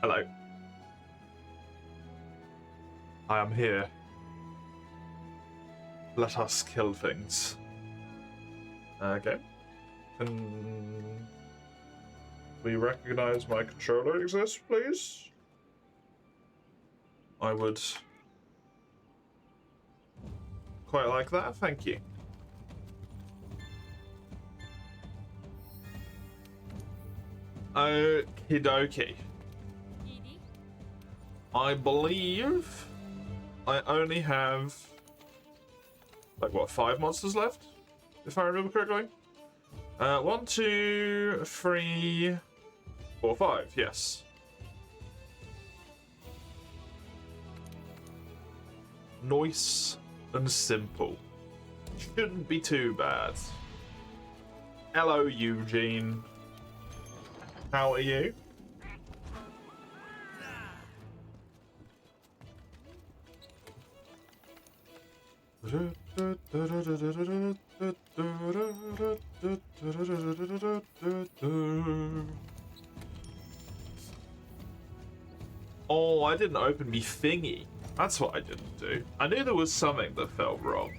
Hello. I am here. Let us kill things. Okay. Can we recognize my controller exists, please? I would quite like that, thank you. Okie dokie. I believe I only have, like, what, 5 monsters left? If I remember correctly? 1, 2, 3, 4, 5, yes. Nice and simple. Shouldn't be too bad. Hello, Eugene. How are you? Oh, I didn't open me thingy. That's what I didn't do. I knew there was something that felt wrong.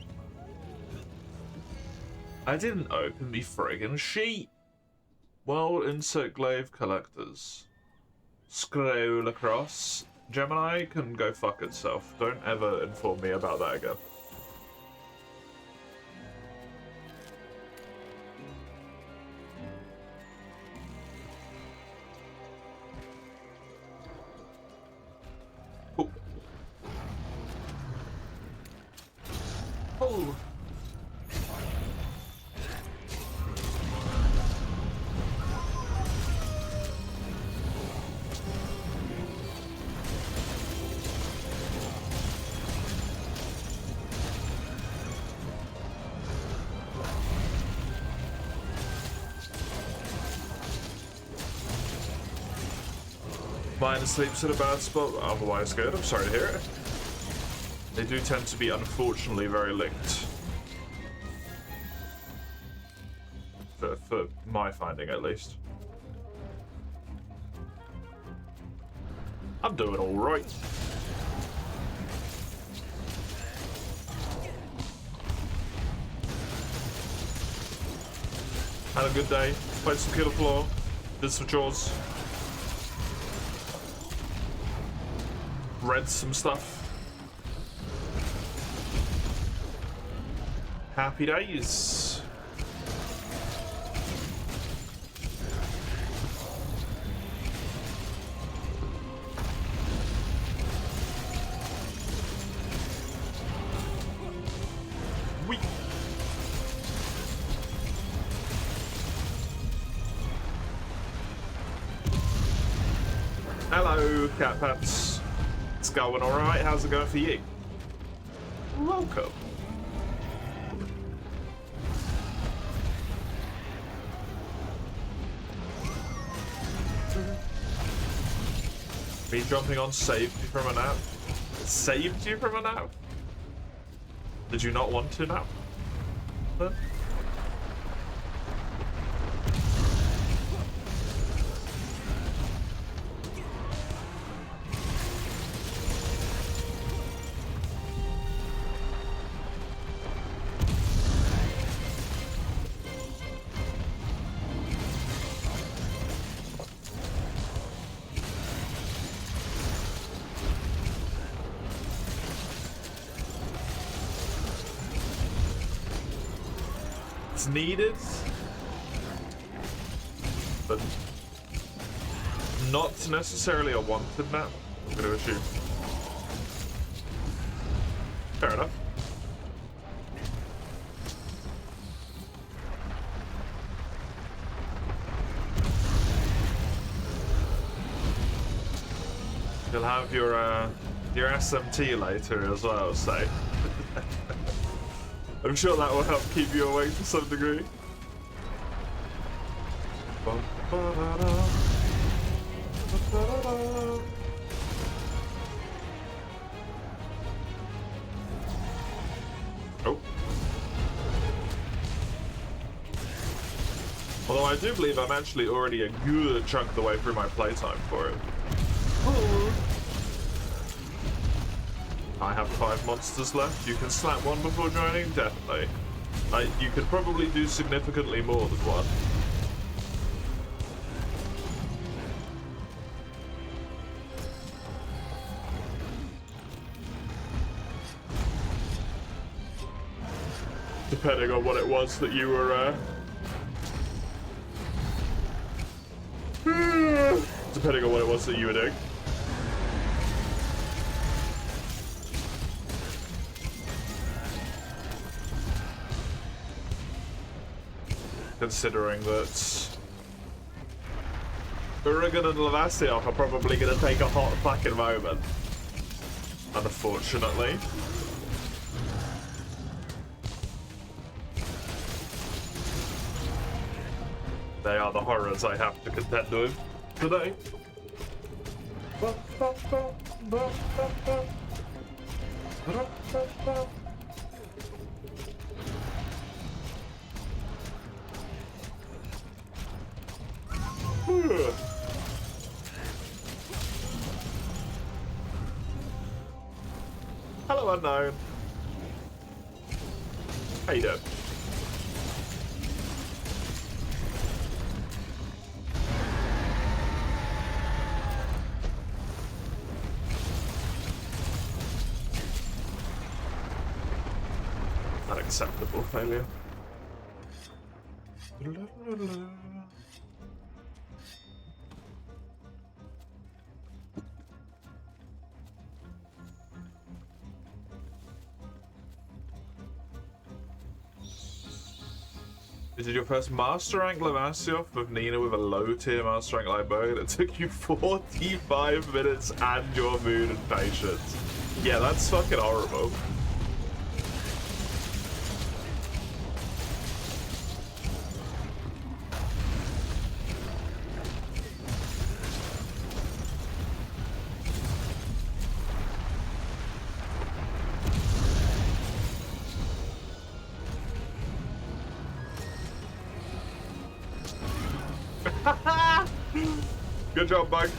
I didn't open me friggin' sheet. Well, insert glaive collectors. Scroll across. Gemini can go fuck itself. Don't ever inform me about that again. Oh. Oh. Mine sleeps at a bad spot, otherwise good. I'm sorry to hear it. They do tend to be, unfortunately, very linked. For my finding, at least. I'm doing alright. Had a good day. Played some Killer Floor. Did some chores. Read some stuff. Happy days. Whee. Hello, Cat Pants. It's going alright. How's it going for you? Welcome. Me jumping on saved you from a nap? Saved you from a nap? Did you not want to nap? Huh? Needed, but not necessarily a wanted nap, I'm going to assume. Fair enough. You'll have your SMT later as well, so I'm sure that will help keep you awake to some degree. Oh. Although I do believe I'm actually already a good chunk of the way through my playtime for it. I have 5 monsters left. You can slap one before joining? Definitely. You could probably do significantly more than one. Depending on what it was that you were, depending on what it was that you were doing. Considering that Urigan and Lavasioth are probably going to take a hot fucking moment. Unfortunately. They are the horrors I have to contend with today. Hello, unknown. How you doing? Unacceptable failure. Is it your first Master Rank Lavasioth with Nina with a low tier Master Rank library that took you 45 minutes and your mood and patience? Yeah, that's fucking horrible. Good job, bug.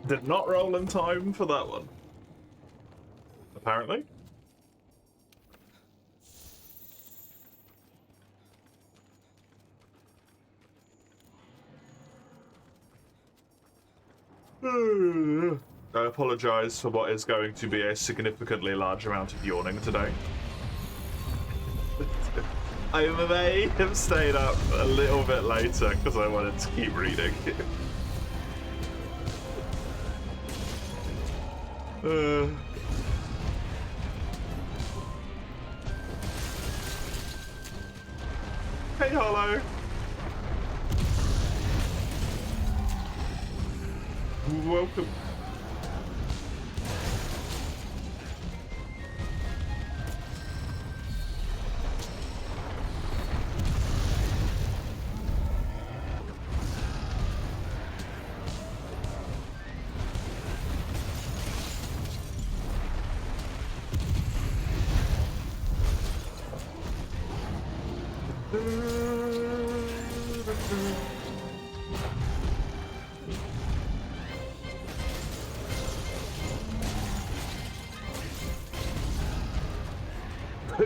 Did not roll in time for that one. Apparently. I apologize for what is going to be a significantly large amount of yawning today. I may have stayed up a little bit later because I wanted to keep reading. Hey, Hollow. Welcome.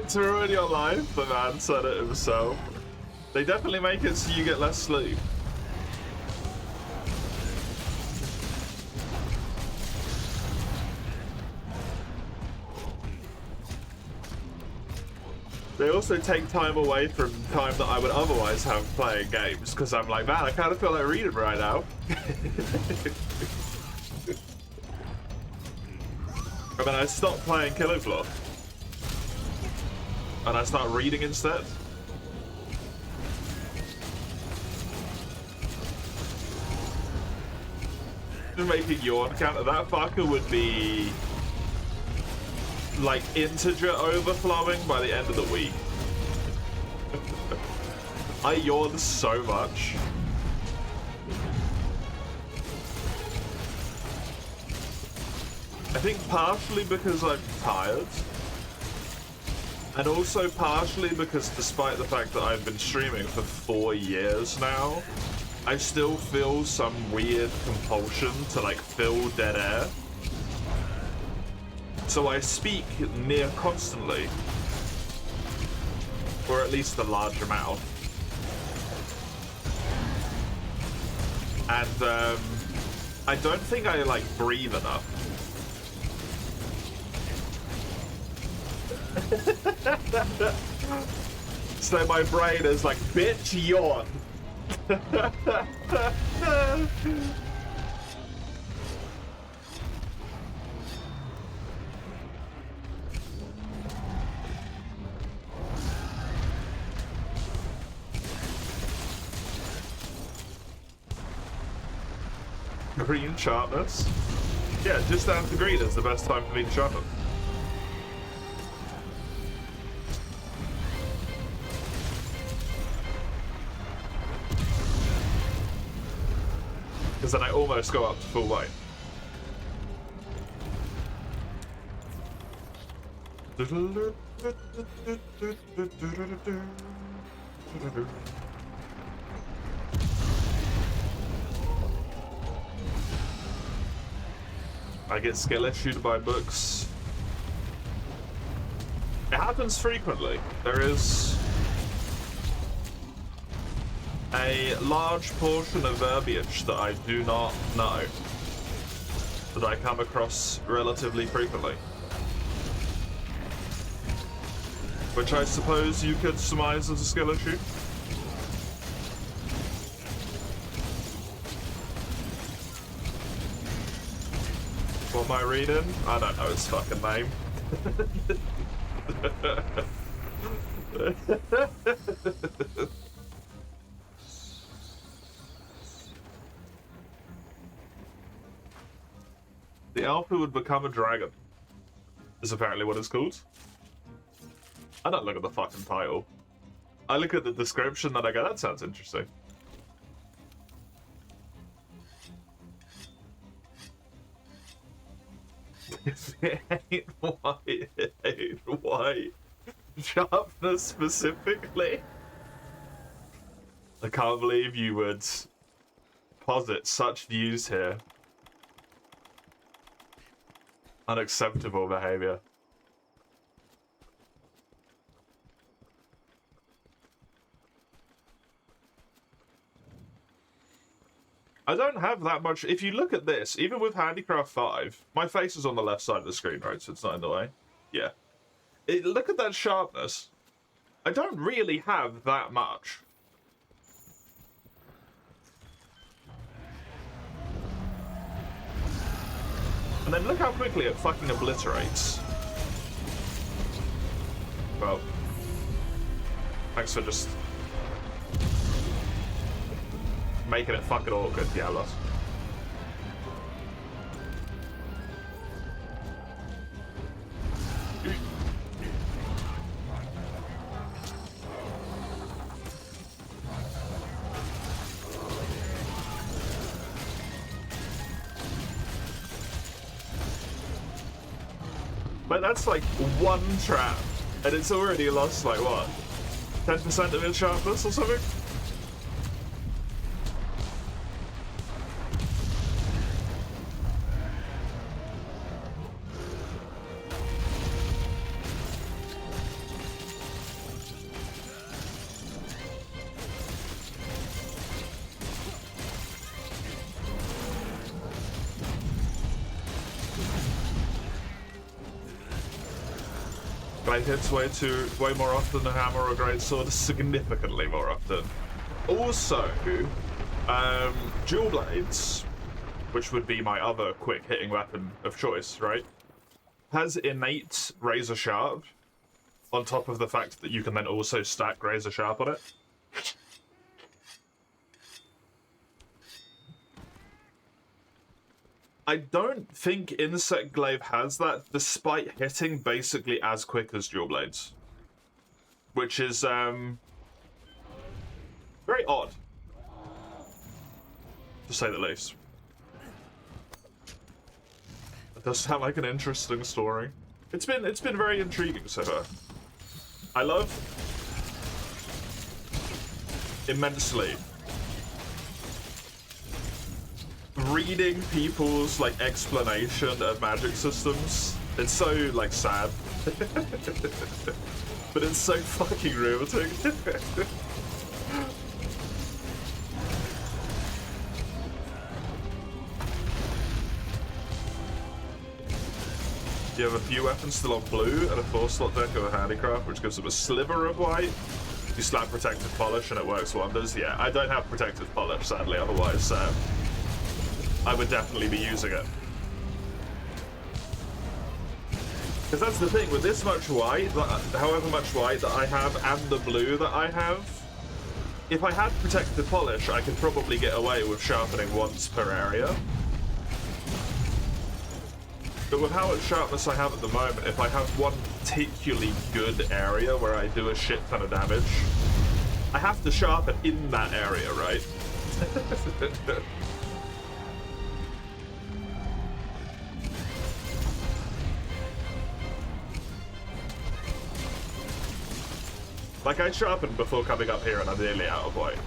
To ruin your life, the man said it himself. They definitely make it so you get less sleep. They also take time away from time that I would otherwise have playing games, because I'm like, man, I kind of feel like reading right now. And then I stop playing Killing Floor. And I start reading instead. imagine making yawn counter. That fucker would be like integer overflowing by the end of the week. I yawn so much. I think partially because I'm tired. And also partially because despite the fact that I've been streaming for 4 years now, I still feel some weird compulsion to like fill dead air. So I speak near constantly. Or at least a large amount. And I don't think I like breathe enough. So my brain is like, bitch, yawn. Green sharpness? Yeah, just after green is the best time for me to sharpen. Because then I almost go up to full white. I get skill issued by books. It happens frequently. There is a large portion of verbiage that I do not know that I come across relatively frequently. Which I suppose you could surmise as a skill issue. What am I reading? I don't know his fucking name. The alpha would become a dragon, is apparently what it's called. I don't look at the fucking title. I look at the description and I go, that sounds interesting. If it ain't white, it ain't white. Sharpness specifically. I can't believe you would posit such views here. Unacceptable behavior. I don't have that much. If you look at this, even with Handicraft 5, my face is on the left side of the screen, right? So it's not in the way. Yeah. Look at that sharpness. I don't really have that much. And then look how quickly it fucking obliterates. Well, thanks for just making it fucking awkward, Diablos. But that's like one trap, and it's already lost like what? 10% of its sharpness or something? Blade hits way more often than a hammer or a greatsword, significantly more often. Also, dual blades, which would be my other quick hitting weapon of choice, right, has innate razor sharp on top of the fact that you can then also stack razor sharp on it. I don't think Insect Glaive has that, despite hitting basically as quick as Dual Blades. Which is, very odd. To say the least. It does sound like an interesting story. It's been very intriguing so far. I love immensely reading people's like explanation of magic systems. It's so like sad. But it's so fucking riveting. You have a few weapons still on blue and a 4-slot deck of a handicraft, which gives them a sliver of white. You slap Protective Polish and it works wonders. Yeah, I don't have Protective Polish, sadly, otherwise I would definitely be using it. Because that's the thing, with this much white, however much white that I have, and the blue that I have, if I had Protective Polish, I could probably get away with sharpening once per area. But with how much sharpness I have at the moment, if I have one particularly good area where I do a shit ton of damage, I have to sharpen in that area, right? Like, I sharpened before coming up here and I'm nearly out of white.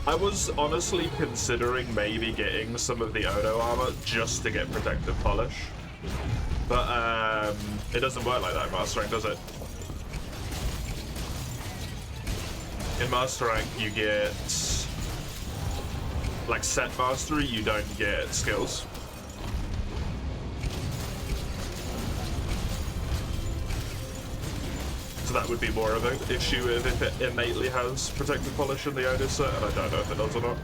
I was honestly considering maybe getting some of the Odo armor just to get Protective Polish. But, it doesn't work like that in Master Rank, does it? In Master Rank, you get, like, set mastery, you don't get skills. So that would be more of an issue if it innately has Protective Polish in the Odo set, and I don't know if it does or not.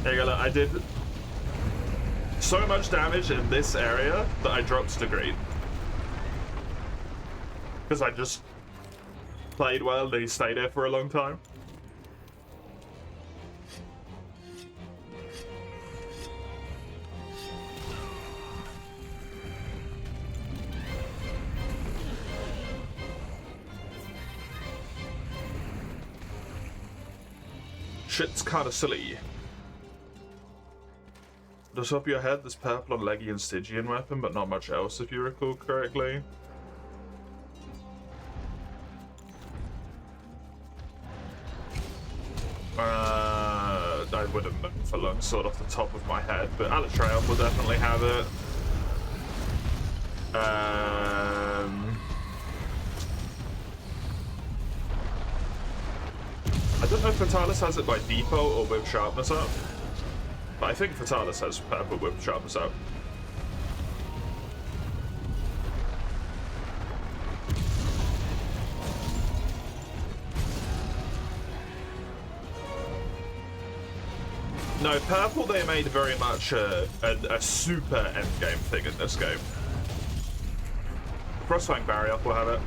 There you go, look, I did so much damage in this area that I dropped to green. Because I just played well and he stayed there for a long time. Shit's kinda silly. Just top of your head, there's purple on Leggy and Stygian weapon, but not much else if you recall correctly. I wouldn't know for longsword off the top of my head, but Alatreon will definitely have it. I don't know if Fatalis has it by default or with sharpness up, but I think Fatalis has purple with sharpness up. No, purple they made very much a super endgame thing in this game. Crossfang Barrier will have it.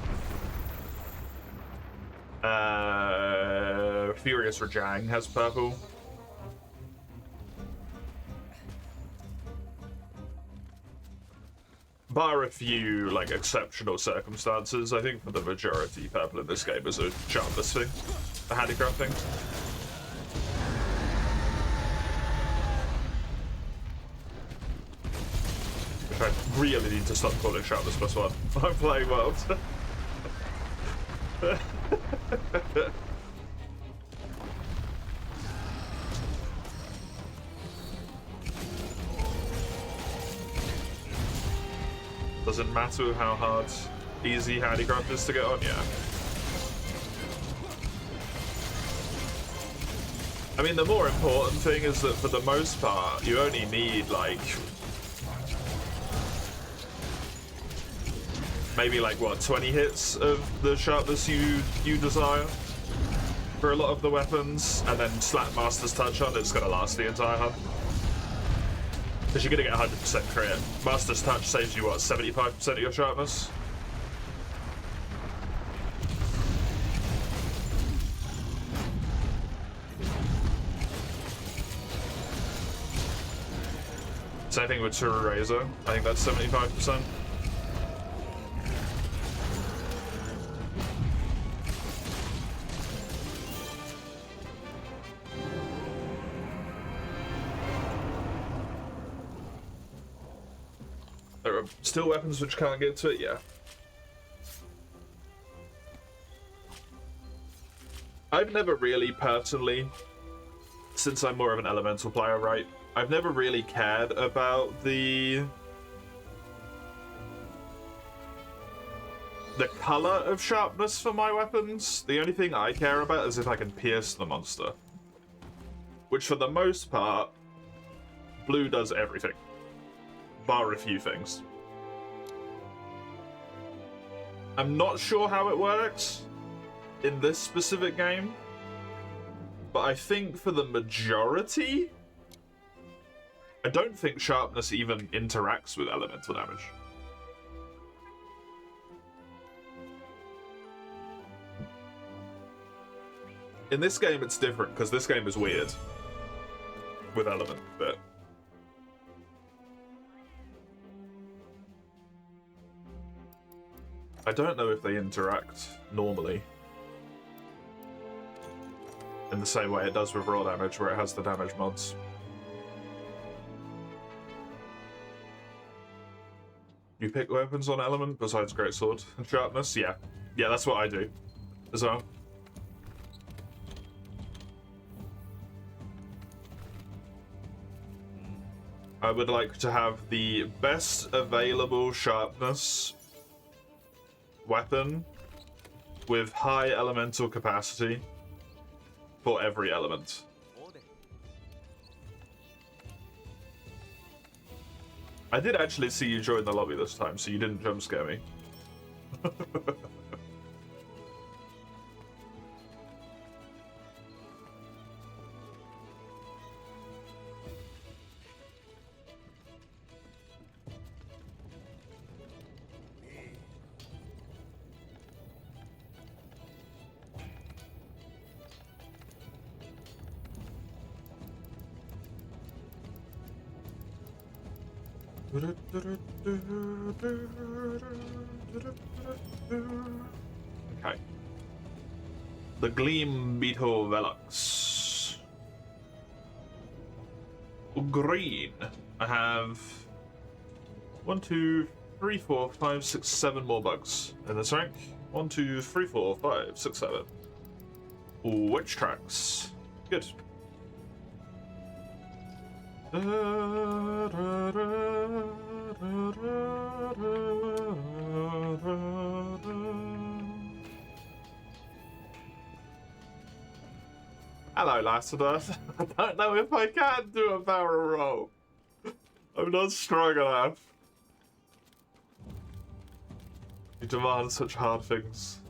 Furious Rajang has purple. Bar a few, like, exceptional circumstances, I think for the majority, purple in this game is a sharpness thing. the handicraft thing. Which I really need to stop calling sharpness +1. I'm playing World. Doesn't matter how hard, easy handicraft is to get on, yeah. I mean, the more important thing is that for the most part, you only need like maybe like what, 20 hits of the sharpness you desire for a lot of the weapons, and then slap Master's Touch on, it's gonna last the entire hunt. Because you're gonna get 100% crit. Master's Touch saves you what, 75% of your sharpness? Same thing with Turu Razor. I think that's 75%. There are still weapons which can't get to it, yeah. I've never really personally, since I'm more of an elemental player, right? I've never really cared about the color of sharpness for my weapons. The only thing I care about is if I can pierce the monster. Which for the most part, blue does everything. Bar a few things. I'm not sure how it works in this specific game, but I think for the majority, I don't think sharpness even interacts with elemental damage. In this game, it's different, because this game is weird with element, but I don't know if they interact normally in the same way it does with raw damage, where it has the damage mods. You pick weapons on element besides greatsword and sharpness? Yeah. Yeah, that's what I do as well. I would like to have the best available sharpness weapon with high elemental capacity for every element. I did actually see you join the lobby this time, so you didn't jump scare me. Okay. The Gleam Beetle Velux. Green. I have 1, 2, 3, 4, 5, 6, 7 more bugs in this rank. 1, 2, 3, 4, 5, 6, 7. Witch tracks. Good. Hello, Lassiter. I don't know if I can do a barrel roll. I'm not strong enough. You demand such hard things.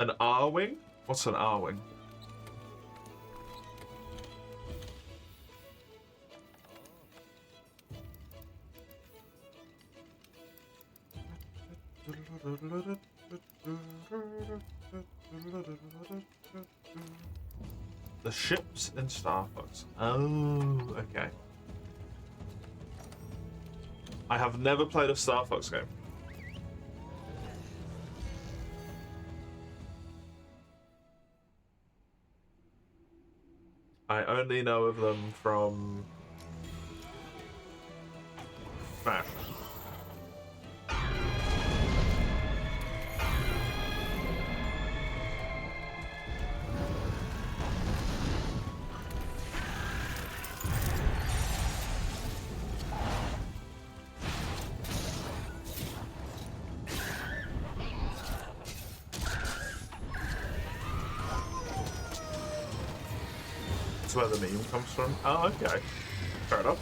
An R-wing? What's an R-wing? The ships in Star Fox. Oh, okay. I have never played a Star Fox game. I only know of them from Smash. That's where the meme comes from. Oh, okay. Fair enough.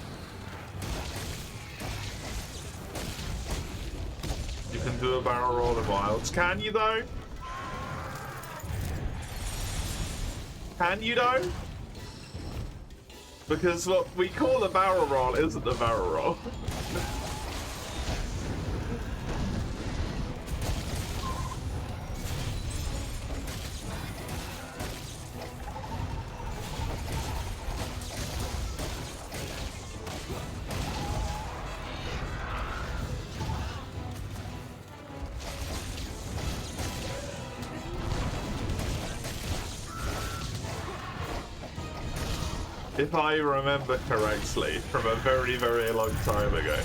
You can do a barrel roll in Wilds. Can you, though? Can you, though? Because what we call a barrel roll isn't a barrel roll. If I remember correctly, from a very, very long time ago.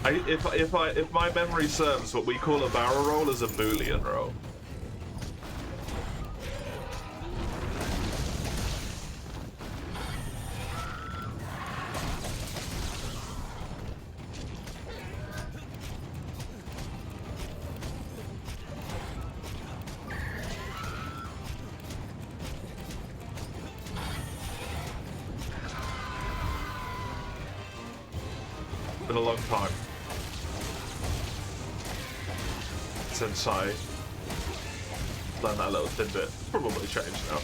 If my memory serves, what we call a barrel roll is a Boolean roll. Been a long time since I learned that little tidbit. Probably changed now.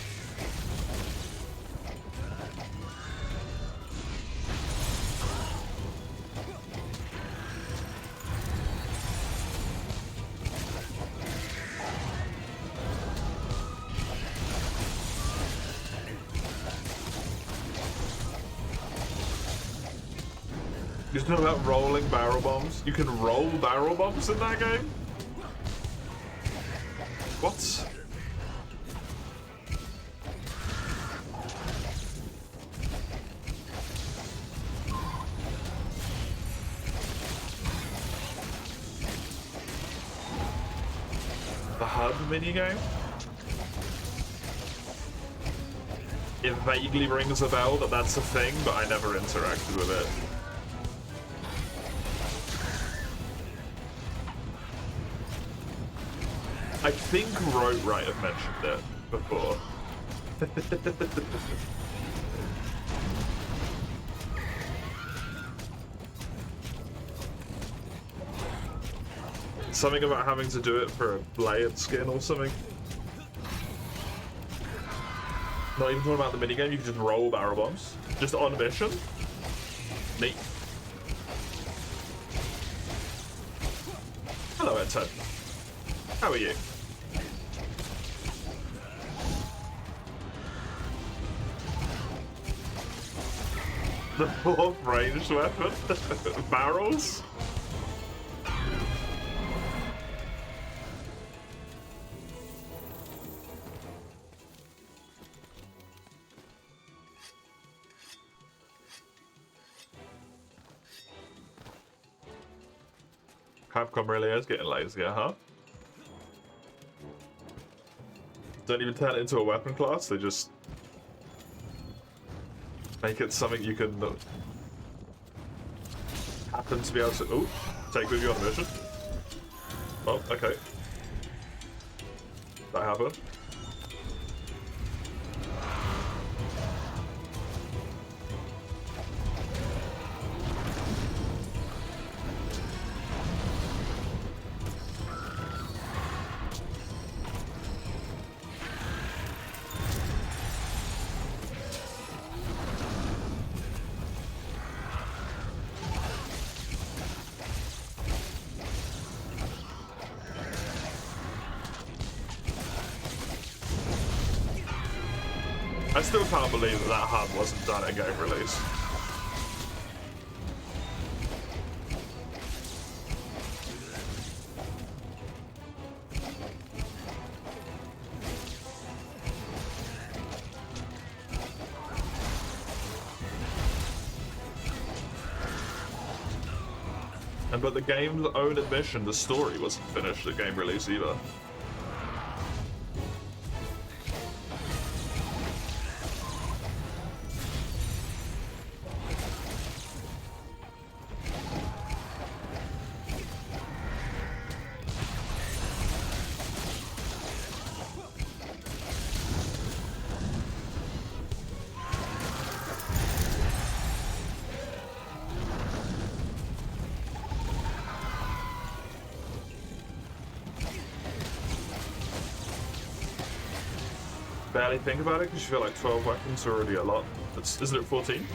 You know about rolling barrel bombs? You can roll barrel bombs in that game? What? The HUD minigame? It vaguely rings a bell that that's a thing, but I never interacted with it. I think Rote might have mentioned it before. Something about having to do it for a layered skin or something. Not even talking about the minigame, you can just roll barrel bombs. Just on mission. Neat. Hello, Ed10. How are you? The fourth ranged weapon? Barrels? Capcom really is getting lazier, huh? Don't even turn it into a weapon class, they just make it something you can happen to be able to take with you on a mission. Oh, okay. That happened. I still can't believe that HUD wasn't done at game release. But the game's own admission, the story wasn't finished at game release either. Barely think about it because you feel like 12 weapons are already a lot. Isn't it 14?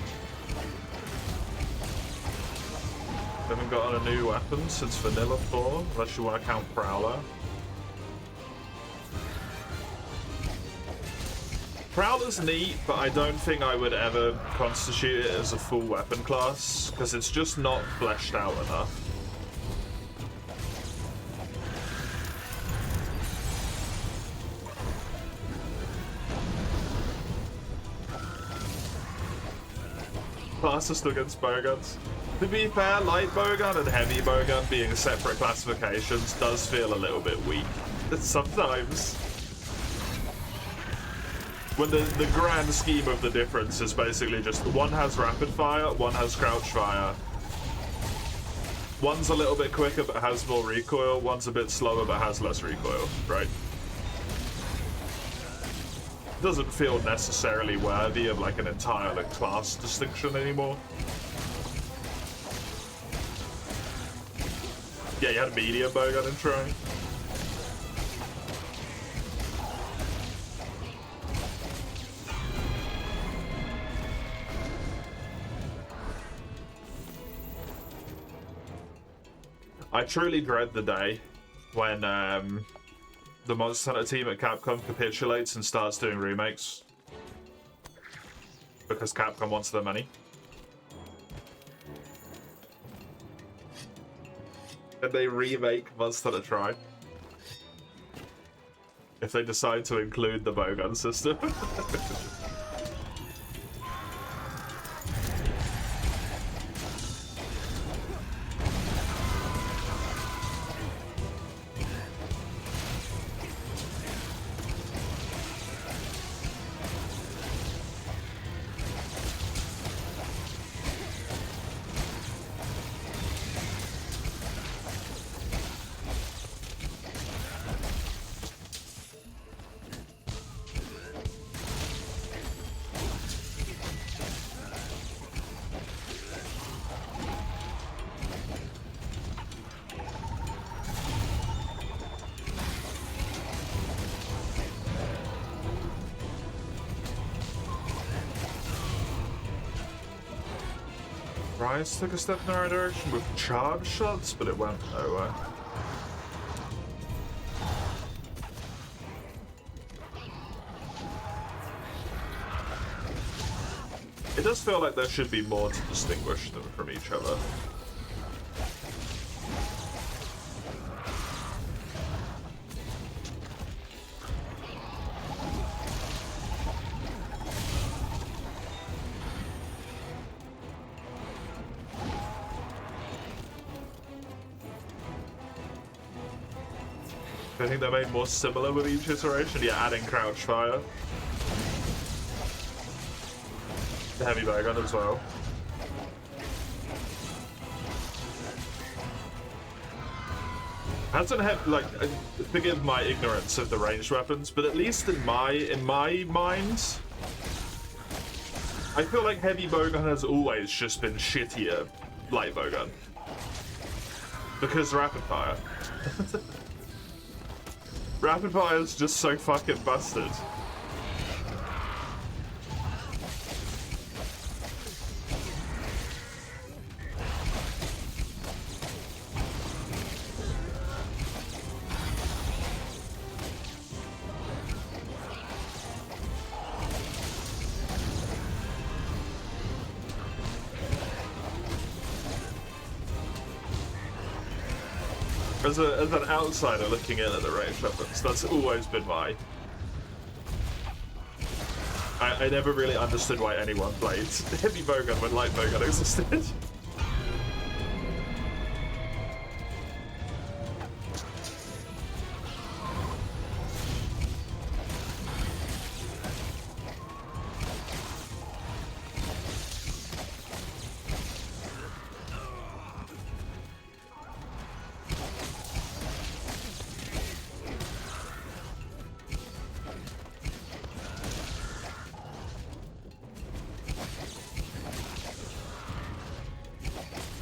Haven't gotten a new weapon since Vanilla 4, unless you want to count Prowler. Prowler's neat, but I don't think I would ever constitute it as a full weapon class, because it's just not fleshed out enough. Classist against bowguns. To be fair, light bowgun and heavy bowgun being separate classifications does feel a little bit weak. Sometimes. When the grand scheme of the difference is basically just one has rapid fire, one has crouch fire. One's a little bit quicker but has more recoil, one's a bit slower but has less recoil, right? Doesn't feel necessarily worthy of like an entire like, class distinction anymore. Yeah, you had a medium bowgun in try. I truly dread the day when the Monster Hunter team at Capcom capitulates and starts doing remakes. Because Capcom wants their money. And they remake Monster Hunter Tri. If they decide to include the bowgun system. Rise took a step in the right direction with charge shots, but it went nowhere. It does feel like there should be more to distinguish them from each other. I think they're made more similar with each iteration. Yeah, adding crouch fire. The heavy bowgun as well. Hasn't had like forgive my ignorance of the ranged weapons, but at least in my mind, I feel like heavy bowgun has always just been shittier light bowgun. Because rapid fire. Rapid fire is just so fucking busted. As an outsider looking in at the ranged weapons, that's always been my... I never really understood why anyone played heavy bowgun when light bowgun existed.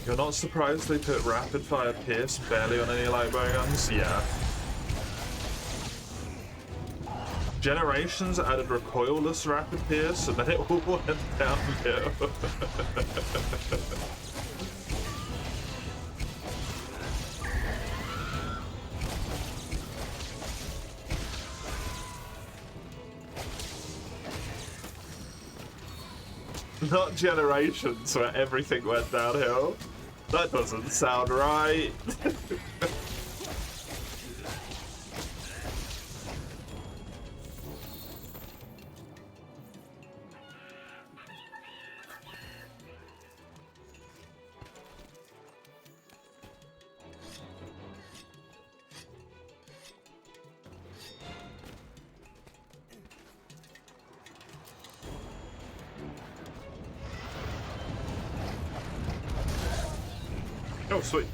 You're not surprised they put rapid fire pierce barely on any light bowguns? Yeah. Generations added recoilless rapid pierce and then it all went downhill. Not Generations where everything went downhill. That doesn't sound right. Oh, sweet.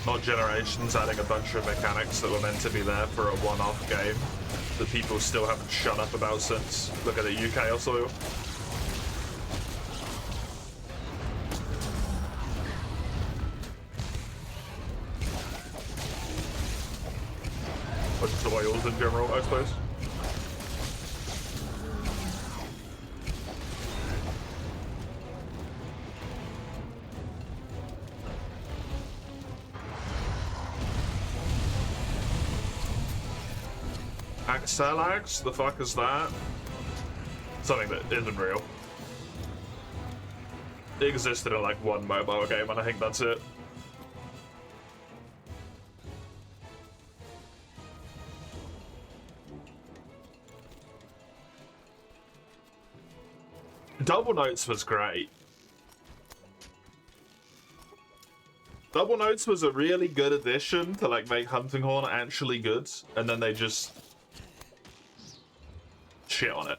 Not Generations adding a bunch of mechanics that were meant to be there for a one-off game that people still haven't shut up about since. Look at the UK also. Or just the whales in general, I suppose. Axelax? The fuck is that? Something that isn't real. It existed in like one mobile game and I think that's it. Double Notes was great. Double Notes was a really good addition to like make Hunting Horn actually good, and then they just shit on it.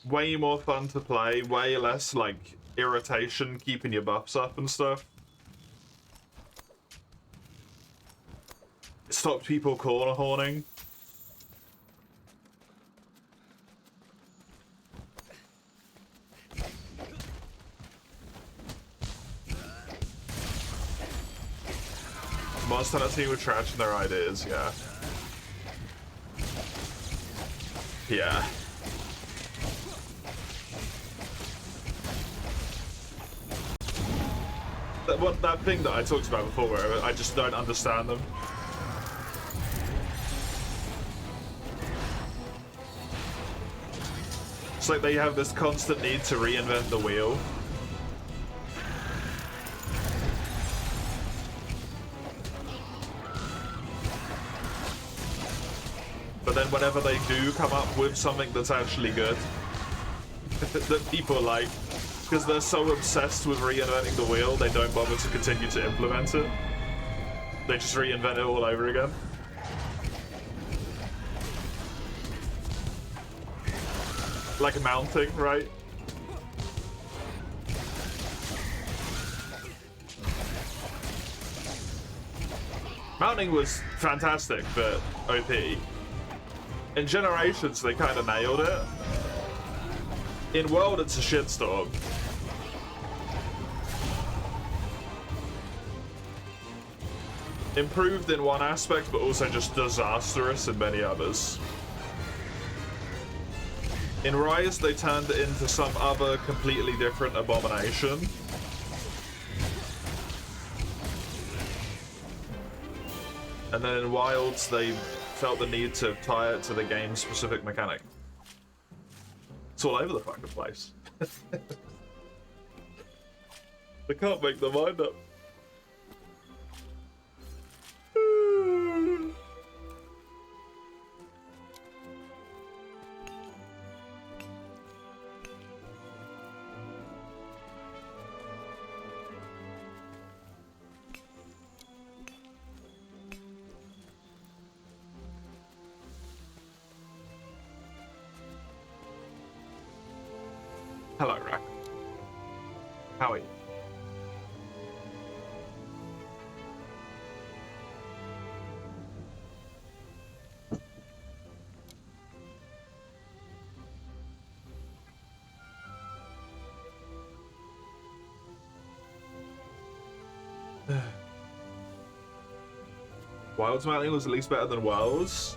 Way more fun to play, way less like irritation keeping your buffs up and stuff. It stopped people corner horning. Monster Hunter team were trashing their ideas, yeah. Yeah. That thing that I talked about before where I just don't understand them. It's like they have this constant need to reinvent the wheel. But then whenever they do come up with something that's actually good, that people like, because they're so obsessed with reinventing the wheel, they don't bother to continue to implement it. They just reinvent it all over again. Like mounting, right? Mounting was fantastic, but OP. In Generations, they kind of nailed it. In World, it's a shitstorm. Improved in one aspect, but also just disastrous in many others. In Rise, they turned it into some other completely different abomination. And then in Wilds, they felt the need to tie it to the game's specific mechanic. It's all over the fucking place. They can't make their mind up. Hello, Rack. How are you? Wilds mounting was at least better than Worlds.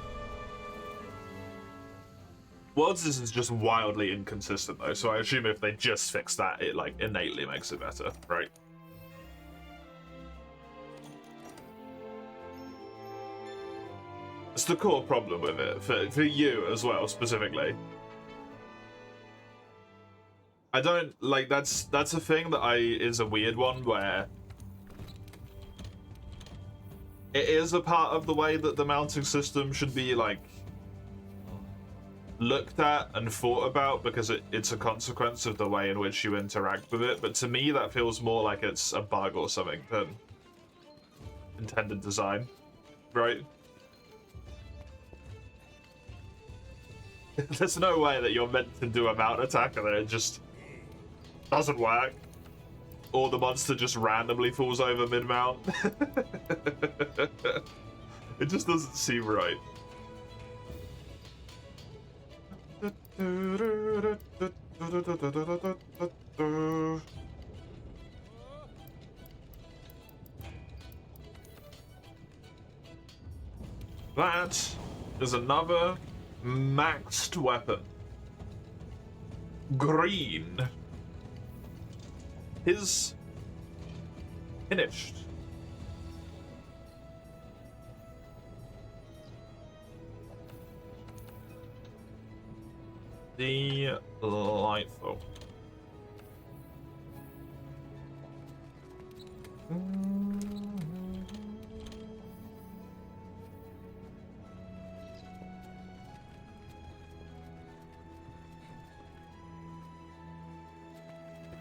Worlds is just wildly inconsistent though, so I assume if they just fix that, it like innately makes it better, right? It's the core problem with it, for you as well, specifically. I don't, like, that's a thing that is a weird one where it is a part of the way that the mounting system should be, like, looked at and thought about because it's a consequence of the way in which you interact with it, but to me that feels more like it's a bug or something than intended design, right? There's no way that you're meant to do a mount attack and then it just doesn't work, or the monster just randomly falls over mid-mount. It just doesn't seem right. That is another maxed weapon. Green is finished. Delightful.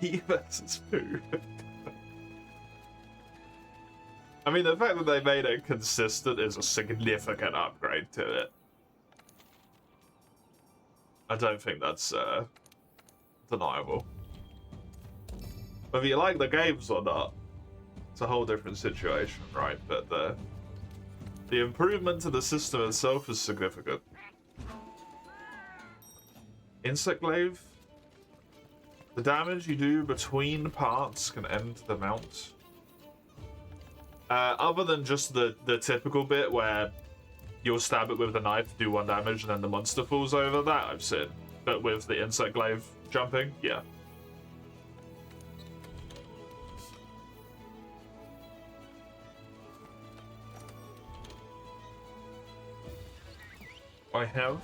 He versus who? I mean, the fact that they made it consistent is a significant upgrade to it. I don't think that's deniable. Whether you like the games or not, it's a whole different situation, right? But the improvement to the system itself is significant. Insect Glaive. The damage you do between parts can end the mount. Other than just the typical bit where you'll stab it with the knife, do 1 damage, and then the monster falls over, that I've seen. But with the Insect Glaive jumping, yeah. I have.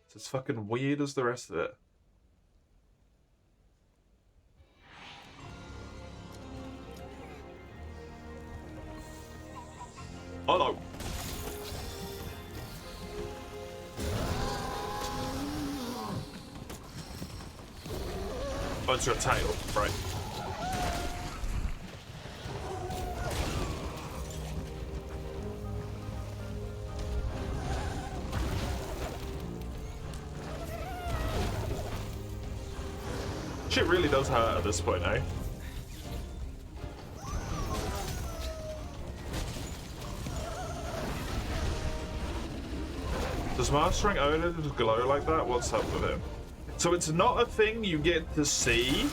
It's as fucking weird as the rest of it. Oh no. Oh, it's your tail, right. Shit really does hurt at this point, eh? Does Mastering Odin just glow like that? What's up with him? So it's not a thing you get to see.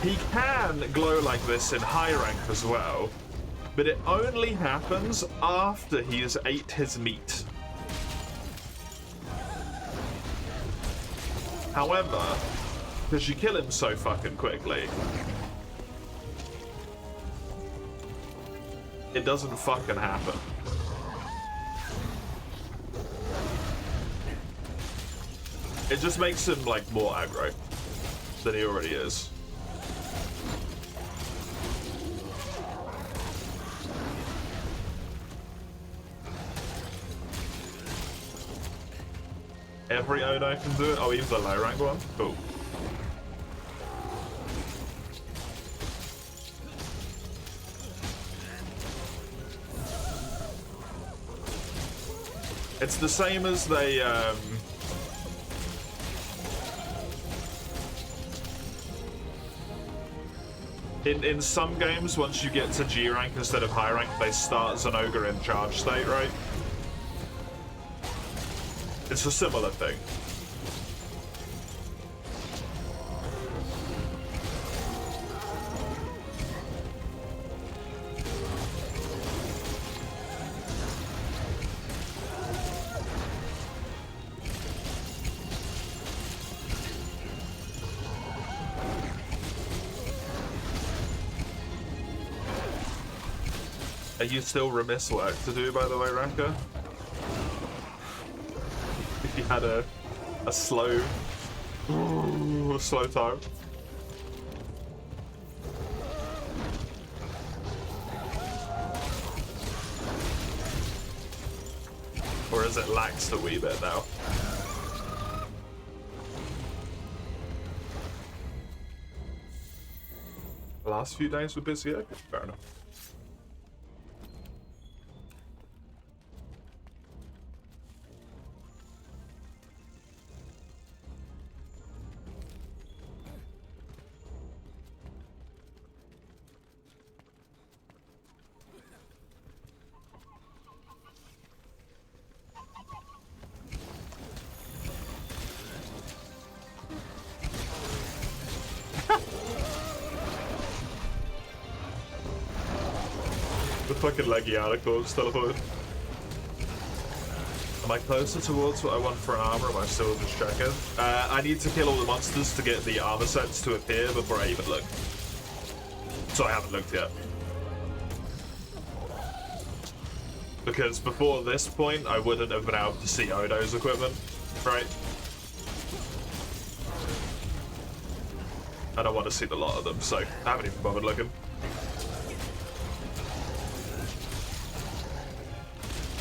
He can glow like this in high rank as well, but it only happens after he has ate his meat. However, because you kill him so fucking quickly, it doesn't fucking happen. It just makes him, like, more aggro than he already is. Every Odo can do it? Oh, even the low rank one? Cool. It's the same as they, In some games, once you get to G rank instead of high rank, they start as an ogre in charge state, right? It's a similar thing. Are you still remiss work to do, by the way, Ranka? If you had a slow time. Or is it laxed a wee bit now? The last few days were busy, okay, fair enough. Fucking leggy articles teleported. Am I closer towards what I want for an armor, or am I still just checking? I need to kill all the monsters to get the armor sets to appear before I even look. So I haven't looked yet. Because before this point, I wouldn't have been able to see Odo's equipment, right? I don't want to see the lot of them, so I haven't even bothered looking.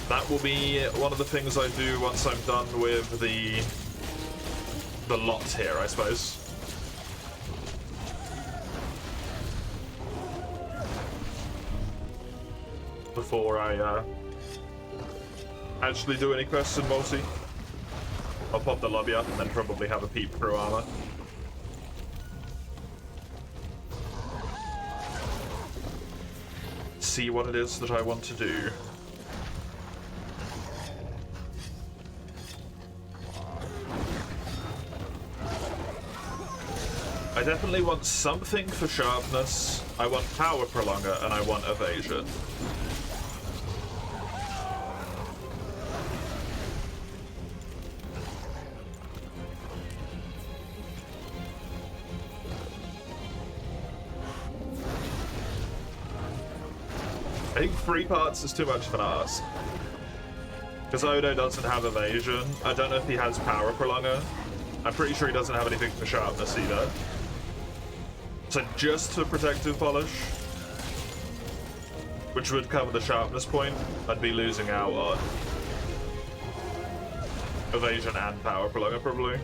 That will be one of the things I do once I'm done with the lot here, I suppose. Before I actually do any quests in multi. I'll pop the lobby up and then probably have a peep through armor. See what it is that I want to do. I definitely want something for sharpness, I want power prolonger, and I want evasion. I think 3 parts is too much of an ask. Because Odo doesn't have evasion. I don't know if he has power prolonger. I'm pretty sure he doesn't have anything for sharpness either. So just for protective polish, which would cover the sharpness point, I'd be losing out on evasion and power prolonger probably.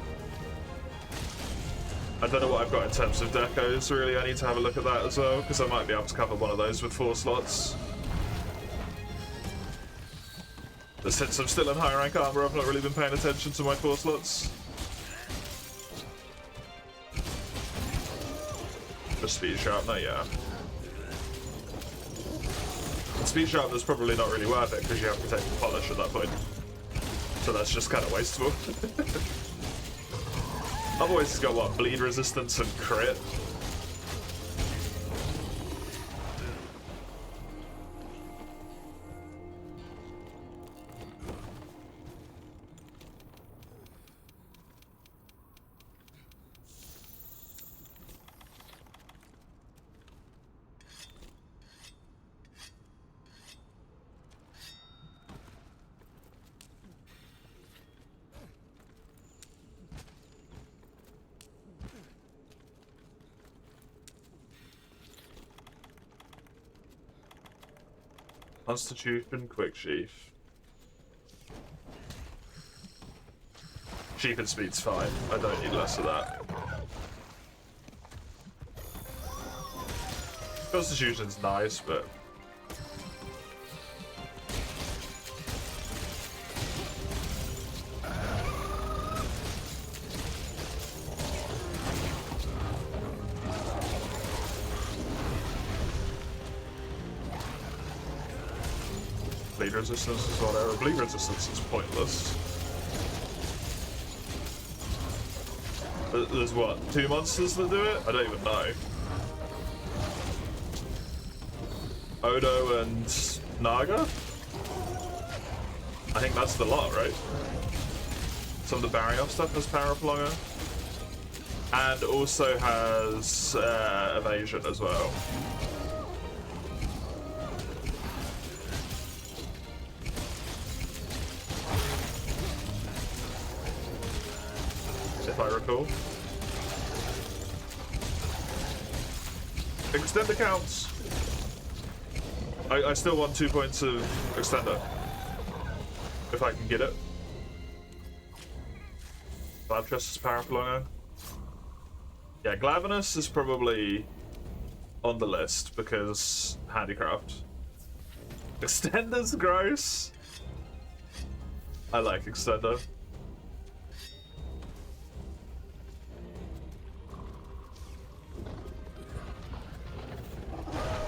I don't know what I've got in terms of decos really. I need to have a look at that as well, because I might be able to cover one of those with 4 slots. But since I'm still in high rank armor, I've not really been paying attention to my 4 slots. Just speed sharpener, yeah. And speed sharpener's probably not really worth it because you have protective polish at that point. So that's just kind of wasteful. Otherwise he's got what, bleed resistance and crit? Constitution, quick sheaf. Sheep and speed's fine. I don't need less of that. Constitution's nice, but bleed resistance is whatever. Bleed resistance is pointless. There's what, 2 monsters that do it? I don't even know. Odo and Naga? I think that's the lot, right? Some of the Barrier stuff has Power Up Longer. And also has evasion as well. If I recall. Extender counts. I still want 2 points of extender. If I can get it. Glabtress is Power Up Longer. Yeah, Glavenus is probably on the list because handicraft. Extender's gross. I like extender.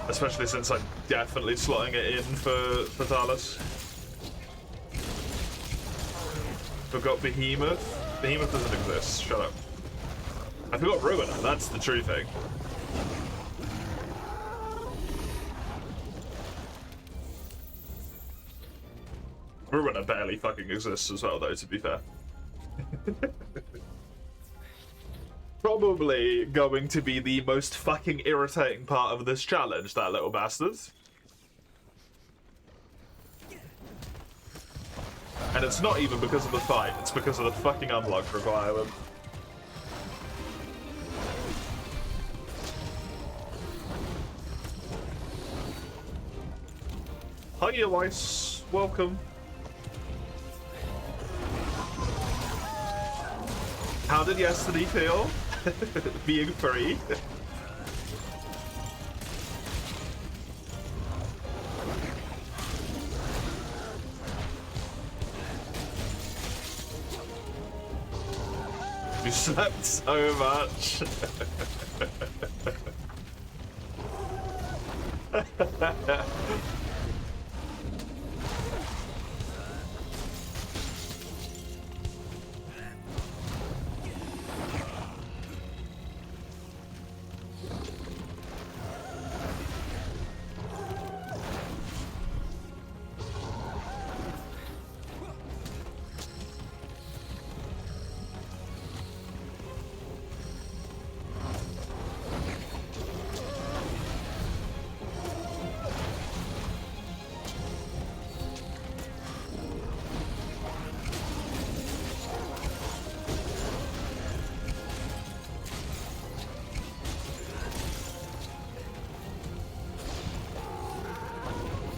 Especially since I'm definitely slotting it in for Fatalis. We've got Behemoth. Behemoth doesn't exist. Shut up. I forgot Ruiner. That's the true thing. Ruiner barely fucking exists as well, though, to be fair. Probably going to be the most fucking irritating part of this challenge, that little bastard. And it's not even because of the fight, it's because of the fucking unlock requirement. Hiya, Weiss. Welcome. How did yesterday feel? Being free. You slept so much.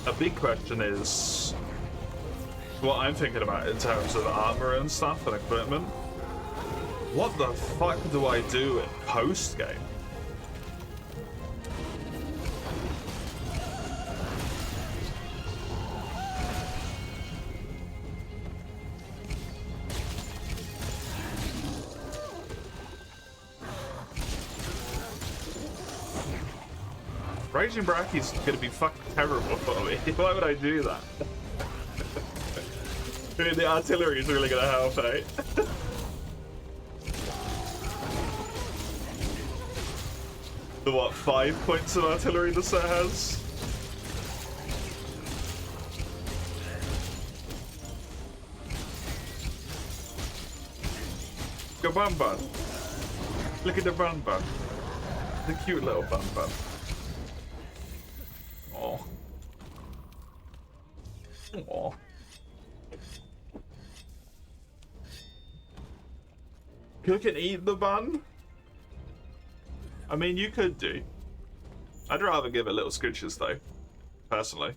A big question is what I'm thinking about in terms of armor and stuff and equipment. What the fuck do I do in post game? Raging Brachy's gonna be fucking terrible for me. Why would I do that? I mean, the artillery is really gonna help, eh? The what, 5 points of artillery the set has? Go Bun Bun. Look at the Bun Bun. The cute little Bun Bun. Oh. Oh. Cook and eat the bun? I mean, you could do. I'd rather give it little scooches, though. Personally.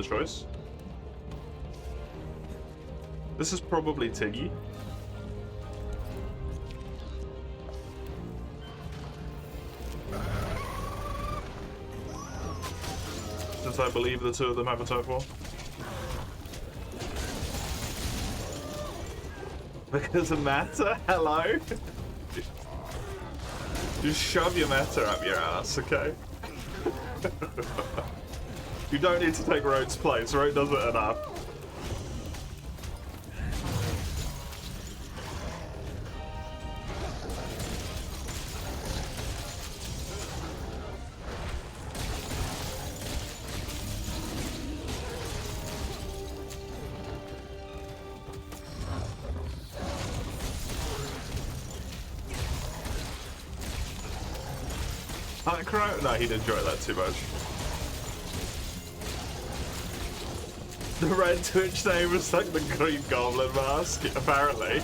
choice. This is probably Tiggy. Since I believe the two of them have a turf war. Because of matter? Hello? Just shove your matter up your ass, okay? You don't need to take Road's place. Road does it enough. No, he'd enjoy that too much. The red Twitch name was like the Green Goblin mask, apparently.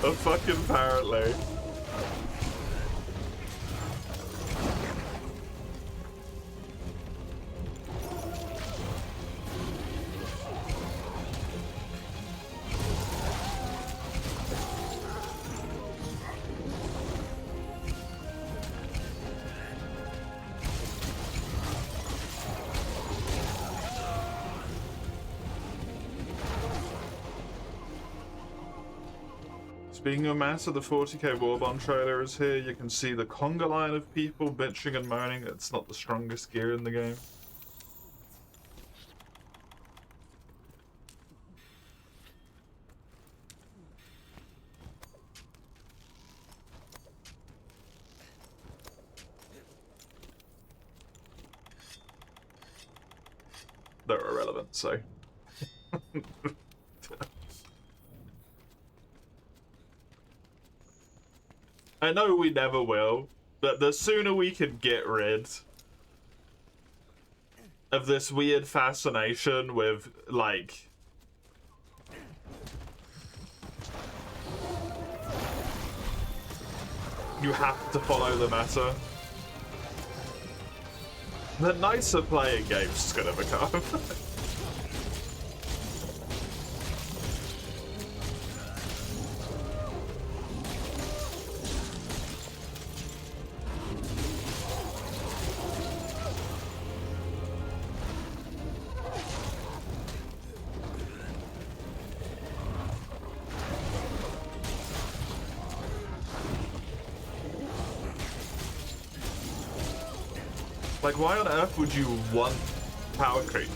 Fucking apparently. Speaking of matter, the 40k Warbond trailer is here. You can see the conga line of people bitching and moaning it's not the strongest gear in the game. They're irrelevant, so... I know we never will, but the sooner we can get rid of this weird fascination with, like... You have to follow the meta. The nicer playing game's gonna become. Like, why on earth would you want power creep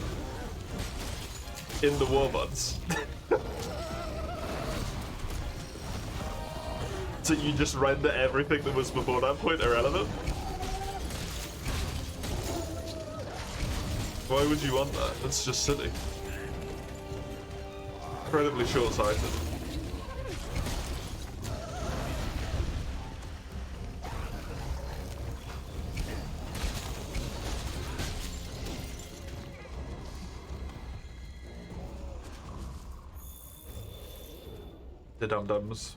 in the Warbods? So you just render everything that was before that point irrelevant? Why would you want that? That's just silly. Incredibly short-sighted. The dum-dums.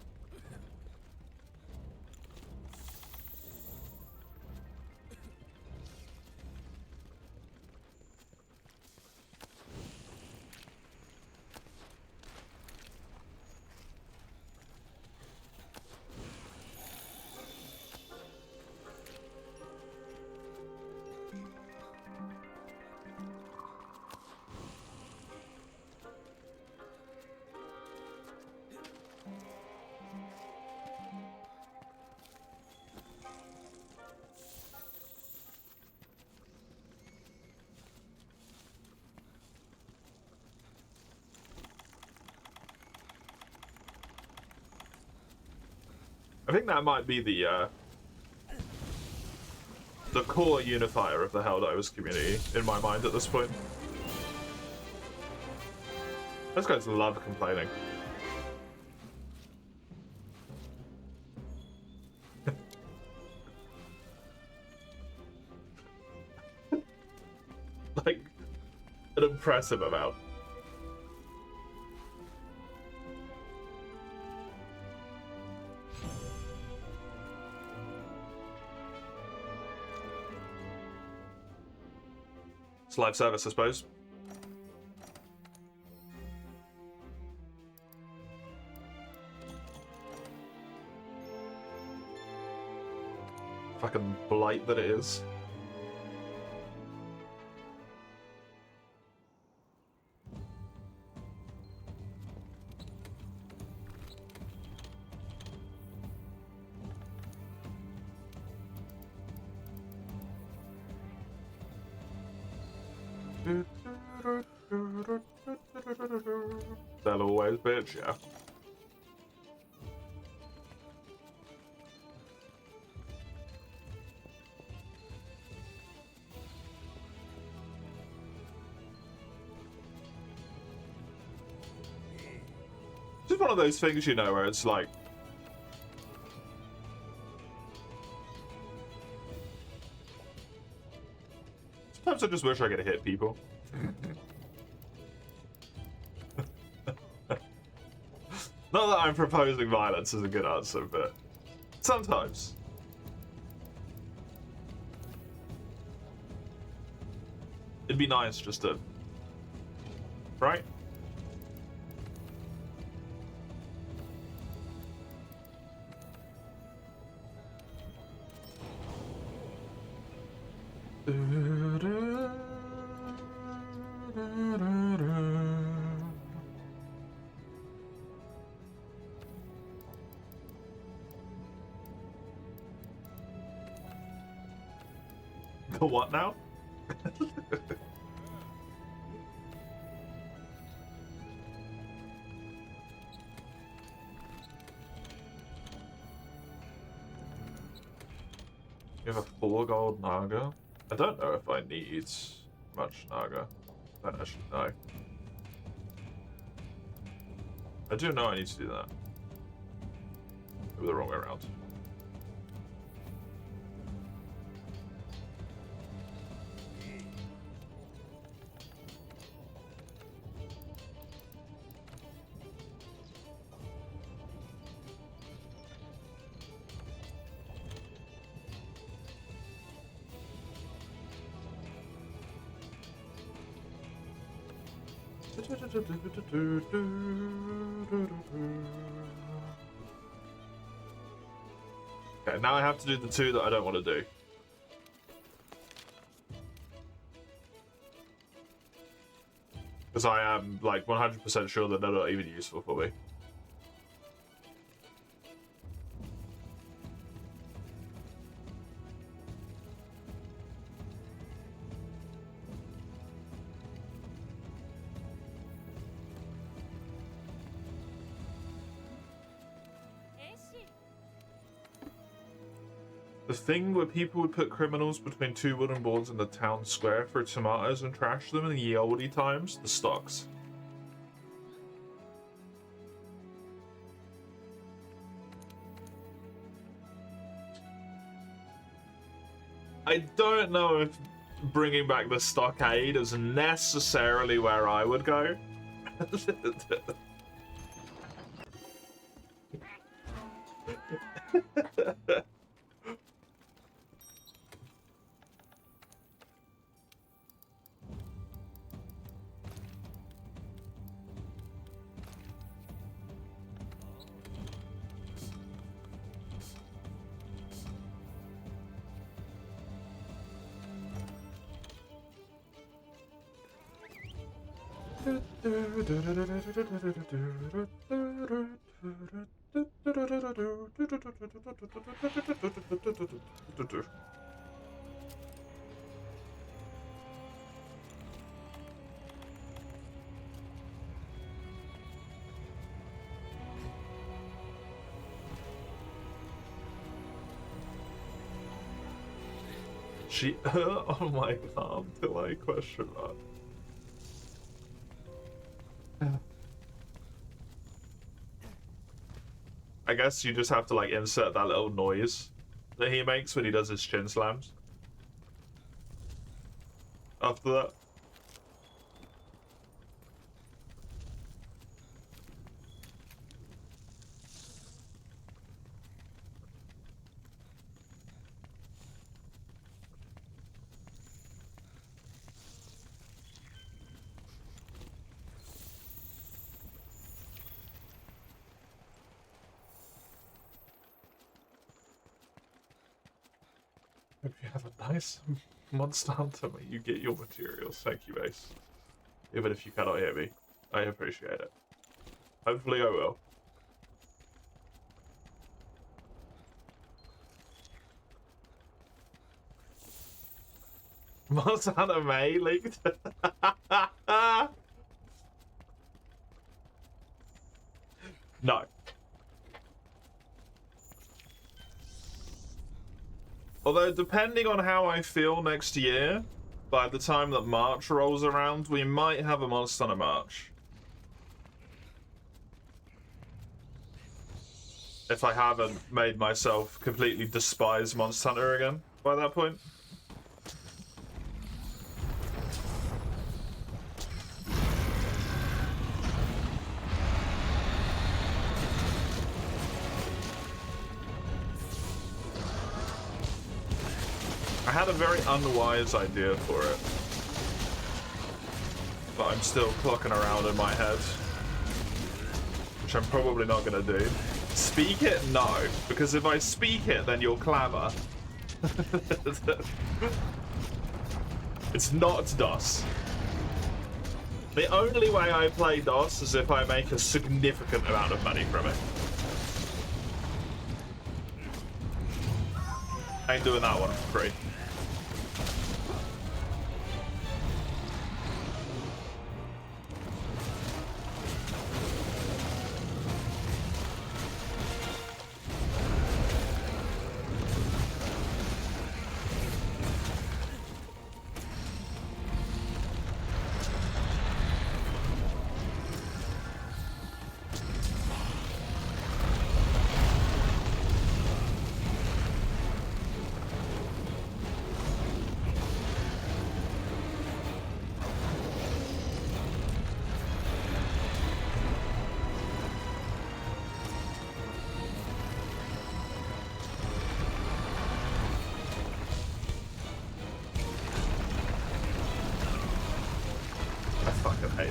I think that might be the core unifier of the Helldivers community in my mind at this point. Those guys love complaining. Like, an impressive amount. It's live service, I suppose. Fucking blight that it is. They'll always bitch, yeah. It's just one of those things, you know, where it's like, sometimes I just wish I could hit people. Not that I'm proposing violence is a good answer, but sometimes. It'd be nice just to... Right? The what now? You have a 4 gold Naga? I don't know if I need much Naga. I don't actually know. I do know I need to do that. Maybe the wrong way around. Okay, now I have to do the 2 that I don't want to do. Because I am, like, 100% sure that they're not even useful for me. The thing where people would put criminals between 2 wooden boards in the town square for tomatoes and trash them in the ye oldie times? The stocks. I don't know if bringing back the stockade is necessarily where I would go. She on my arm till I question mark. I guess you just have to like insert that little noise that he makes when he does his chin slams. After that. Hope you have a nice Monster Hunter where you get your materials. Thank you, Ace. Even if you cannot hear me, I appreciate it. Hopefully I will. Monster Hunter May leaked? No. Although, depending on how I feel next year, by the time that March rolls around, we might have a Monster Hunter March. If I haven't made myself completely despise Monster Hunter again by that point. I had a very unwise idea for it, but I'm still clocking around in my head, which I'm probably not going to do. Speak it? No, because if I speak it, then you'll clamour. It's not DOS. The only way I play DOS is if I make a significant amount of money from it. I ain't doing that one for free.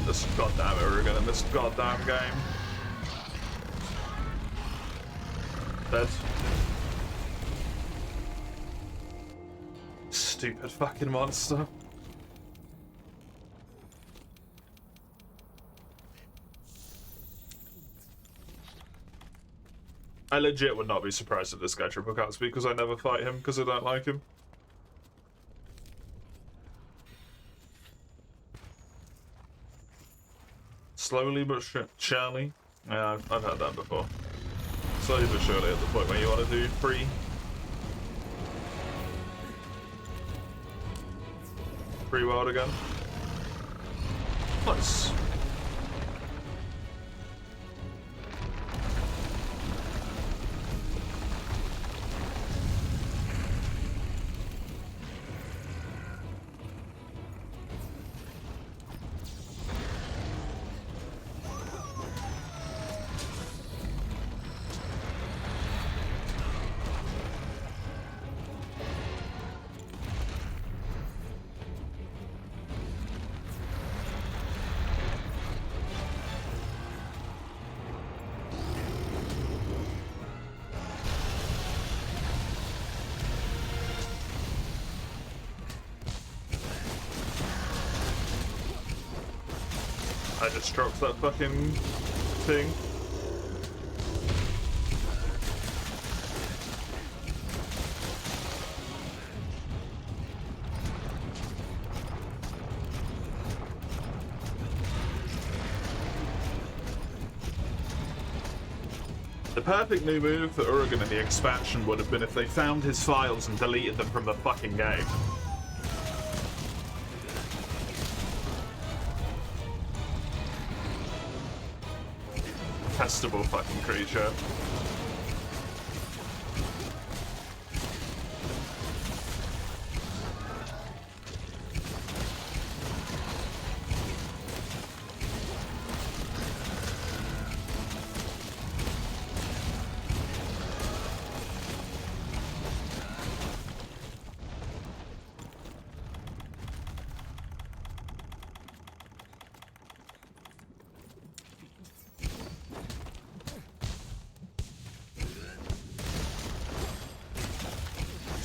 This goddamn Urigan in this goddamn game. Dead. Stupid fucking monster. I legit would not be surprised if this guy triple cuts me because I never fight him because I don't like him. Slowly but surely. Yeah, I've had that before. Slowly but surely at the point where you want to do free world again. Nice. I just dropped that fucking thing. The perfect new move for Urigan in the expansion would have been if they found his files and deleted them from the fucking game. Testable fucking creature.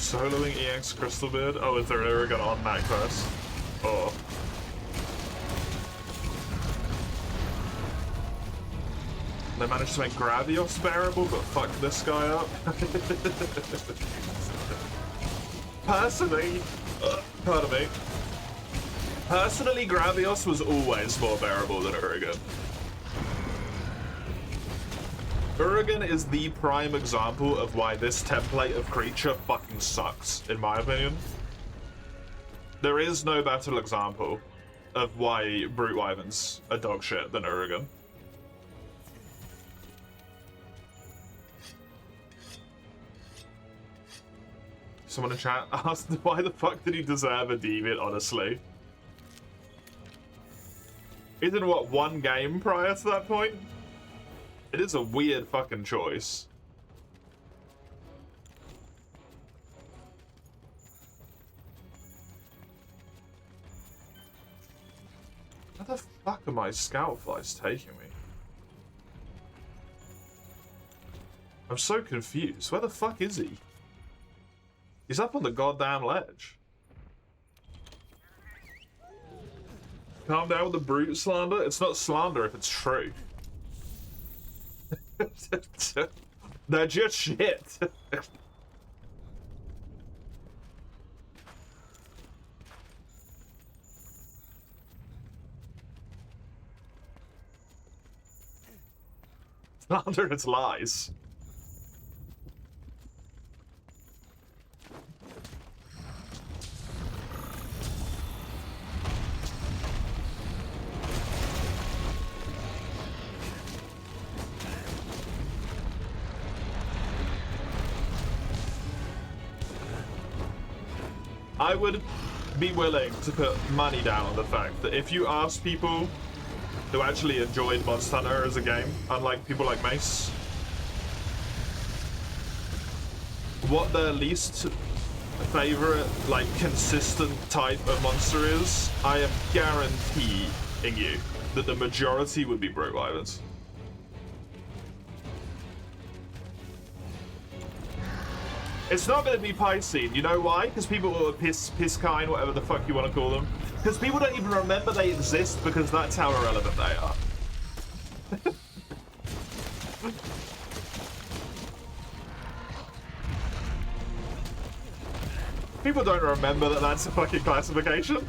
Soloing EX Crystalbeard? Oh, is there an Uragan on that quest? Oh. They managed to make Gravios bearable, but fuck this guy up. Personally, pardon me. Personally, Gravios was always more bearable than Uragan. Uragan is the prime example of why this template of creature fucking sucks, in my opinion. There is no better example of why Brute Wyverns are dog shit than Uragan. Someone in chat asked why the fuck did he deserve a deviant, honestly? Isn't what, one game prior to that point? It is a weird fucking choice. Where the fuck are my Scoutflies taking me? I'm so confused. Where the fuck is he? He's up on the goddamn ledge. Calm down with the brute slander. It's not slander if it's true. They're just shit. Slander, it's lies. I would be willing to put money down on the fact that if you ask people who actually enjoyed Monster Hunter as a game, unlike people like Mace, what their least favorite, like, consistent type of monster is, I am guaranteeing you that the majority would be Brute Wyverns. It's not going to be Piscine. You know why? Because people will Piscine, whatever the fuck you want to call them. Because people don't even remember they exist because that's how irrelevant they are. People don't remember that that's a fucking classification.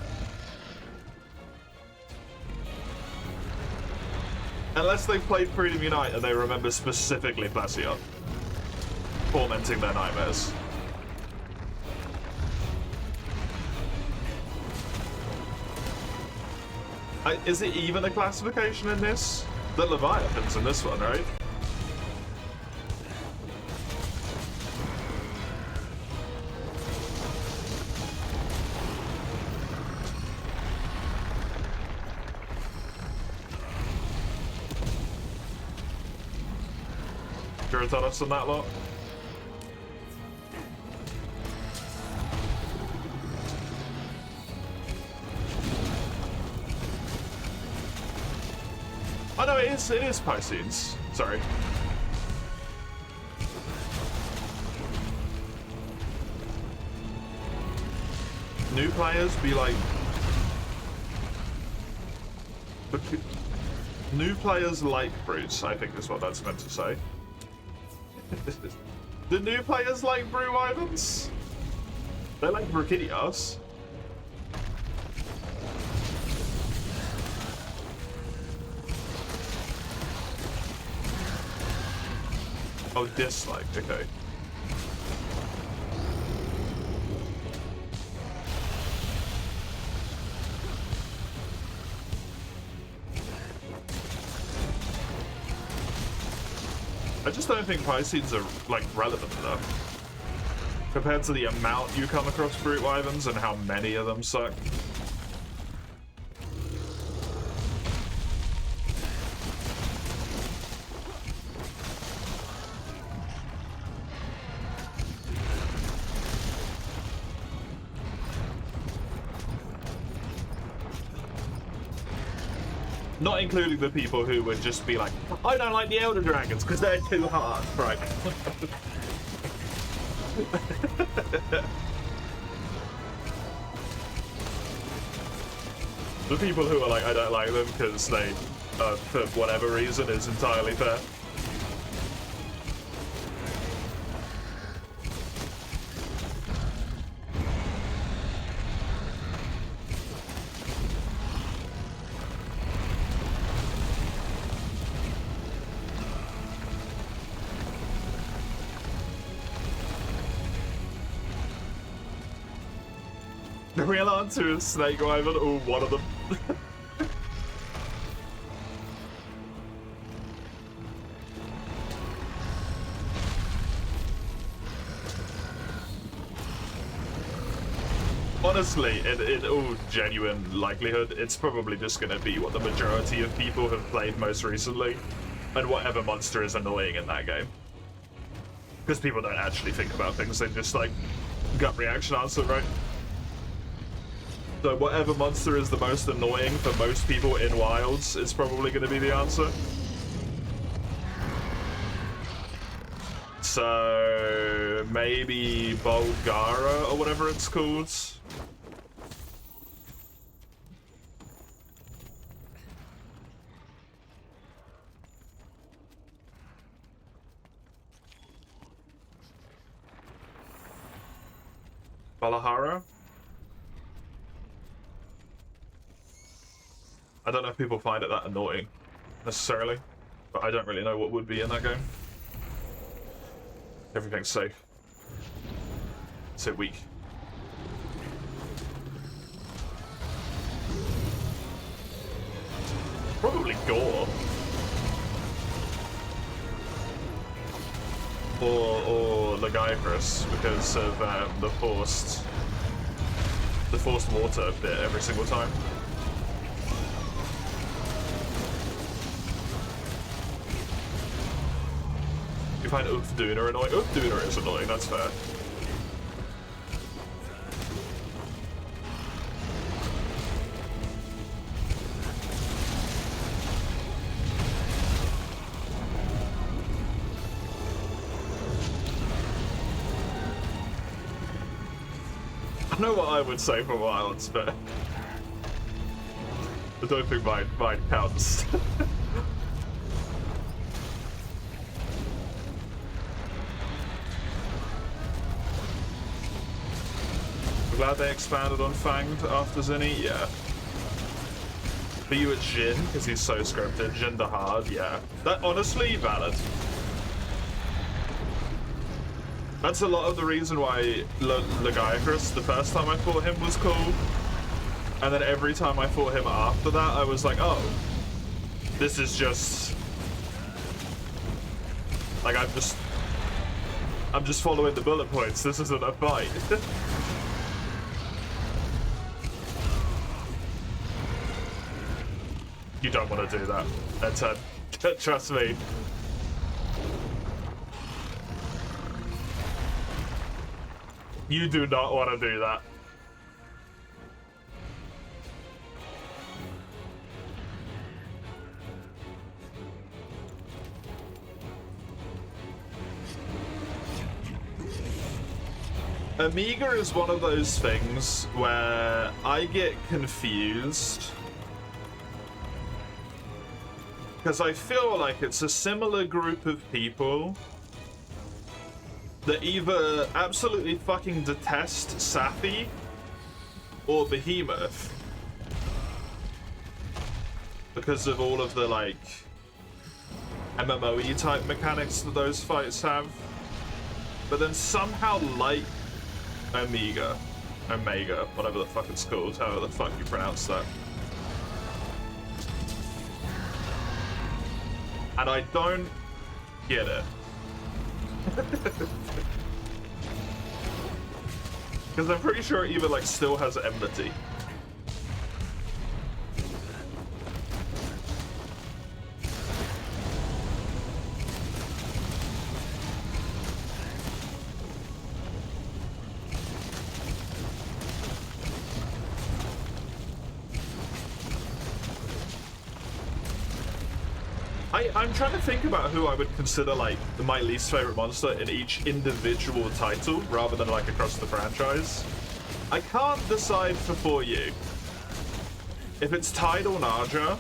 Unless they've played Freedom Unite and they remember specifically Placion tormenting their nightmares. Is it even a classification in this? The Leviathan's in this one, right? Duratanos on that lot? Oh no, it is Piscenes. Sorry. New players be like... New players like brutes, I think is what that's meant to say. The new players like Brute Wyverns? They like Bruchidios. Oh, dislike, okay. I just don't think Piscenes are, like, relevant enough. Compared to the amount you come across Brute Wyverns and how many of them suck. Not including the people who would just be like, I don't like the Elder Dragons because they're too hard. Right. The people who are like, I don't like them because they, for whatever reason, is entirely fair. The real answer is Snake Wyvern. Oh, one of them. Honestly, in all genuine likelihood, it's probably just going to be what the majority of people have played most recently, and whatever monster is annoying in that game. Because people don't actually think about things, they just like gut reaction answer, right? So whatever monster is the most annoying for most people in Wilds is probably going to be the answer. So maybe Bulgara or whatever it's called. Balahara? I don't know if people find it that annoying, necessarily, but I don't really know what would be in that game. Everything's safe. So weak. Probably Gore. Or Lagiacrus, because of the forced water bit every single time. You find Ufduna annoying? Ufduna is annoying, that's fair. I know what I would say for Wilds, but I don't think mine counts. I'm glad they expanded on Fanged after Zinni, yeah. But you at Jhin, because he's so scripted. Jhin the Hard, yeah. That honestly valid. That's a lot of the reason why Lagiacrus, the first time I fought him, was cool. And then every time I fought him after that, I was like, oh, this is just... like, I'm just following the bullet points. This isn't a fight. You don't want to do that. That's trust me. You do not want to do that. Amiga is one of those things where I get confused because I feel like it's a similar group of people that either absolutely fucking detest Safi or Behemoth because of all of the like MMOE type mechanics that those fights have, but then somehow like Omega, whatever the fuck it's called, however the fuck you pronounce that. And I don't get it. Because I'm pretty sure it even like still has enmity. I'm trying to think about who I would consider like my least favorite monster in each individual title rather than like across the franchise. I can't decide for you if it's Tidal Naja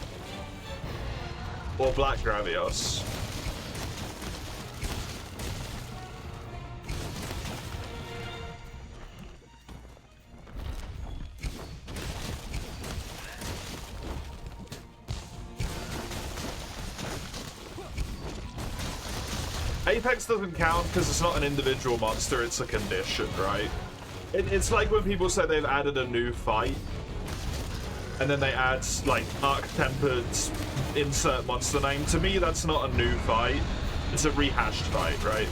or Black Gravios. Apex doesn't count because it's not an individual monster, it's a condition, right? It's like when people say they've added a new fight and then they add like Arc-Tempered insert monster name. To me, that's not a new fight, it's a rehashed fight, right?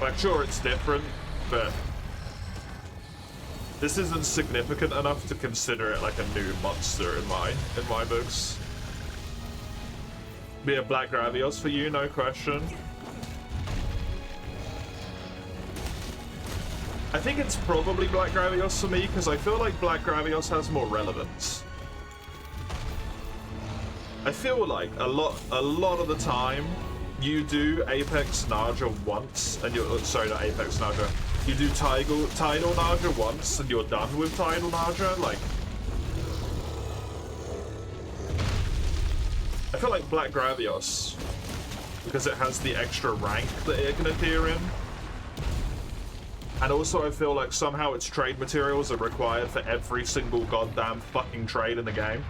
Like, sure, it's different, but this isn't significant enough to consider it like a new monster in my books. Be a Black Gravios for you, no question. I think it's probably Black Gravios for me because I feel like Black Gravios has more relevance. I feel like a lot of the time you do Apex Naja once and you're sorry, not Apex Naja. You do Tidal Naja once and you're done with Tidal Naja. Like, I feel like Black Gravios, because it has the extra rank that it can appear in, and also I feel like somehow its trade materials are required for every single goddamn fucking trade in the game.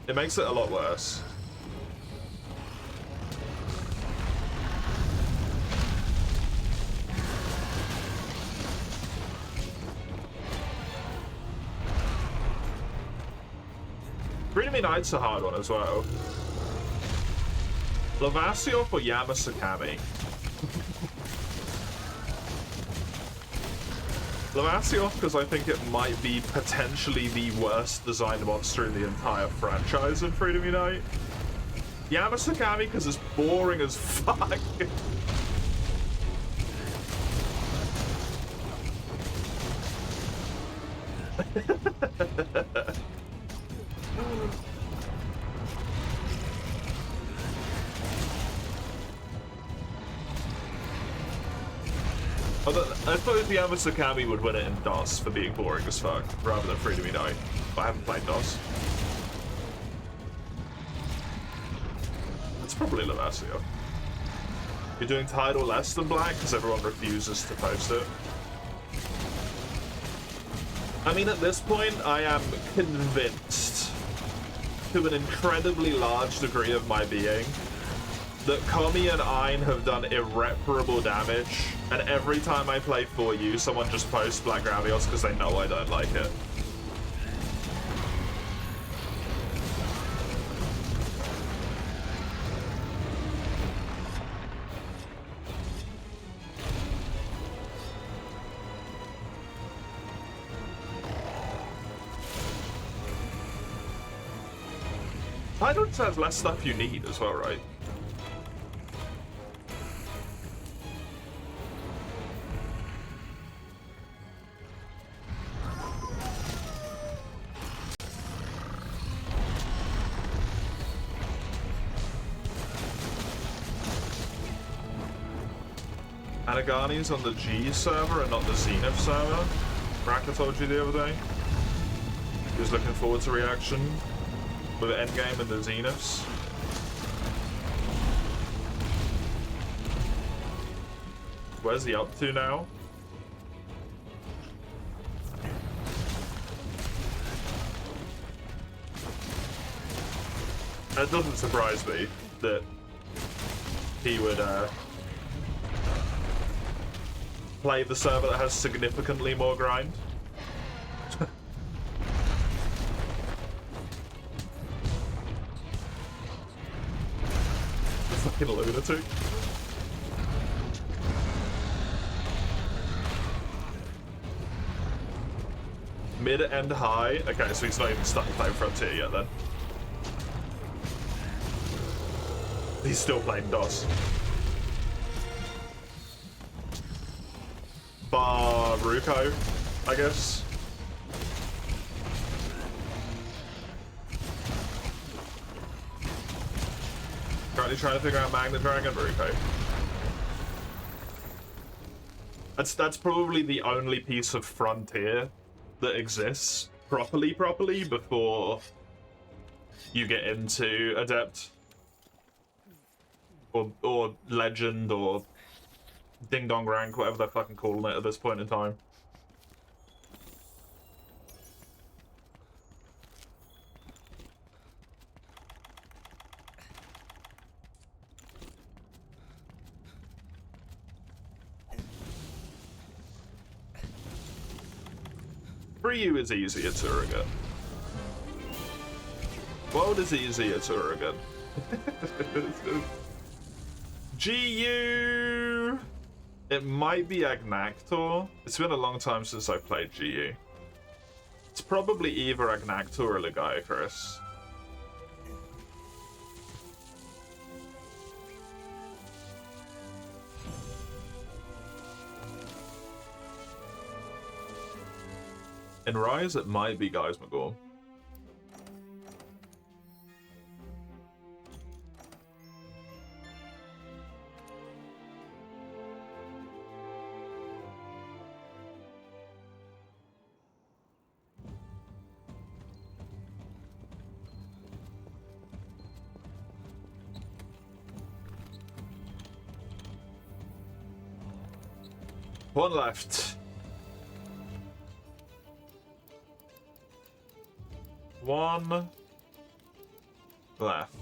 It makes it a lot worse. Freedom Unite's a hard one as well. Lavasioth or Yamasakami? Lavasioth, because I think it might be potentially the worst designed monster in the entire franchise in Freedom Unite. Yamasakami, because it's boring as fuck. I suppose the Yamasakami would win it in DOS for being boring as fuck, rather than Freedom Unite. But I haven't played DOS. It's probably Lavasioth. You're doing Tidal less than Black because everyone refuses to post it. I mean, at this point, I am convinced, to an incredibly large degree of my being, that Kami and Ein have done irreparable damage, and every time I play For You, someone just posts Black Gravios because they know I don't like it. Tidal just has less stuff you need as well, right? Anagani's on the G server and not the Zenith server. Raka told you the other day. He was looking forward to reaction with the endgame and the Zeniths. Where's he up to now? It doesn't surprise me that he would play the server that has significantly more grind. Fucking lunatic. Mid and high. Okay, so he's not even started playing Frontier yet then. He's still playing DOS. Bar Ruko, I guess. Currently trying to figure out Magnet Dragon Ruko. That's probably the only piece of Frontier that exists properly before you get into Adept or Legend or Ding Dong Rank, whatever they're fucking calling it at this point in time. Ryu is easier to Urigan. World is easier to Urigan. GU! It might be Agnactor. It's been a long time since I played GU. It's probably either Agnactor or Legiacris. In Rise, it might be Geismagor. One left. One left.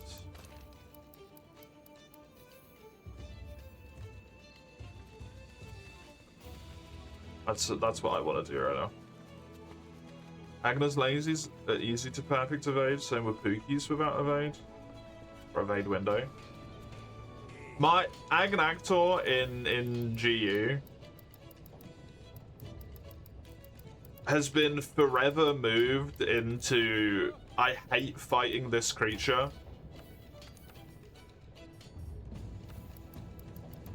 That's what I want to do right now. Agna's lazy's easy to perfect evade, same with Pookie's without evade. Or evade window. My Agnactor in GU has been forever moved into I hate fighting this creature.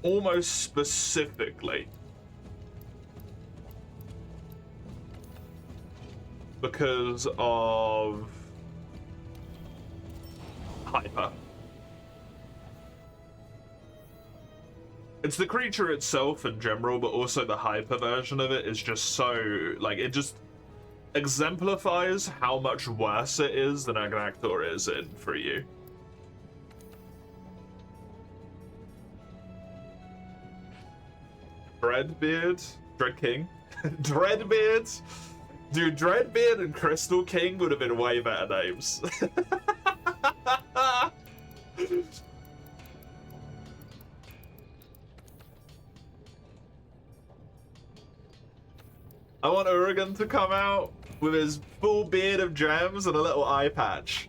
Almost specifically. Because of Hyper. It's the creature itself in general, but also the Hyper version of it is just so, like, it just exemplifies how much worse it is than Agnactor is in for you. Dreadbeard? Dread King? Dreadbeard? Dude, Dreadbeard and Crystal King would have been way better names. I want Urigan to come out with his full beard of gems and a little eye patch.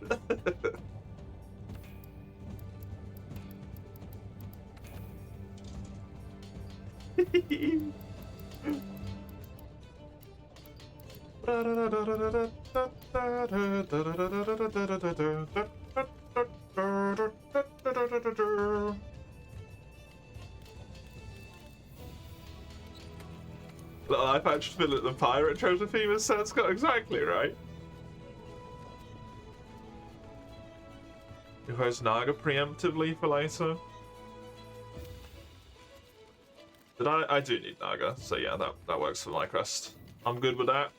Little eye patch Philip the Pirate treasure theme is Seth's got exactly right. You host Naga preemptively for later. Did I do need Naga, so yeah, that works for my quest. I'm good with that.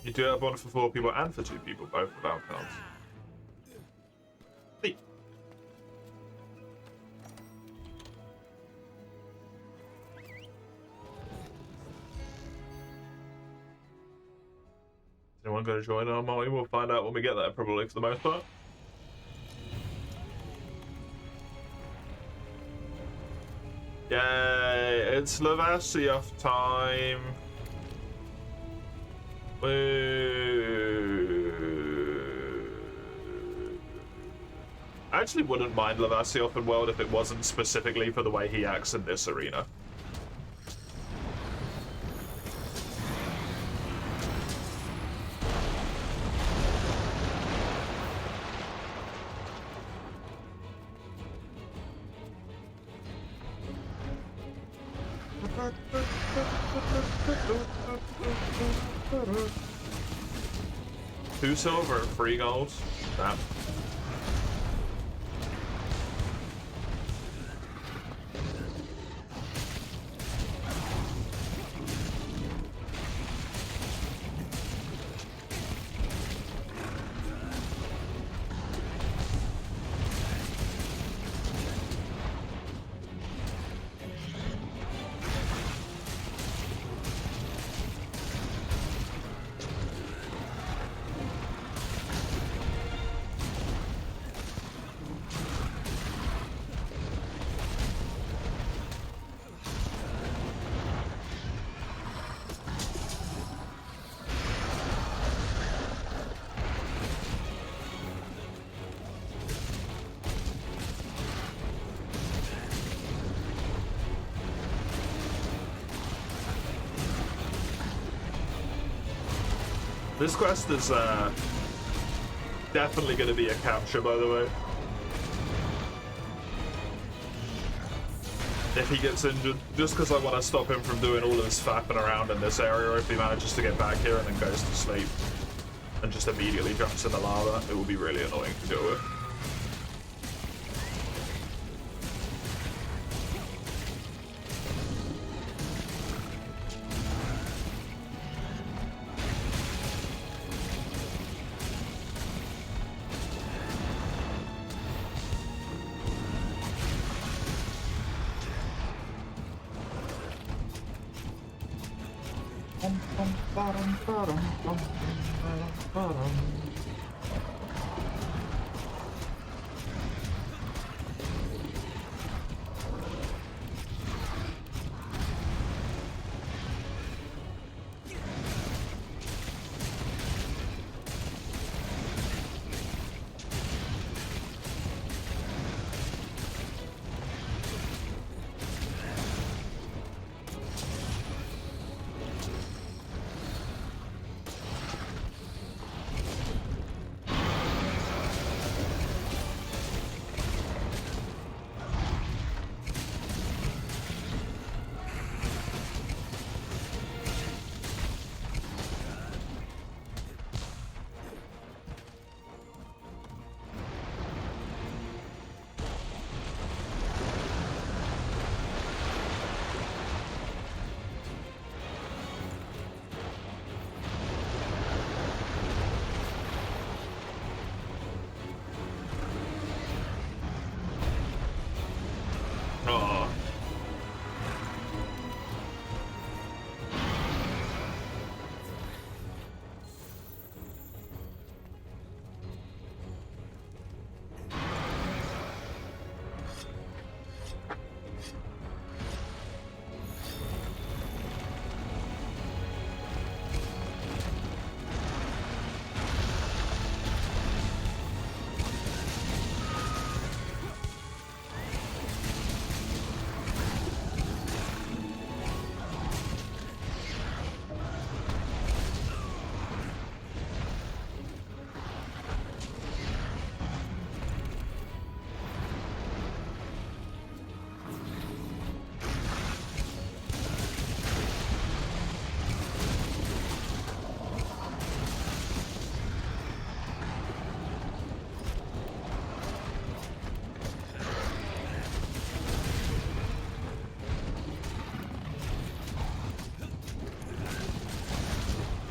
You do have one for 4 people and for 2 people, both without cards. Hey. Anyone going to join our multi? We'll find out when we get there, probably, for the most part. Yay, it's Lavasioth time. Woo. I actually wouldn't mind Lavassi open world if it wasn't specifically for the way he acts in this arena. Two silver, 3 gold. Damn. This quest is definitely going to be a capture, by the way. If he gets injured, just because I want to stop him from doing all of his fapping around in this area. If he manages to get back here and then goes to sleep and just immediately jumps in the lava, it will be really annoying to deal with.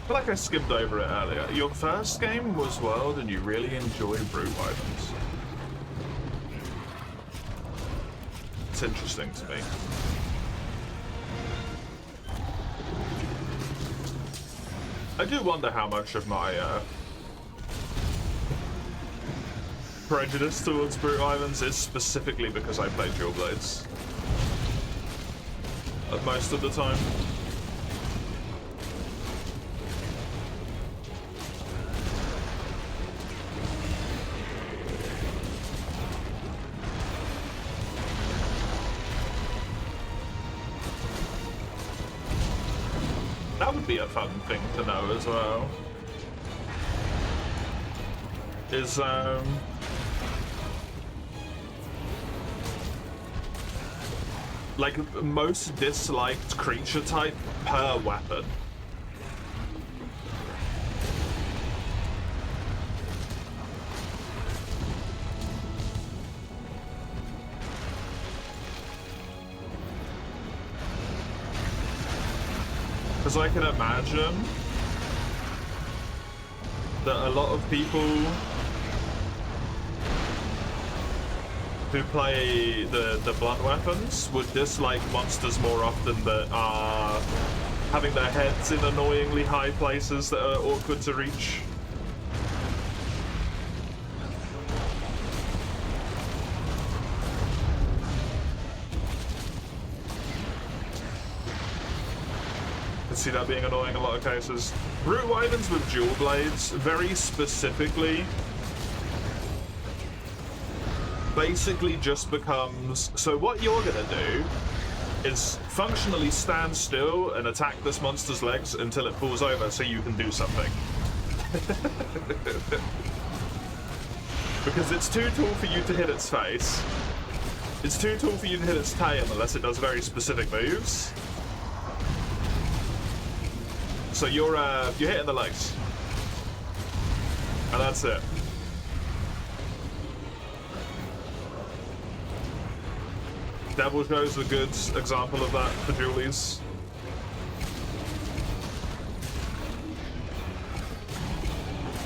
I feel like I skimmed over it earlier. Your first game was World and you really enjoyed Brute Wyverns. It's interesting to me. I do wonder how much of my prejudice towards Brute Wyverns is specifically because I play Dual Blades most of the time. That would be a fun thing to know as well. Is, like, most disliked creature type per weapon. Because I can imagine that a lot of people who play the blunt weapons would dislike monsters more often that are having their heads in annoyingly high places that are awkward to reach. I see that being annoying in a lot of cases. Brute Wyverns with dual blades, very specifically, basically just becomes... So what you're gonna do is functionally stand still and attack this monster's legs until it falls over so you can do something. Because it's too tall for you to hit its face. It's too tall for you to hit its tail unless it does very specific moves. So you're hitting the legs. And that's it. Deviljho's a good example of that for dualies.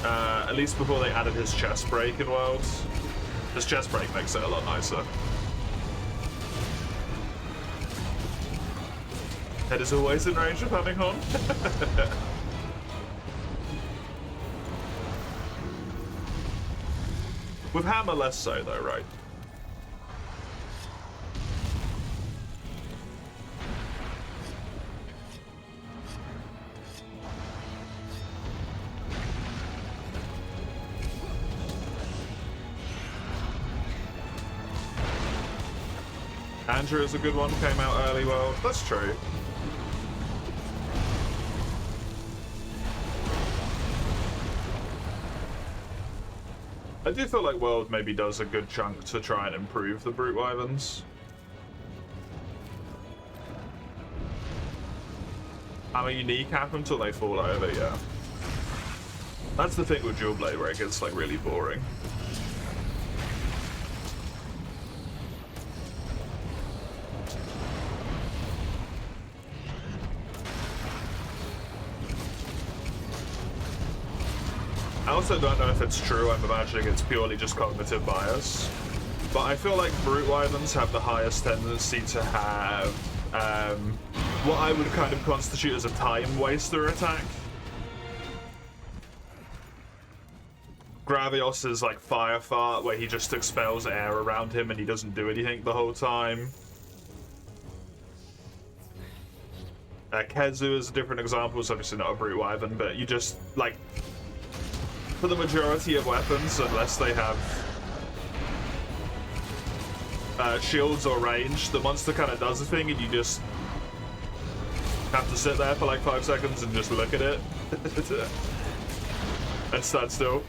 At least before they added his chest break in Worlds. His chest break makes it a lot nicer. Head is always in range of having on. With Hammer less so though, right? Andrew is a good one, came out early. Well, that's true. I do feel like World maybe does a good chunk to try and improve the Brute Wyverns. I mean, you kneecap them till they fall over, yeah. That's the thing with Dual Blade where it gets like really boring. I also don't know if it's true, I'm imagining it's purely just cognitive bias. But I feel like Brute Wyverns have the highest tendency to have what I would kind of constitute as a time waster attack. Gravios is like Fire Fart, where he just expels air around him and he doesn't do anything the whole time. Kezu is a different example, it's obviously not a Brute Wyvern, but you just, like, for the majority of weapons, unless they have shields or range, the monster kind of does a thing and you just have to sit there for like 5 seconds and just look at it and stand still.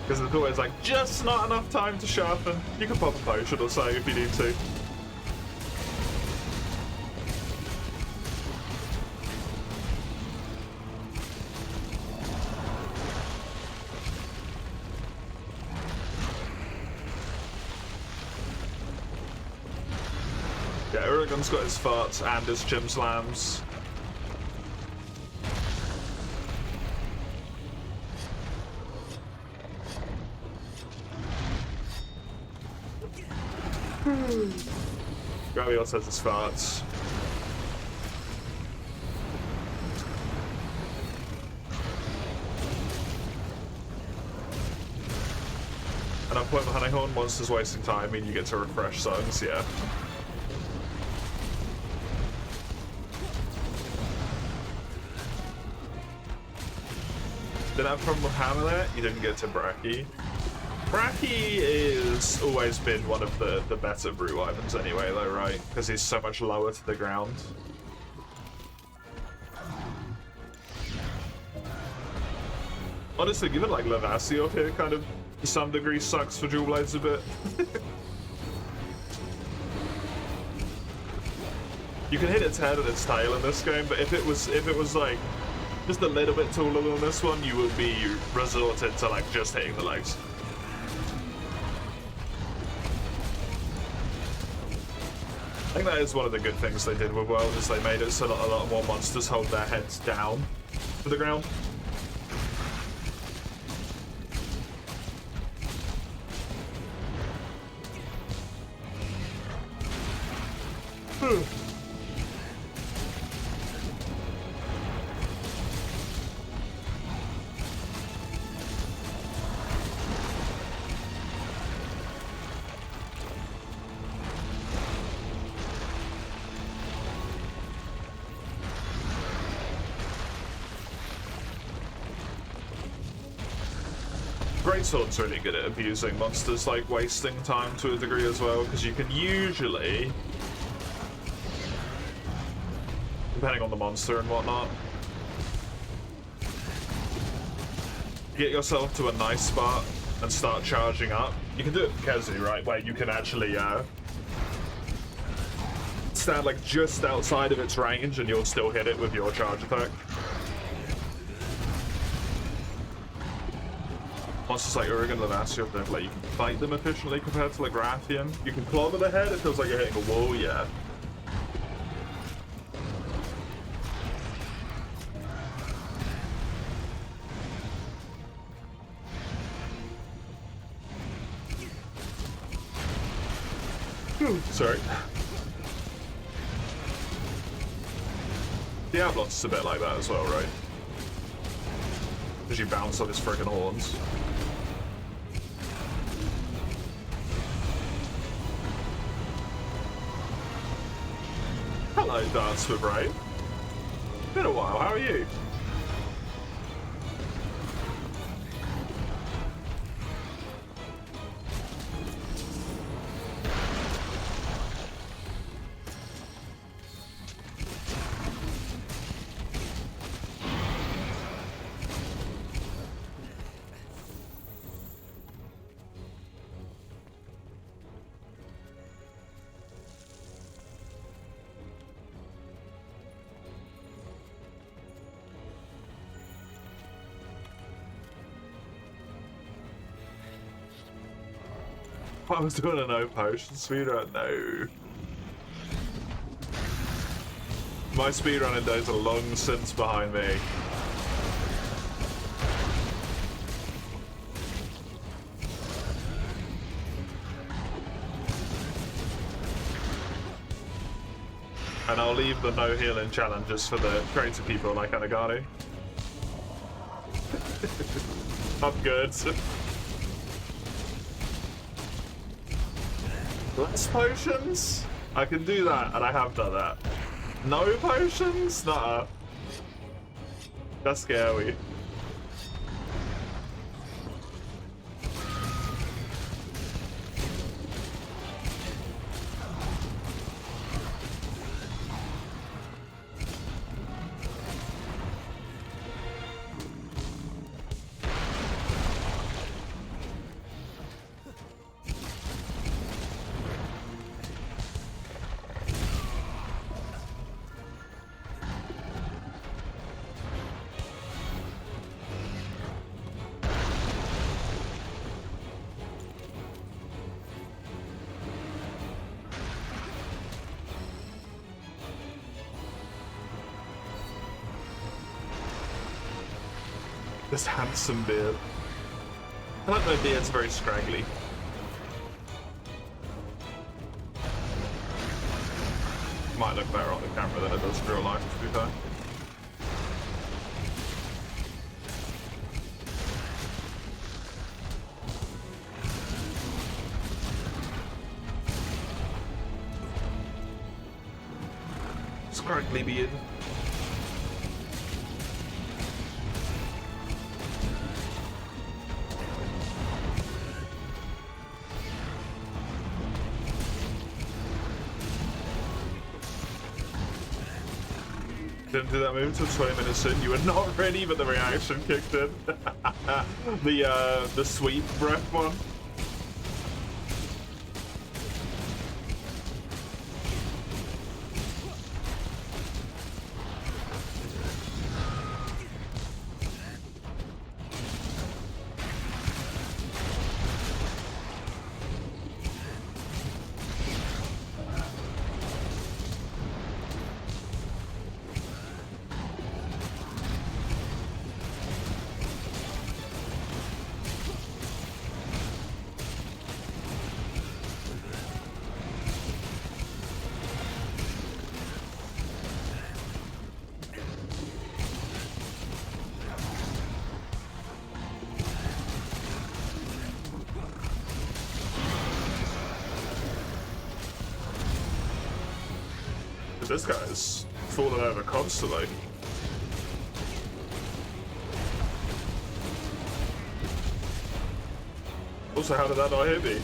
Because there's always like just not enough time to sharpen. You can pop a potion or something if you need to. Yeah, Uragan's got his farts and his chim slams. Gravios has his farts. And I'm playing the Honeyhorn, monsters wasting time, mean you get to refresh songs, yeah. Didn't have a problem with Hammer there. You didn't get to Bracky. Bracky is always been one of the better brew items anyway, though, right? Because he's so much lower to the ground. Honestly, given like Lavasioth here kind of to some degree sucks for Dual Blades a bit. You can hit its head and its tail in this game, but if it was like just a little bit taller than this one, you would be resorted to like just hitting the legs. I think that is one of the good things they did with World, is they made it so that a lot more monsters hold their heads down to the ground. Greatsword's really good at abusing monsters, like wasting time to a degree as well, because you can usually, depending on the monster and whatnot, get yourself to a nice spot and start charging up. You can do it with Kezi, right, where you can actually stand like just outside of its range and you'll still hit it with your charge attack. Monsters like Urigan and Lavasioth, like you can fight them efficiently compared to like Rathian. You can clobber the head, it feels like you're hitting a wall, yeah. Sorry. Diablos is a bit like that as well, right? Because you bounce on his friggin' horns. Hello, Dance with Ray. Been a while, how are you? I was doing a no potion speedrun, no. My speedrunning days are long since behind me. And I'll leave the no healing challenges for the crazy people like Anagani. I'm good. Less potions? I can do that, and I have done that. No potions? Nuh-uh. That's scary. This handsome beard. I like my beard's very scraggly. Might look better on the camera than it does in real life, to be fair. Scraggly beard. Didn't do that move until 20 minutes in. You were not ready, but the reaction kicked in. The sweet breath one. This guy's falling over constantly. Also, how did that not hit me?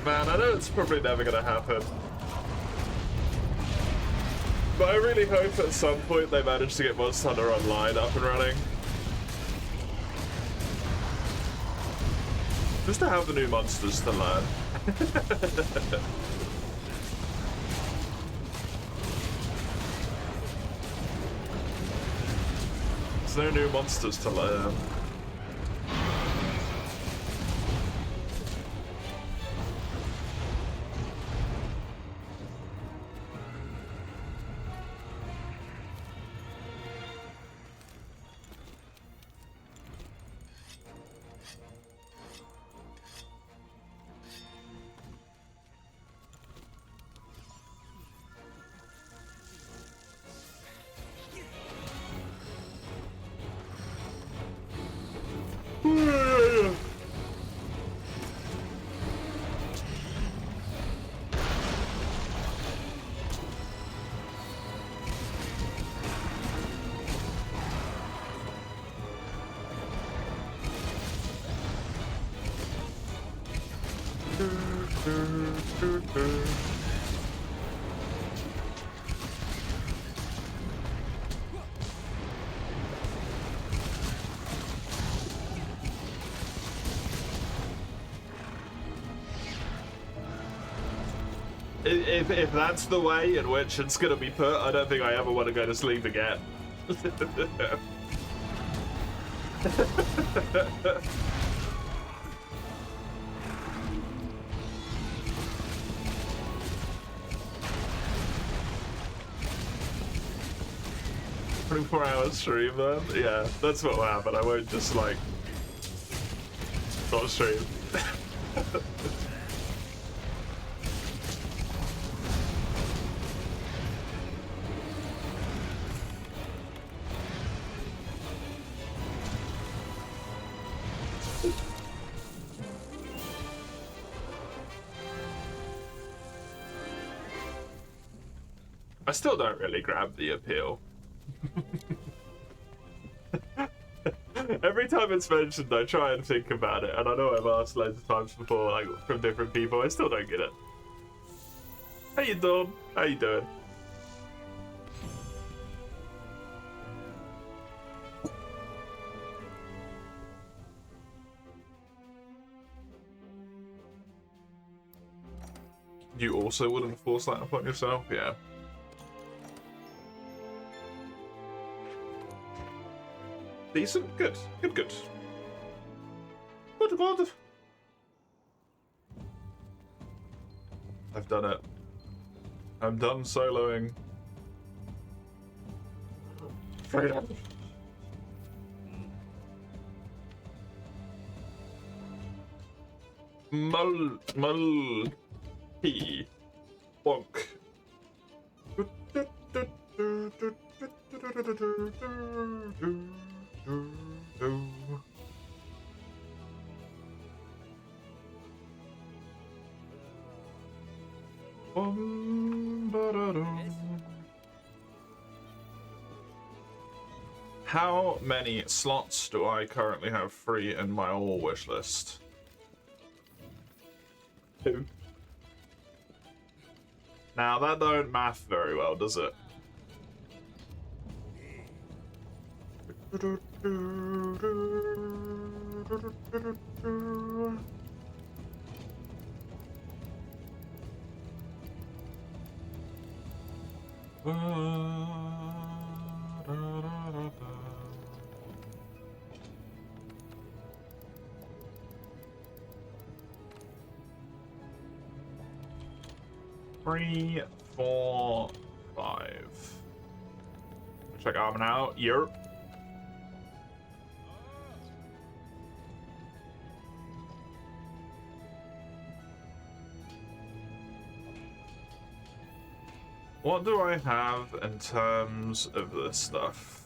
Man, I know it's probably never gonna happen. But I really hope at some point they manage to get Monster Hunter Online up and running. Just to have the new monsters to learn. There's no new monsters to learn. If that's the way in which it's gonna be put, I don't think I ever want to go to sleep again. 24-hour stream then? Yeah, that's what will happen. I won't just like not stream. I still don't really grab the appeal. Every time it's mentioned, I try and think about it, and I know I've asked loads of times before, like from different people. I still don't get it. How you doing? How you doing? You also wouldn't force that upon yourself? Yeah. Decent? Good. Good, good. Good, good. I've done it. I'm done soloing. Freedom. Mull. P. Bonk. How many slots do I currently have free in my all wish list? 2. Now that don't math very well, does it? Three, 4, 5. Check Armin out. Yerp. What do I have in terms of this stuff?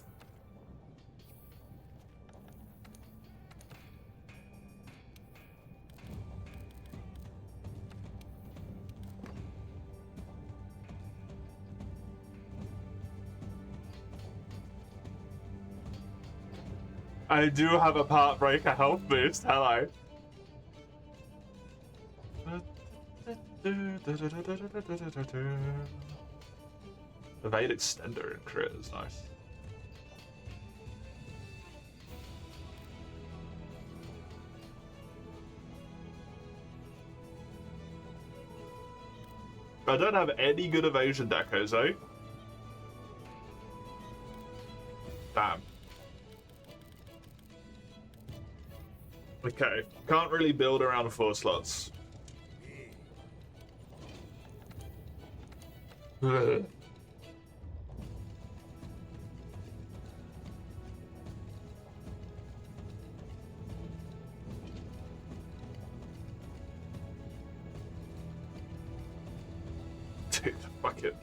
I do have a part breaker health boost, hello. Evade extender and crit is nice. I don't have any good evasion decos though. Damn. Okay, can't really build around 4 slots. Ugh. Dude, fuck it.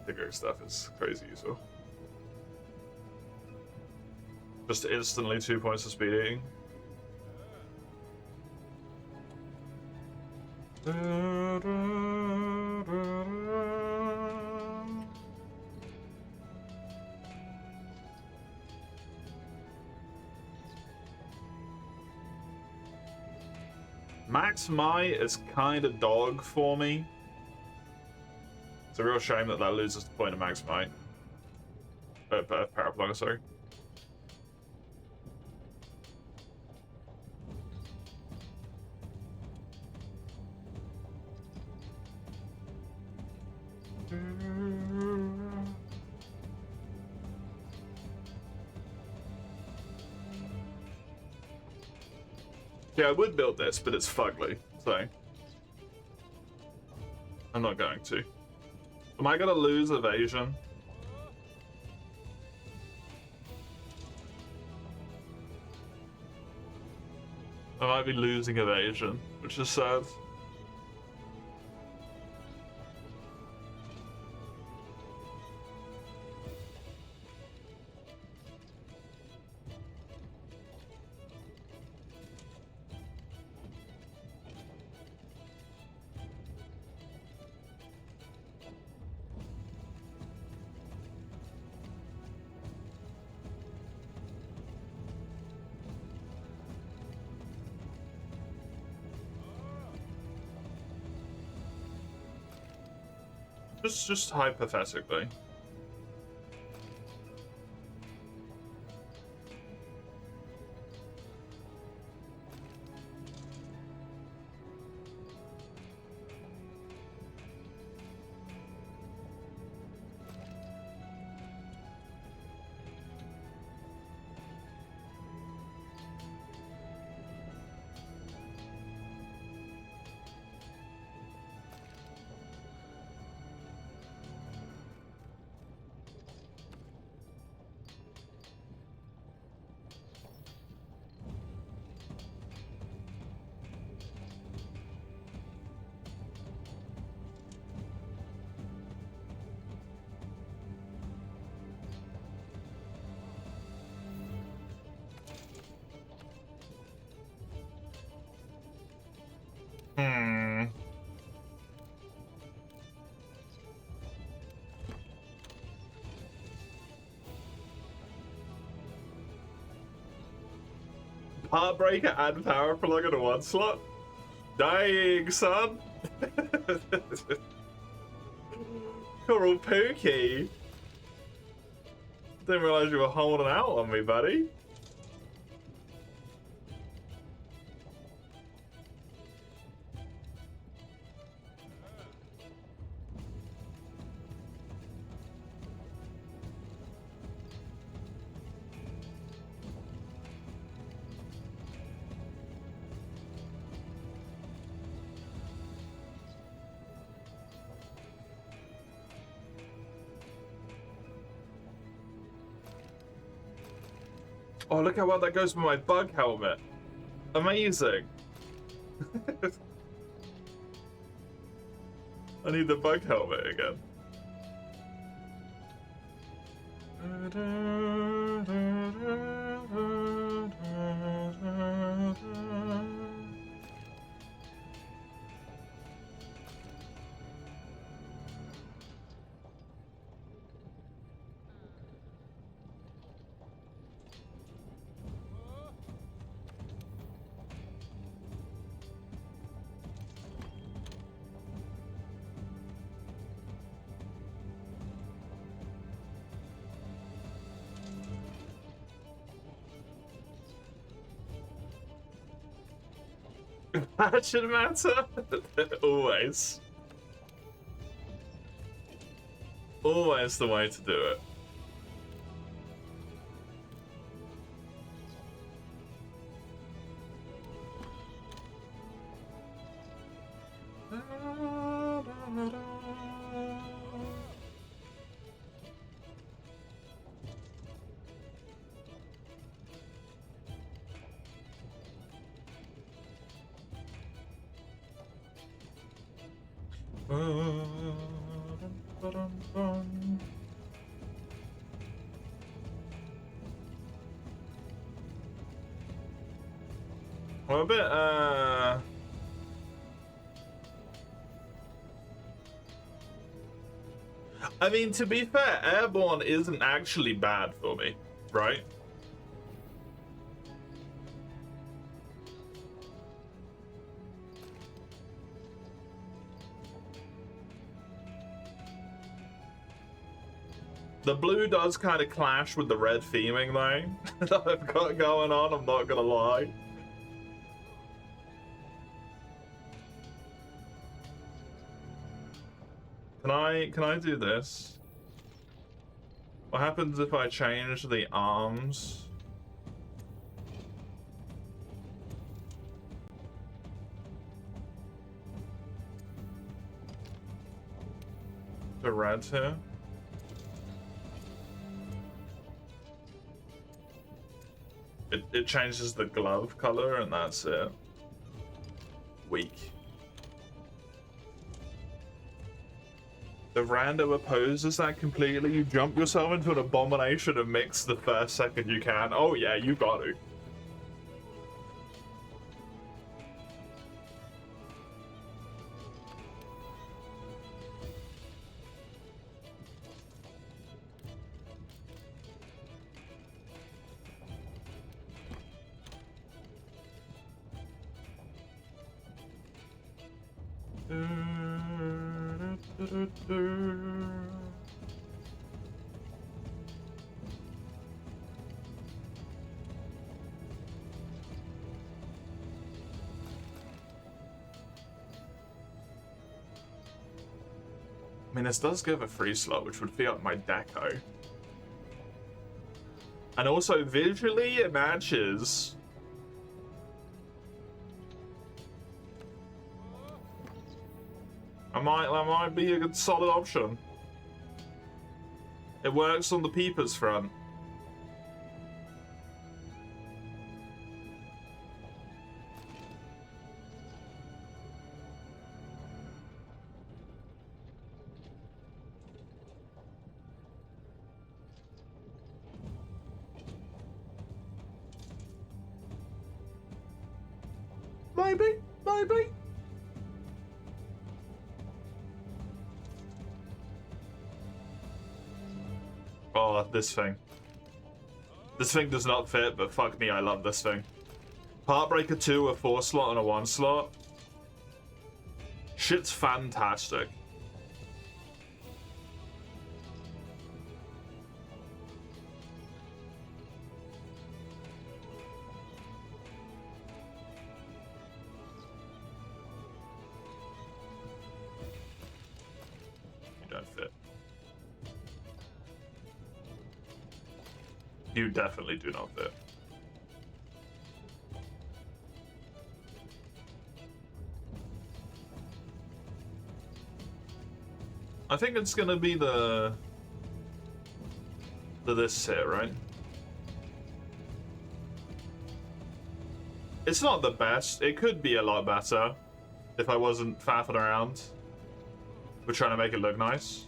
Bigger stuff is crazy useful. Just instantly 2 points of speed eating. Max Might is kind of dog for me. It's a real shame that loses the point of Max Might. Paraplug, sorry. Yeah, I would build this, but it's fugly, so I'm not going to. Am I gonna lose evasion? I might be losing evasion, which is sad. Just hypothetically. Hmm. Heartbreaker and Power Plug in a one slot? Dang, son! Coral Pookie! Didn't realize you were holding out on me, buddy. Oh, look how well that goes with my bug helmet. Amazing. I need the bug helmet again. That should matter. Always. Always the way to do it. Well, a bit, I mean, to be fair, Airborne isn't actually bad for me, right? The blue does kind of clash with the red theming, though, that I've got going on, I'm not gonna lie. Can I do this? What happens if I change the arms? To red here? It changes the glove color and that's it. Weak. The rando opposes that completely. You jump yourself into an abomination and mix the first second you can. Oh yeah, you got to. I mean, this does give a free slot, which would fill up my deco. And also, visually, it matches. That might be a good solid option. It works on the peepers front. Maybe. Oh, this thing. This thing does not fit, but fuck me, I love this thing. Heartbreaker 2, a 4 slot and a 1 slot. Shit's fantastic. You don't fit. You definitely do not fit. I think it's gonna be the this here, right? It's not the best. It could be a lot better if I wasn't faffing around. We're trying to make it look nice.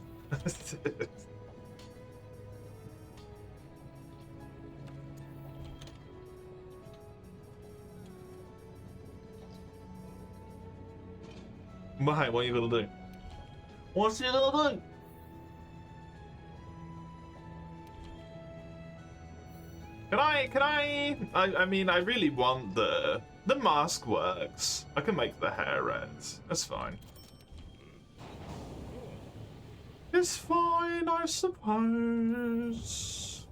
Why? What are you gonna do? What's you gonna do? I mean, I really want the mask works. I can make the hair red. That's fine. It's fine, I suppose.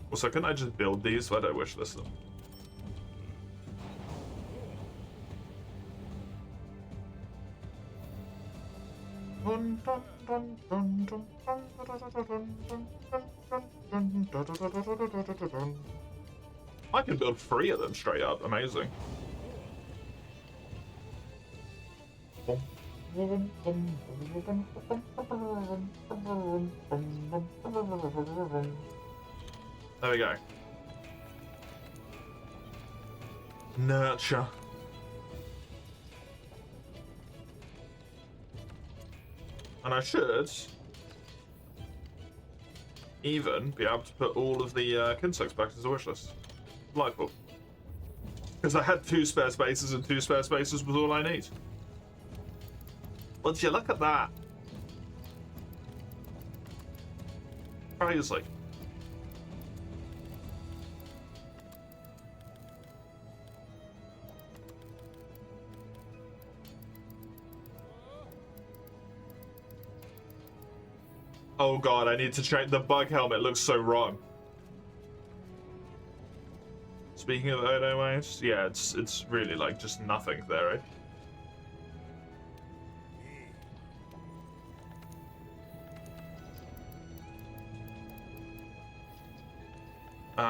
Also, couldn't I just build these? Why do I wish list them? I can build 3 of them straight up. Amazing. There we go. Nurture. And I should even be able to put all of the Kinsects back into the wish list. Delightful. Because I had 2 spare spaces, and 2 spare spaces was all I need. Would you look at that? Crazy. Oh god, I need to change. The bug helmet looks so wrong. Speaking of Odo waves, yeah, it's really like just nothing there, right? How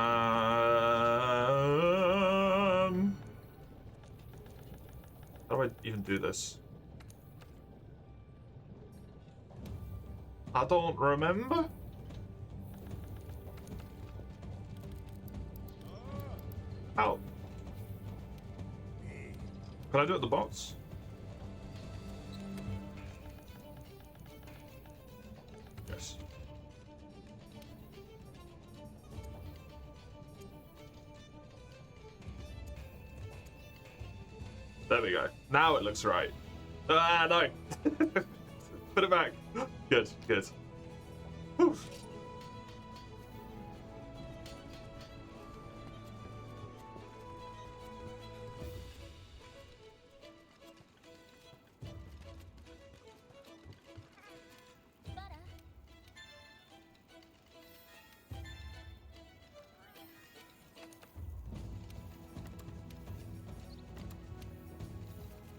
do I even do this? I don't remember. How? Can I do it at the box? Yes. There we go. Now it looks right. Ah, no. Put it back. Good, good. Whew.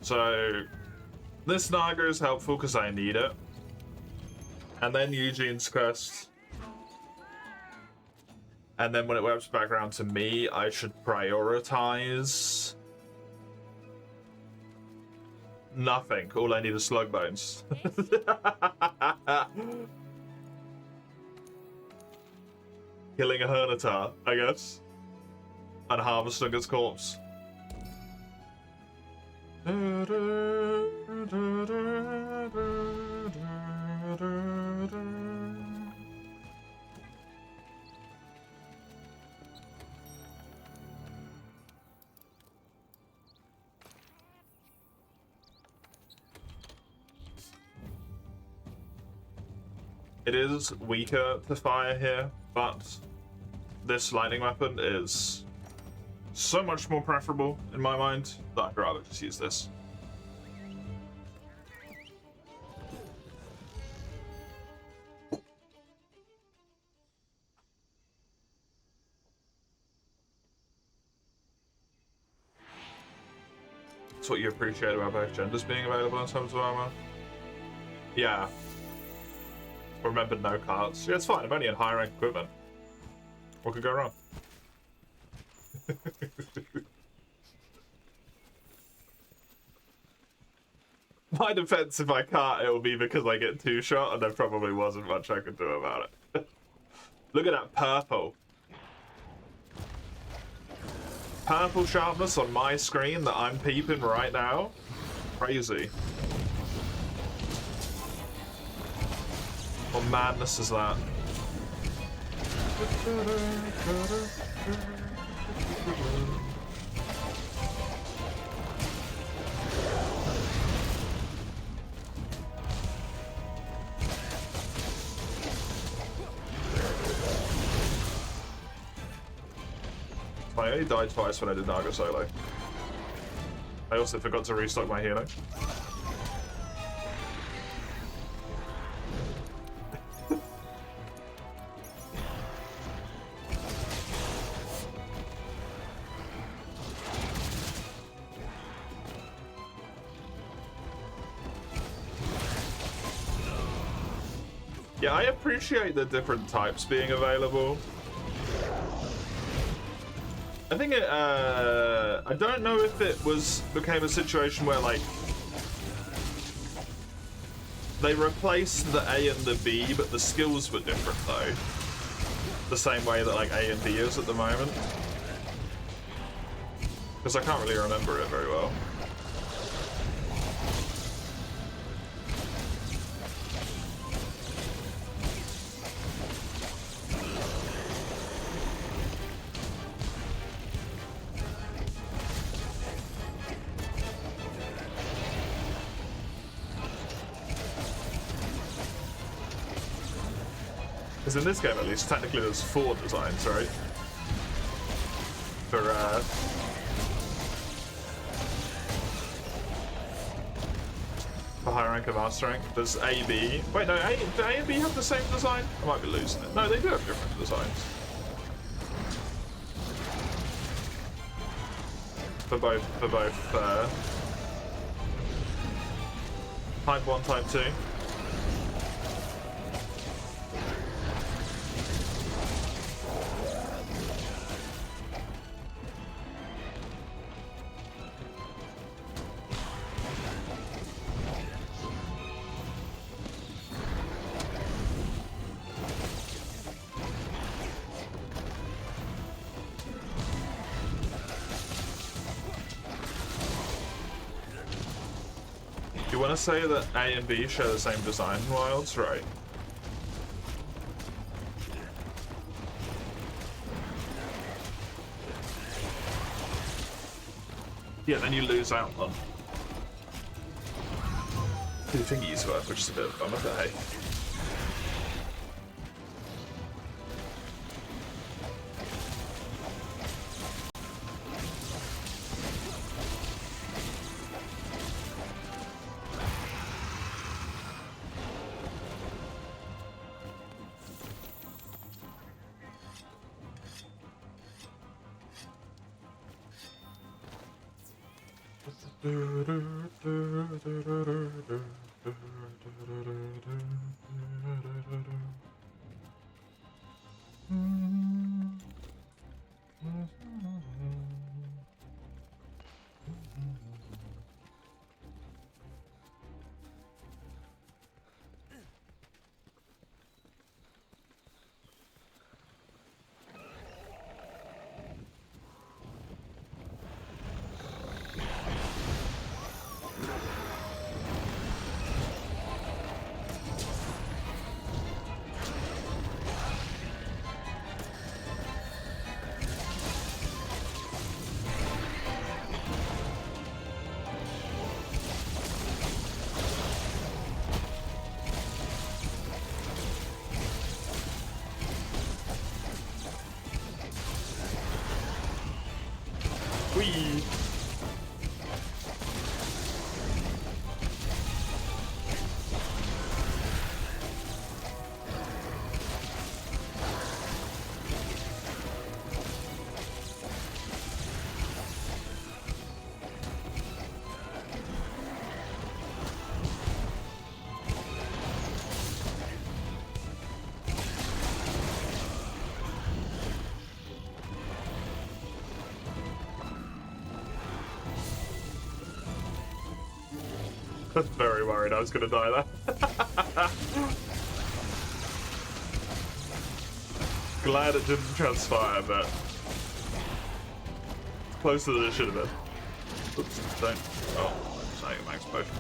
So, this Naga is helpful because I need it. And then Eugene's Quest. And then when it wraps back around to me, I should prioritize nothing. All I need is slug bones. Killing a Hernitar, I guess. And harvesting its corpse. It is weaker to fire here, but this lightning weapon is so much more preferable in my mind that I'd rather just use this. That's what you appreciate about both genders being available in terms of armor. Yeah. Remember, no cards. Yeah, it's fine. I'm only in high rank equipment. What could go wrong? My defense, if I can't, it will be because I get two shot, and there probably wasn't much I could do about it. Look at that purple. Purple sharpness on my screen that I'm peeping right now. Crazy. What madness is that? I only died twice when I did Naga solo. I also forgot to restock my healing. Yeah, I appreciate the different types being available. I think it, I don't know if it became a situation where, like, they replaced the A and the B, but the skills were different, though. The same way that, like, A and B is at the moment. Because I can't really remember it very well. Because in this game, at least, technically there's 4 designs, right? For higher rank and master rank. There's A, B. Wait, no, do A and B have the same design? I might be losing it. No, they do have different designs. For both, type 1, type 2. You want to say that A and B share the same design in Wilds, right? Yeah, then you lose out on 2 thingies worth, which is a bit of a bummer, but hey. was very worried I was gonna die there. Glad it didn't transpire, but closer than it should have been. Oops, don't. Oh, sorry, max potion.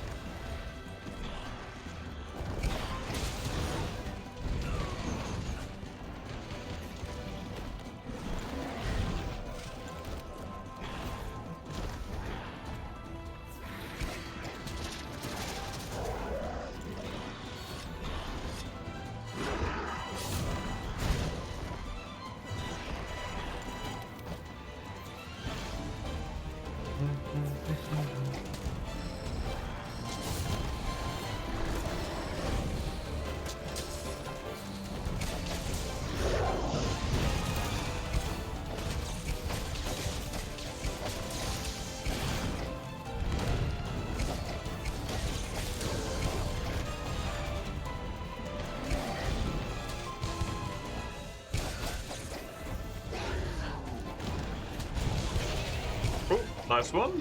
Nice one.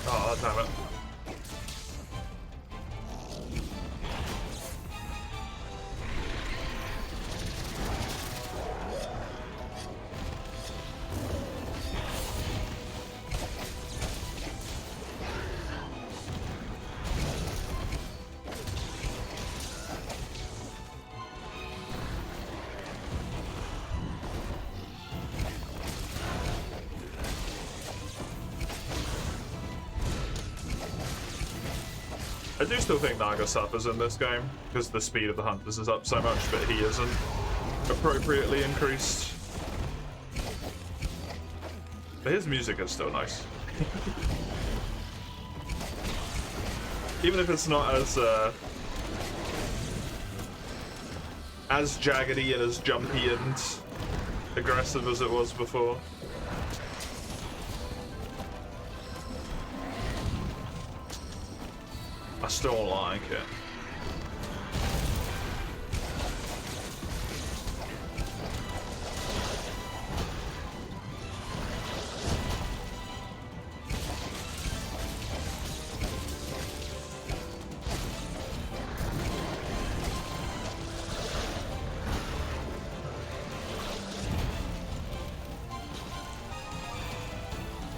Oh, damn it. I do still think Naga suffers in this game, because the speed of the hunters is up so much, but he isn't appropriately increased. But his music is still nice. Even if it's not as jaggedy and as jumpy and aggressive as it was before. I still like it.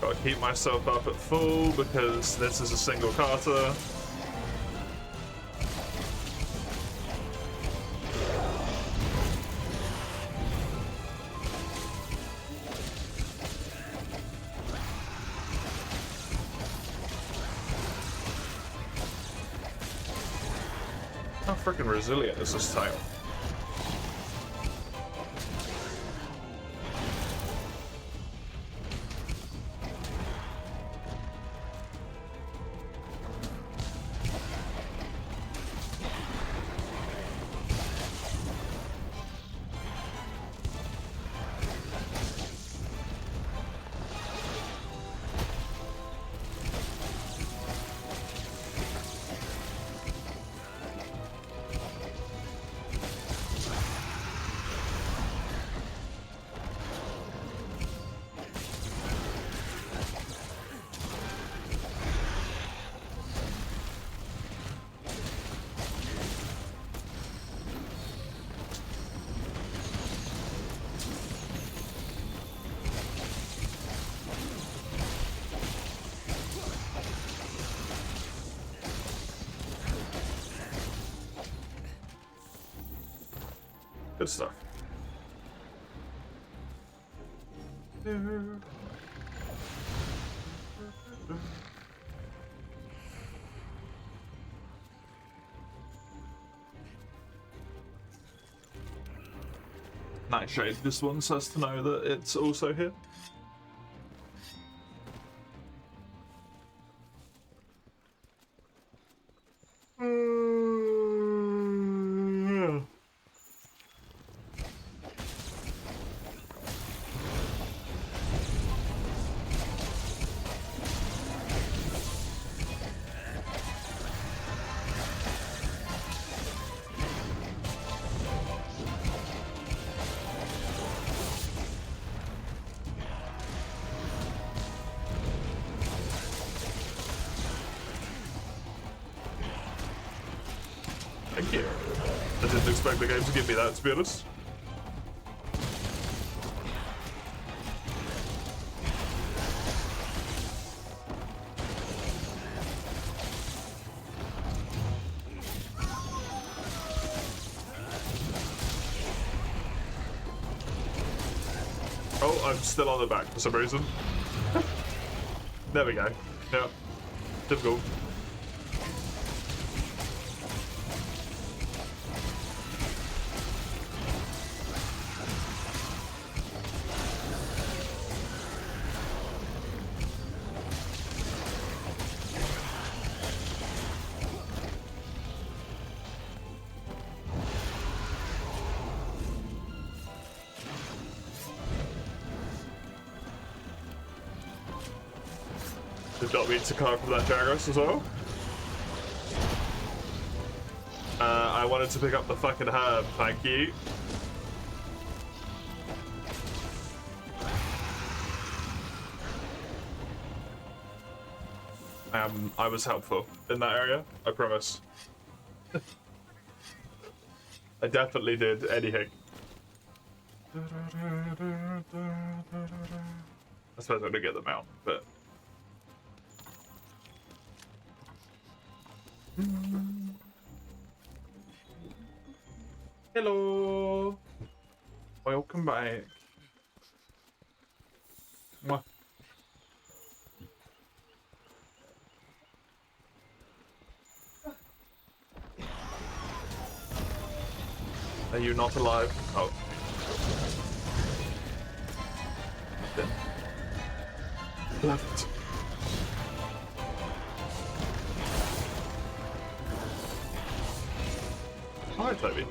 Gotta keep myself up at full because this is a single Carter. How freaking resilient is this tail? Good stuff. Nightshade, this one says to know that it's also here. didn't expect the game to give me that, to be honest. Oh, I'm still on the back for some reason. There we go. Yeah. Difficult. Did not mean to carve from that Jagras as well. I wanted to pick up the fucking herb, thank you. I was helpful in that area, I promise. I definitely did anything. I suppose I'm gonna get them out, but... Hello! Welcome back. Mwah. Are you not alive? Oh. Then. Left. Hi, Toby.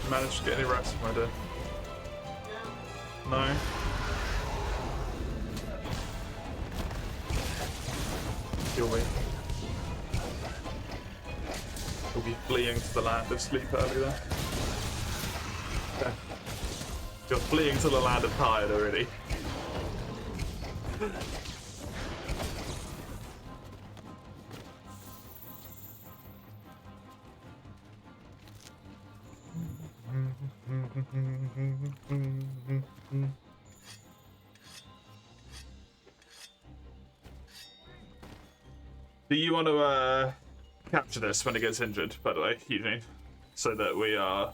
Managed to get any rest, my dear? No. Kill me. You'll be fleeing to the land of sleep early there. Okay. You're fleeing to the land of tired already. Do you want to capture this when it gets injured, by the way, Eugene? So that we are...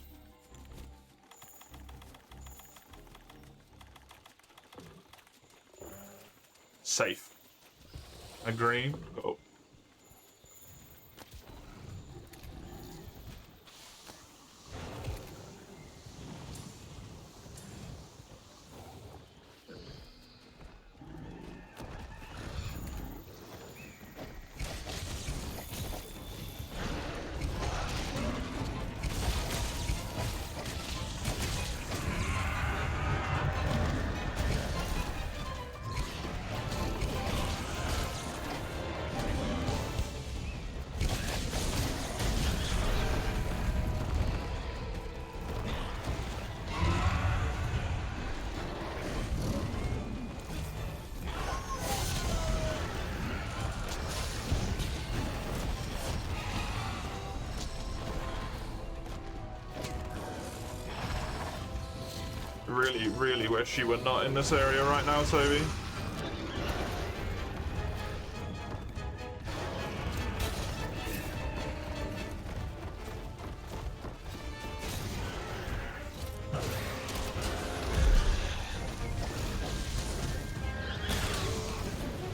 safe. Agree? Oh. really, really wish you were not in this area right now, Toby.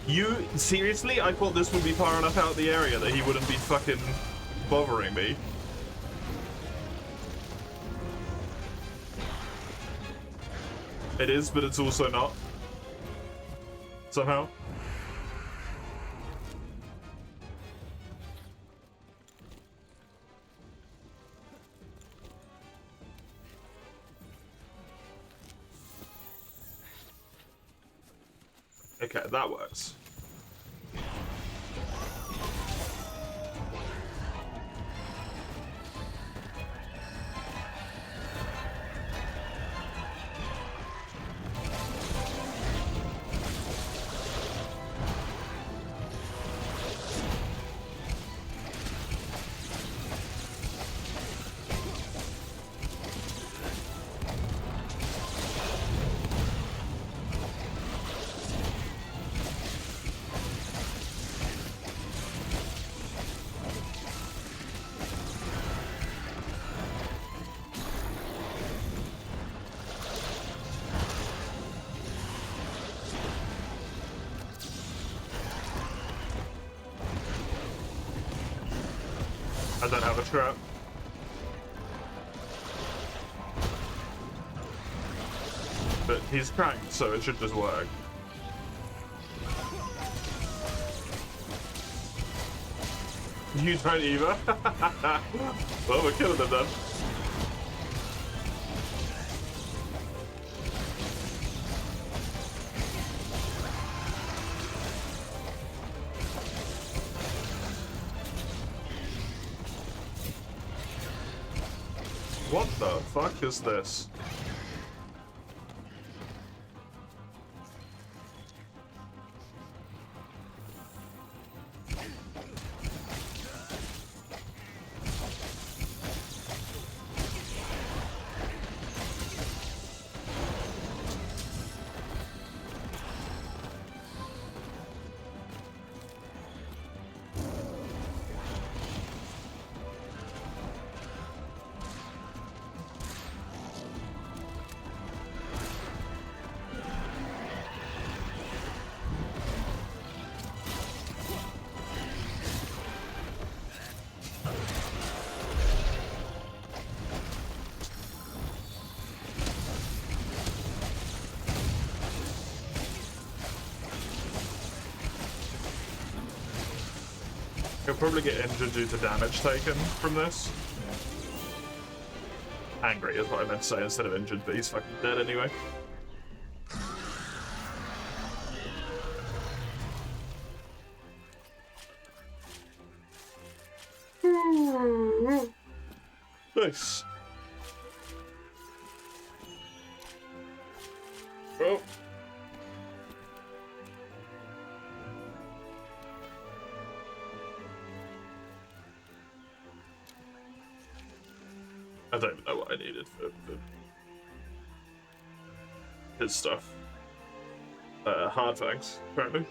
You, seriously? I thought this would be far enough out the area that he wouldn't be fucking bothering me. It is, but it's also not. Somehow. Okay, that works. I don't have a trap. But he's cranked, so it should just work. You don't either? Well, we're killing them then. What the fuck is this? He'll probably get injured due to damage taken from this. Angry is what I meant to say instead of injured, but he's fucking dead anyway. Nice. Oh. I don't even know what I needed for his stuff. Hard fangs, apparently.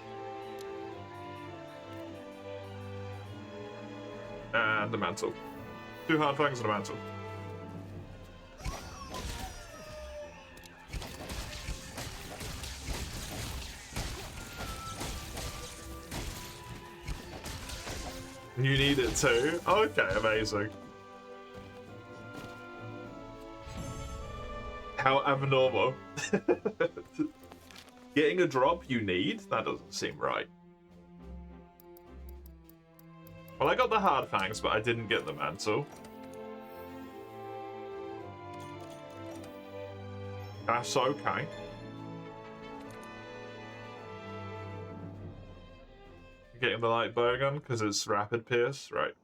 And the mantle. 2 hard fangs and a mantle. You need it too? Okay, amazing. How abnormal. Getting a drop you need? That doesn't seem right. Well, I got the hard fangs, but I didn't get the mantle. That's okay. Getting the light bowgun because it's rapid pierce, right?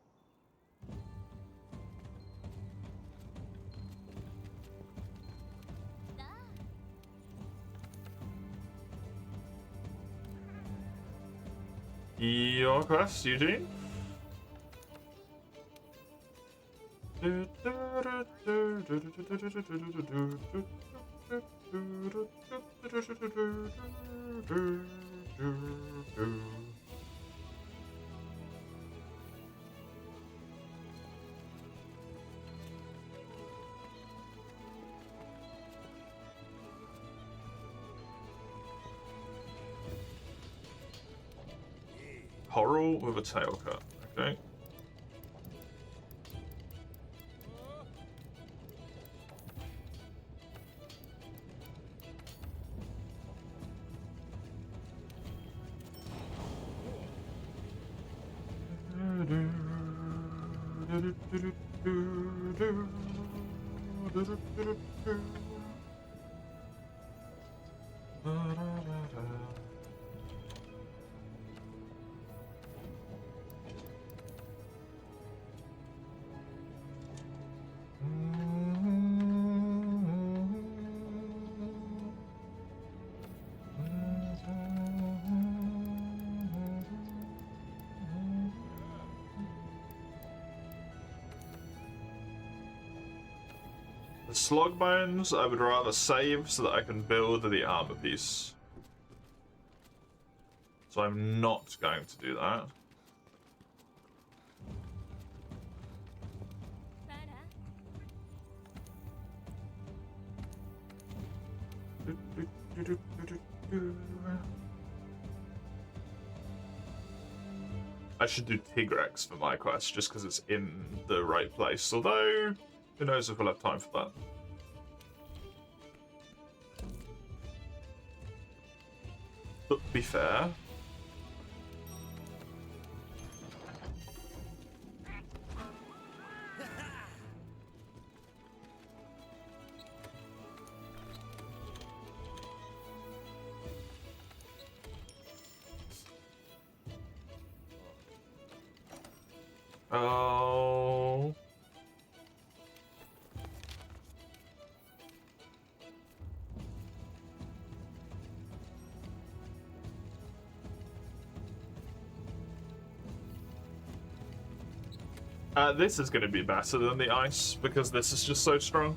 Your quest, Eugene? Coral with a tail cut. Okay. The slug bones I would rather save so that I can build the armor piece. So I'm not going to do that. I should do Tigrex for my quest just because it's in the right place. Although, who knows if we'll have time for that. But to be fair, oh. This is going to be better than the ice because this is just so strong.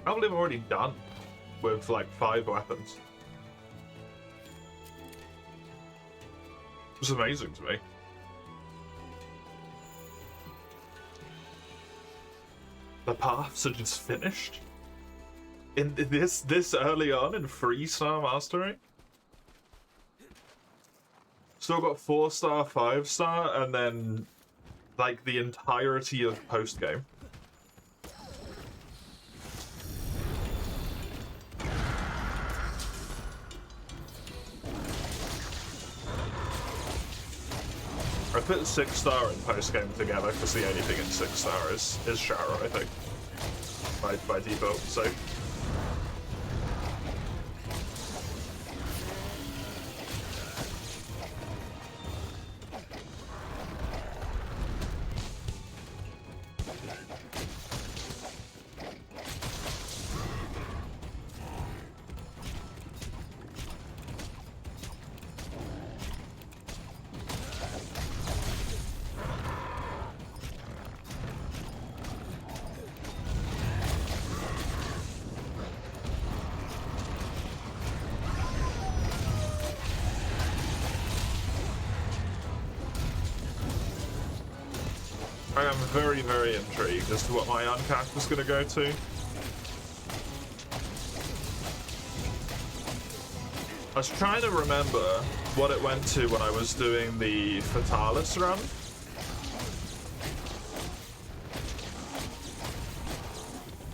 I believe I'm already done with like 5 weapons. It's amazing to me. The paths are just finished in this early on in 3-star mastery. Still got 4-star, 5-star, and then like the entirety of post game. I put 6-star and post game together because the only thing in 6-star is Shara, I think, by default. So. I am very, very intrigued as to what my uncapped is going to go to. I was trying to remember what it went to when I was doing the Fatalis run.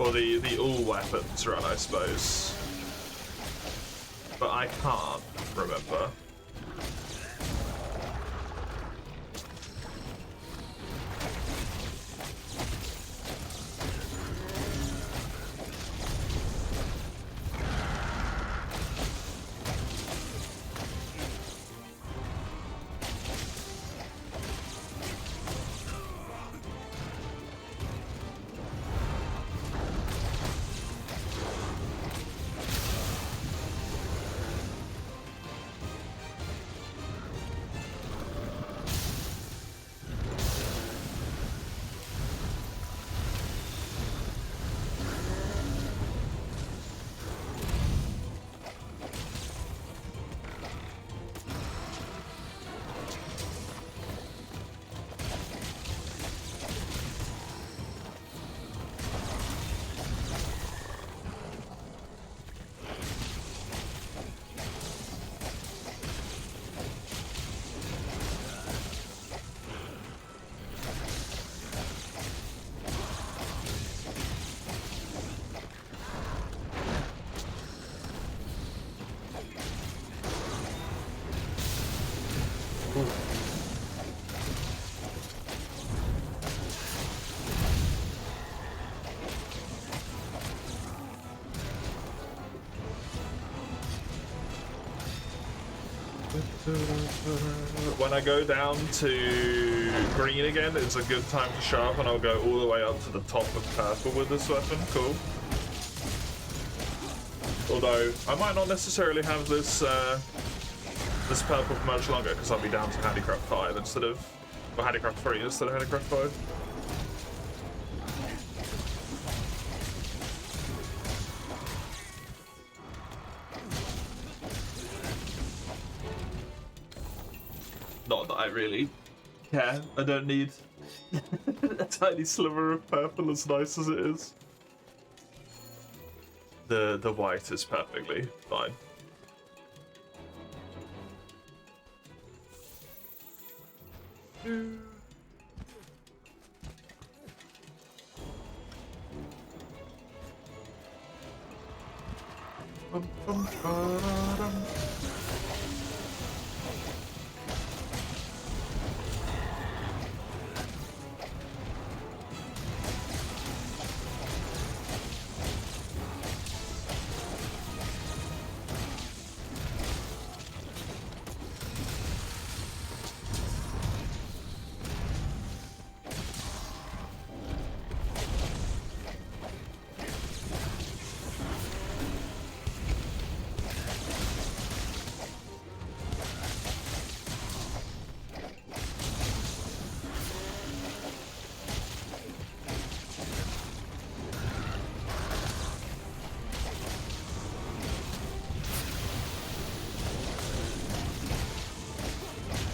Or the all weapons run, I suppose. But I can't remember. When I go down to green again, it's a good time to sharpen. I'll go all the way up to the top of purple with this weapon. Cool. Although, I might not necessarily have this this purple for much longer, because I'll be down to Handicraft 5 instead of... or Handicraft 3 instead of Handicraft 5. Not that I really care. I don't need a tiny sliver of purple, as nice as it is. The white is perfectly fine.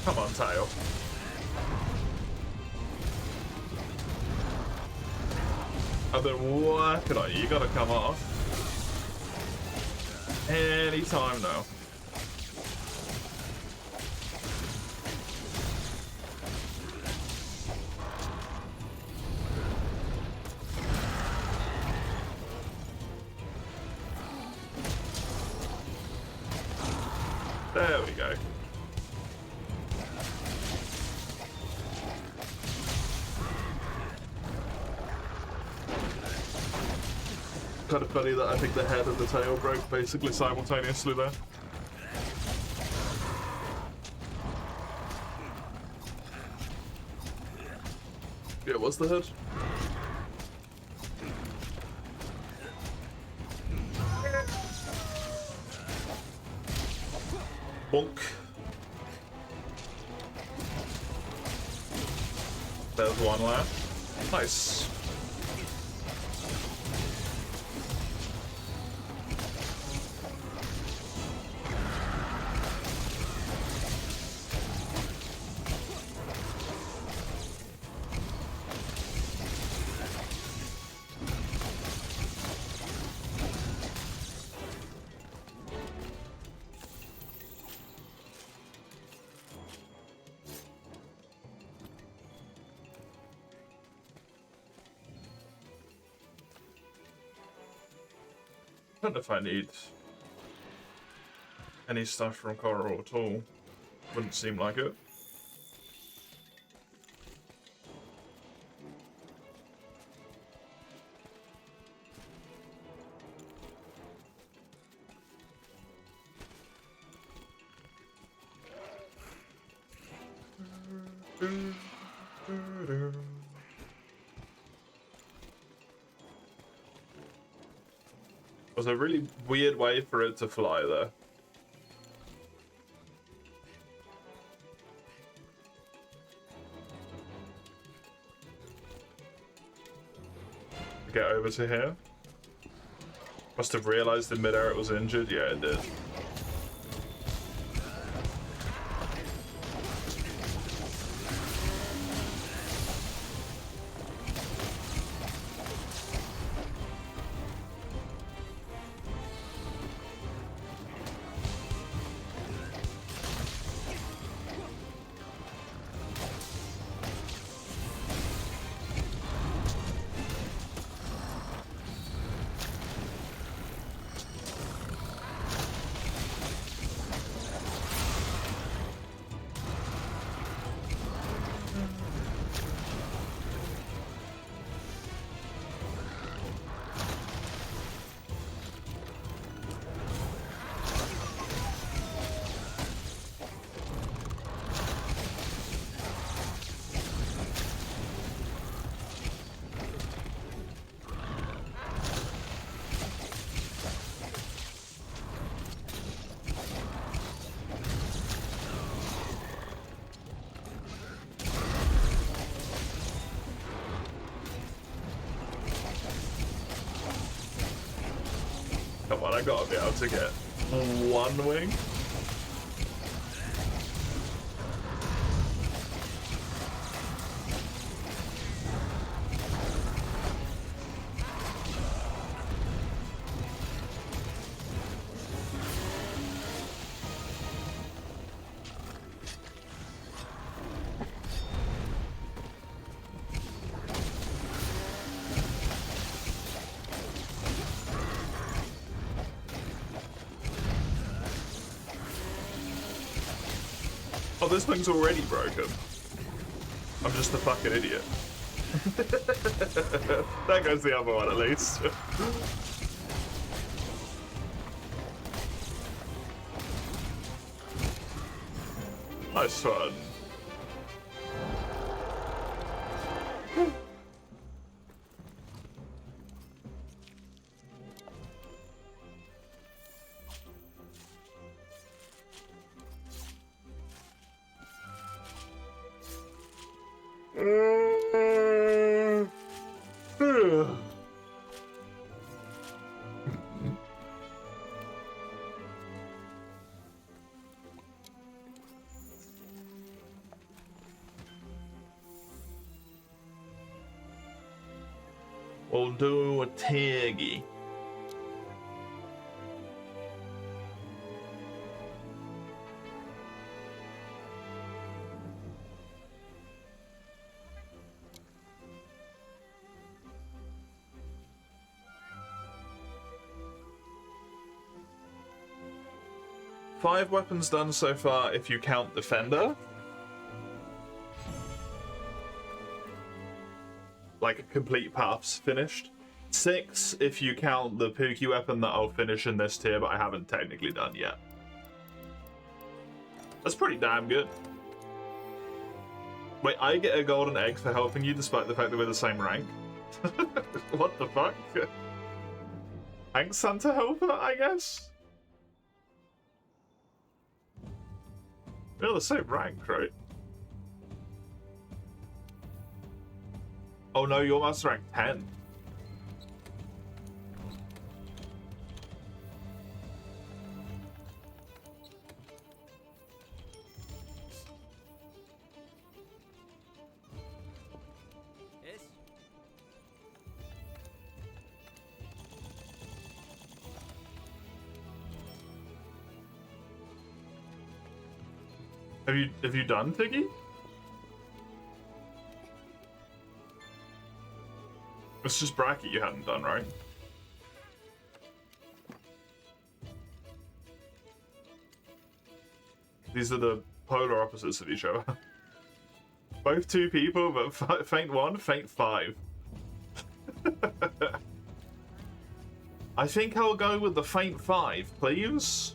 Come on, Tail. I've been working on you. You gotta come off. Anytime now. There we go. Kind of funny that I think the head and the tail broke basically simultaneously there. Yeah, what's the head? Bonk. There's one left. Nice. I don't know if I need any stuff from Coral at all. Wouldn't seem like it. Was a really weird way for it to fly there. Get over to here. Must have realized in midair it was injured. Yeah, it did. Come on, I gotta be able to get one wing. Oh, this thing's already broken. I'm just a fucking idiot. There goes the other one, at least. Nice fun. We'll do a Tiggy. Five weapons done so far if you count Defender. Like a complete paths finished. 6 if you count the Pookie weapon that I'll finish in this tier, but I haven't technically done yet. That's pretty damn good. Wait, I get a golden egg for helping you despite the fact that we're the same rank? What the fuck? Thanks, Santa Helper, I guess? We're the same rank, right? Oh no, you're master rank 10. Yes. Have you done Tiggy? It's just Bracket you hadn't done, right? These are the polar opposites of each other. Both 2 people, but faint 1, faint 5. I think I'll go with the faint 5, please.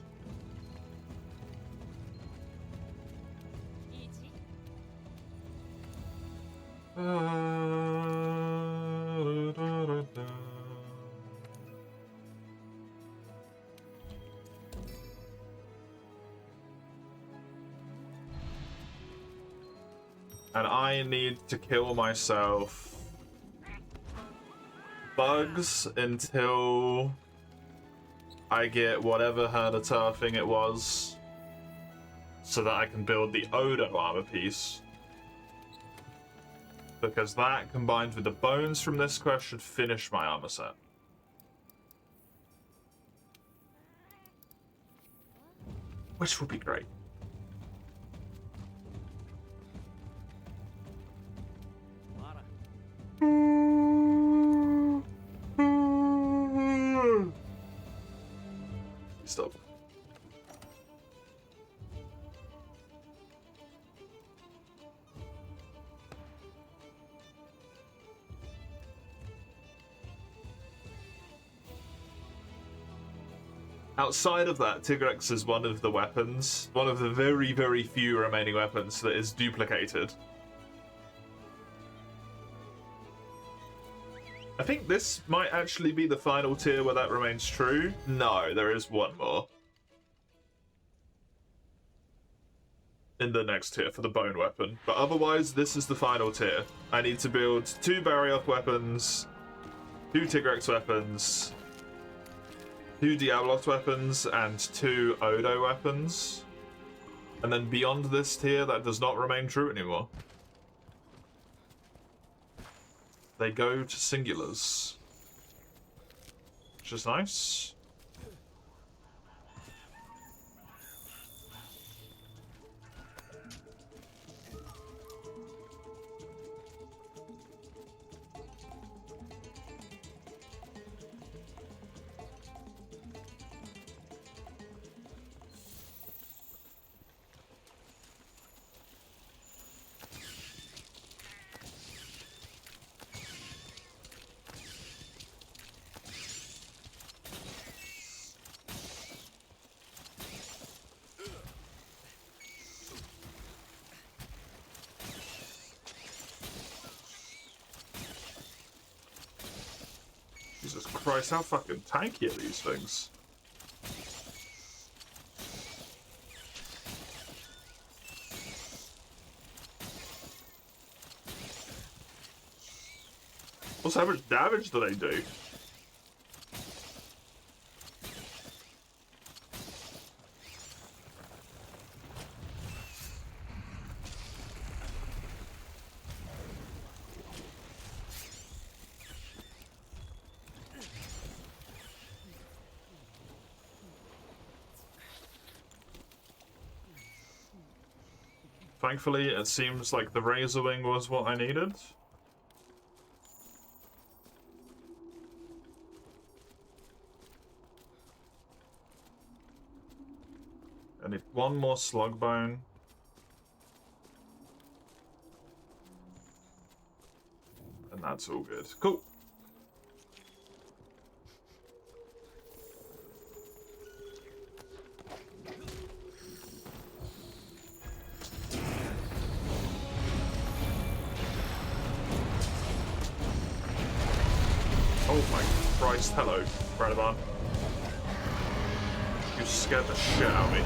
And I need to kill myself bugs until I get whatever Herditar thing it was so that I can build the Odo armor piece. Because that, combined with the bones from this quest, should finish my armor set. Which will be great. Stop. Outside of that, Tigrex is one of the weapons, one of the very, very few remaining weapons that is duplicated. I think this might actually be the final tier where that remains true. No, there is one more. In the next tier for the bone weapon. But otherwise, this is the final tier. I need to build 2 Barioth weapons, 2 Tigrex weapons, 2 Diablos weapons and 2 Odo weapons. And then beyond this tier, that does not remain true anymore. They go to singulars. Which is nice. Jesus Christ, how fucking tanky are these things? Also, how much damage do they do? Thankfully, it seems like the Razor Wing was what I needed. I need one more slug bone. And that's all good. Cool. Oh my Christ, hello, Radovan. You scared the shit out of me.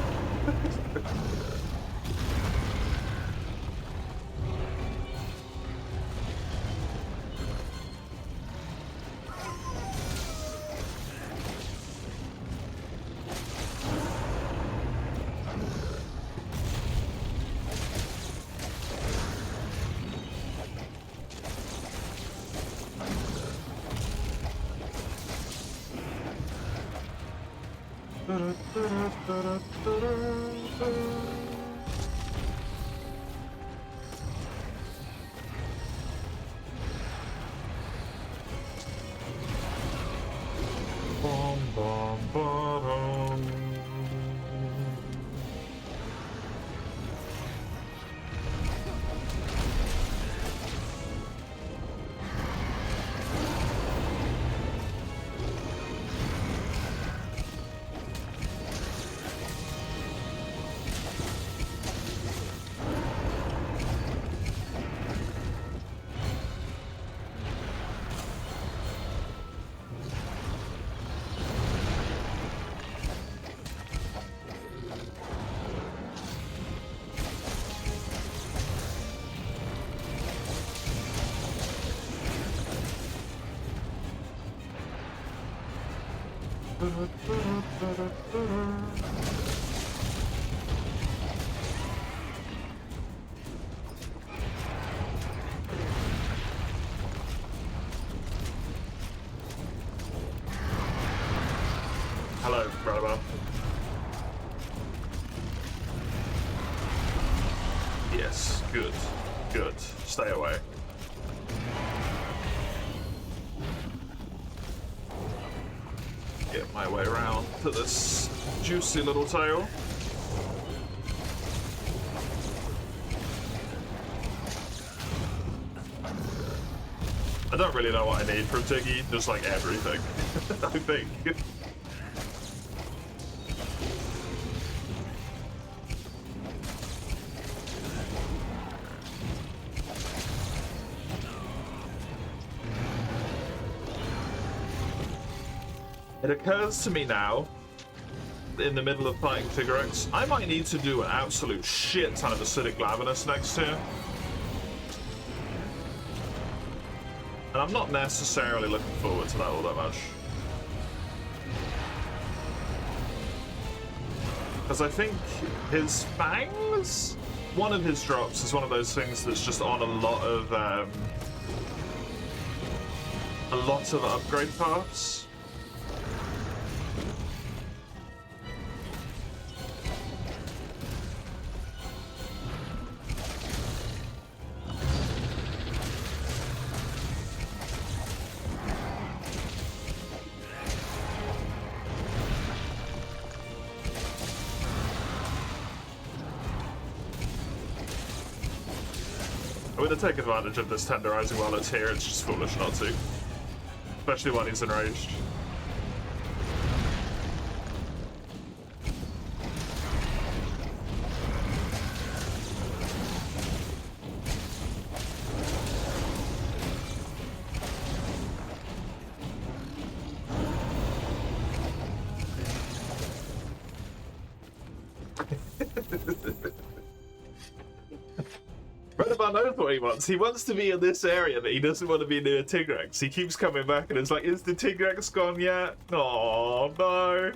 Bom, bom, ba-dum. Hello, Radovan. Yes, good. Good. Stay away. Get my way around to this juicy little tail. I don't really know what I need from Tiggy, just like everything, I think. It occurs to me now, in the middle of fighting Tigrex, I might need to do an absolute shit ton of Acidic Lavinus next turn. And I'm not necessarily looking forward to that all that much. Because I think his fangs, one of his drops is one of those things that's just on a lot of upgrade paths. I'm going to take advantage of this tenderizing while it's here. It's just foolish not to. Especially when he's enraged. Renabar knows what he wants. He wants to be in this area, but he doesn't want to be near Tigrex. He keeps coming back and it's like, is the Tigrex gone yet? Oh no.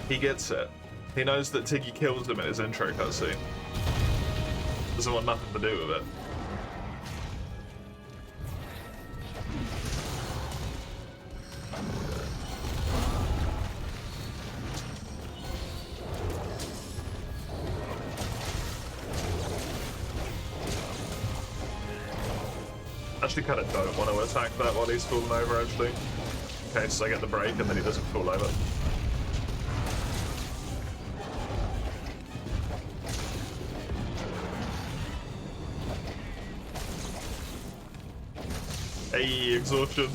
He gets it. He knows that Tiggy kills him in his intro cutscene. Doesn't want nothing to do with it. Actually kind of don't want to attack that while he's falling over, actually. In case I get the break and then he doesn't fall over. Hey, exhaustion.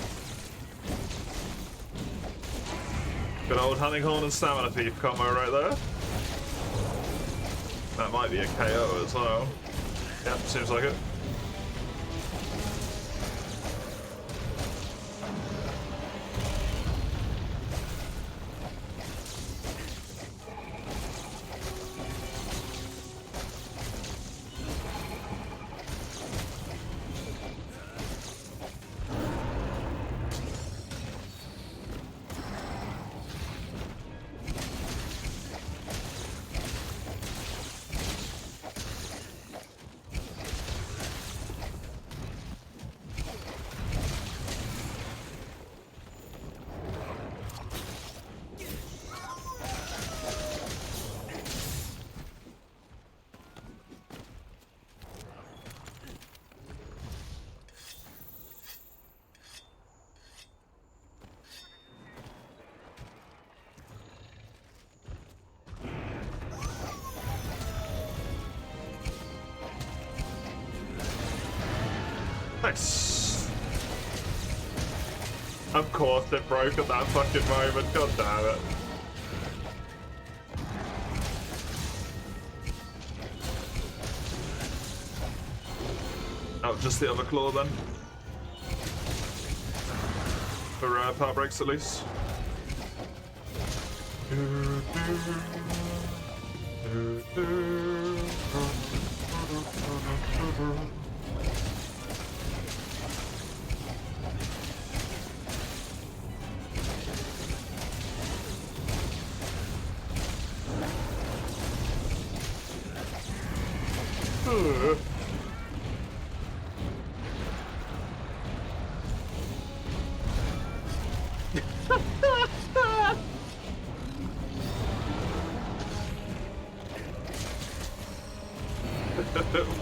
Good old hunting horn and stamina thief combo right there. That might be a KO as well. Yep, seems like it. Nice. Of course it broke at that fucking moment, god damn it. Oh, just the other claw then. For power breaks at least.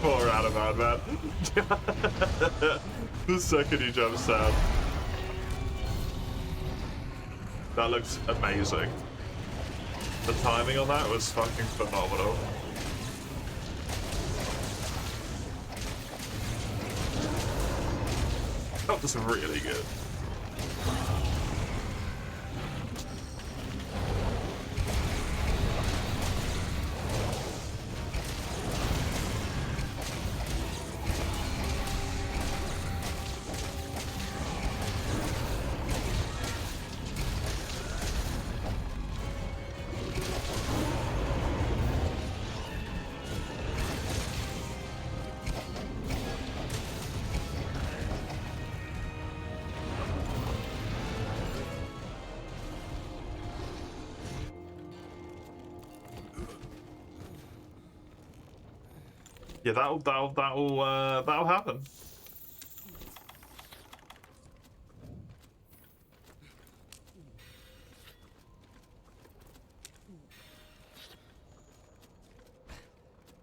Poor Adamant, man. The second he jumps down. That looks amazing. The timing on that was fucking phenomenal. That was really good. Yeah, that'll happen.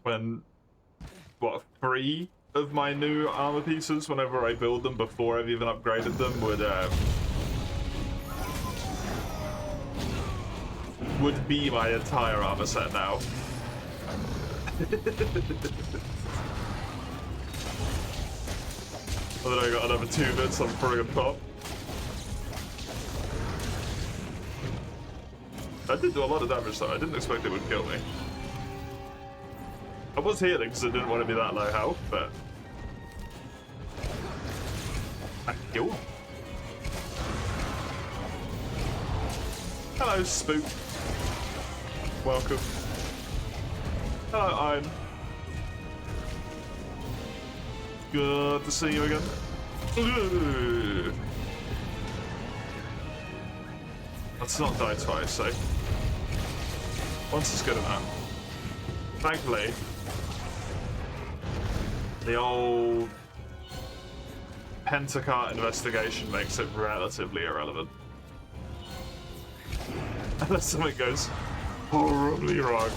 When, what, 3 of my new armor pieces, whenever I build them before I've even upgraded them, would be my entire armor set now. And then I got another 2 bits on friggin' top. That did do a lot of damage though. I didn't expect it would kill me. I was healing because I didn't want to be that low health, but I killed him. Hello, Spook. Welcome. Hello, Iron. Good to see you again. Ugh. Let's not die twice, so once is good enough. Thankfully, the old Pentacart investigation makes it relatively irrelevant. Unless something goes horribly wrong.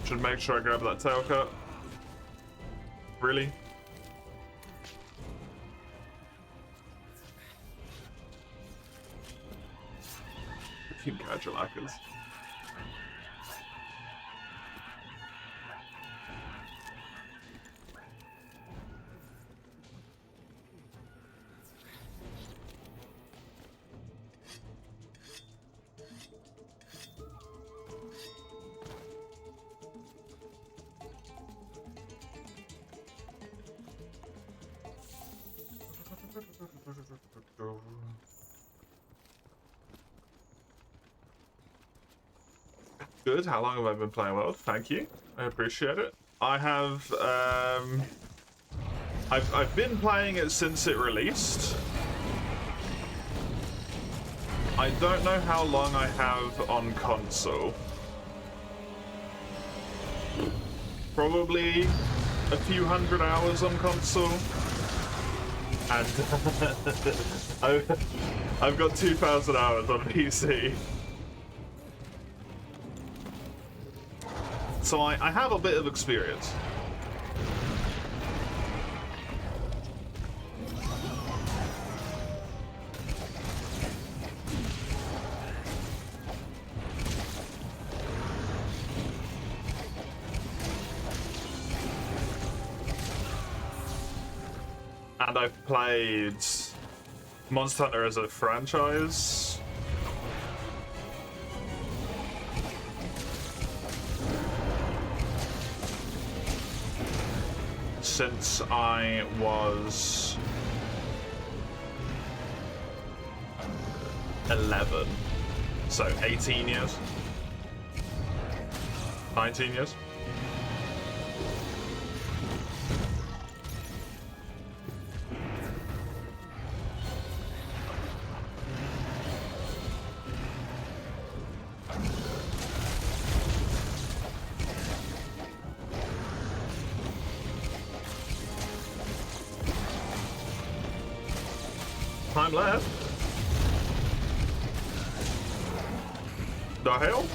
Should make sure I grab that tail cut. Really? Team Cadillacs. Good. How long have I been playing World? Thank you. I appreciate it. I have I've been playing it since it released. I don't know how long I have on console. Probably a few hundred hours on console. And I've got 2,000 hours on PC. So I have a bit of experience. And I've played Monster Hunter as a franchise. Since I was 11, so 18 years, 19 years. Time left. The hell?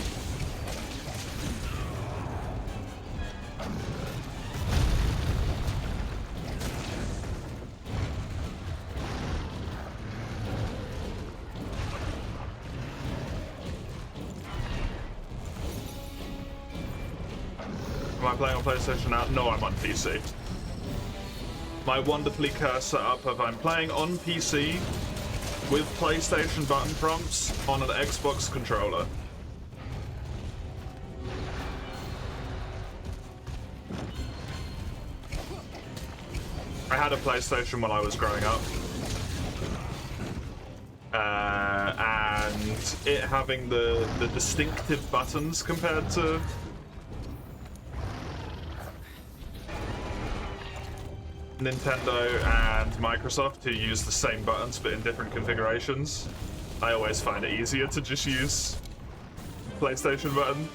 Am I playing on PlayStation now? No, I'm on PC. My wonderfully cursed setup of I'm playing on PC with PlayStation button prompts on an Xbox controller. I had a PlayStation when I was growing up. And it having the distinctive buttons compared to Nintendo and Microsoft, who use the same buttons but in different configurations. I always find it easier to just use PlayStation button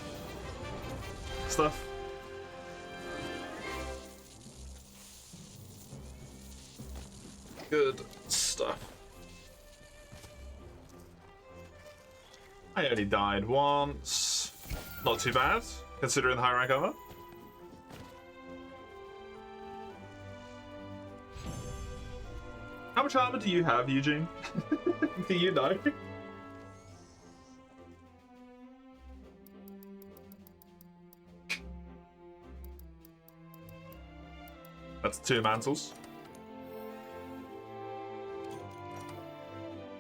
stuff. Good stuff. I only died once. Not too bad, considering the high rank armor. How much armor do you have, Eugene? Do you know? That's 2 mantles.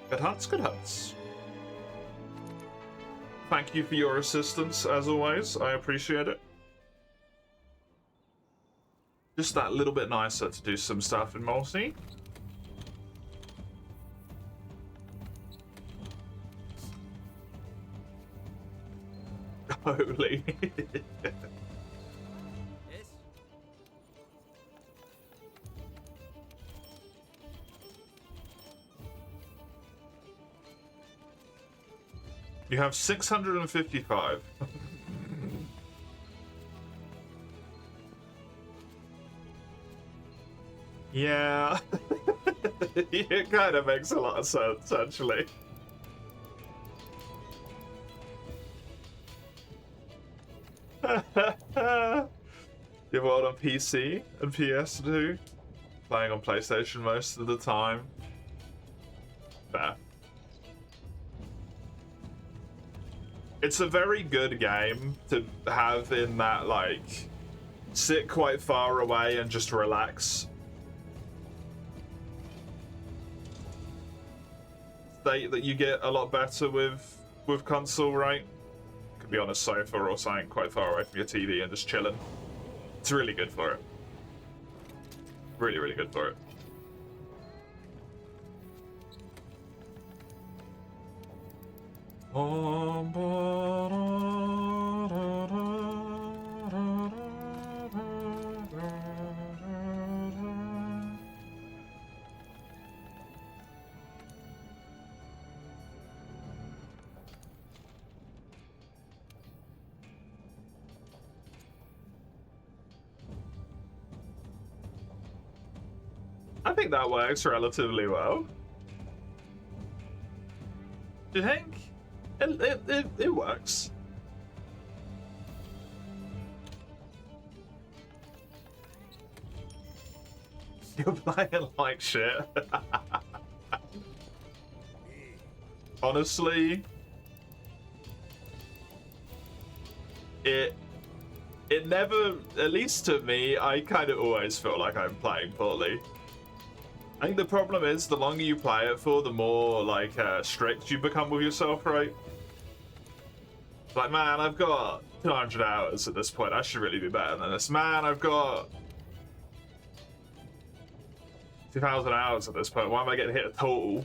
Good hunts, good hunts. Thank you for your assistance, as always. I appreciate it. Just that little bit nicer to do some stuff in multi. Holy. Yes. You have 655. Yeah. It kind of makes a lot of sense, actually. You're on PC and PS2, playing on PlayStation most of the time. Fair. It's a very good game to have in that, like, sit quite far away and just relax state that you get a lot better with console, right? Could be on a sofa or something quite far away from your TV and just chilling. It's really good for it. Really, really good for it. I think that works relatively well. Do you think? It works. You're playing like shit. Honestly, it never, at least to me, I kind of always feel like I'm playing poorly. I think the problem is the longer you play it for, the more like strict you become with yourself, right? Like, man, I've got 200 hours at this point. I should really be better than this. Man, I've got 2,000 hours at this point. Why am I getting hit a total?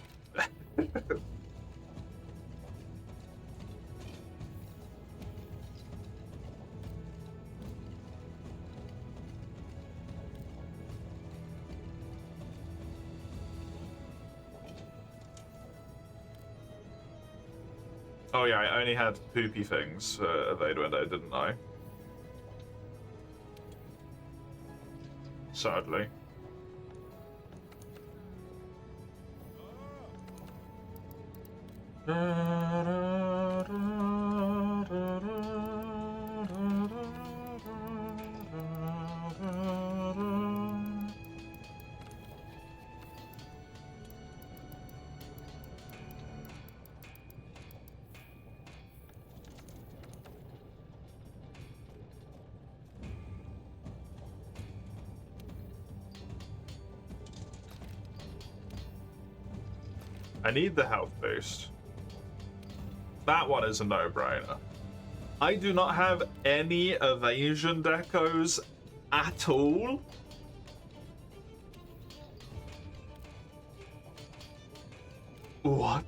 Oh yeah, I only had poopy things for Evade Window, didn't I? Sadly. I need the health boost. That one is a no-brainer. I do not have any evasion decos at all. What?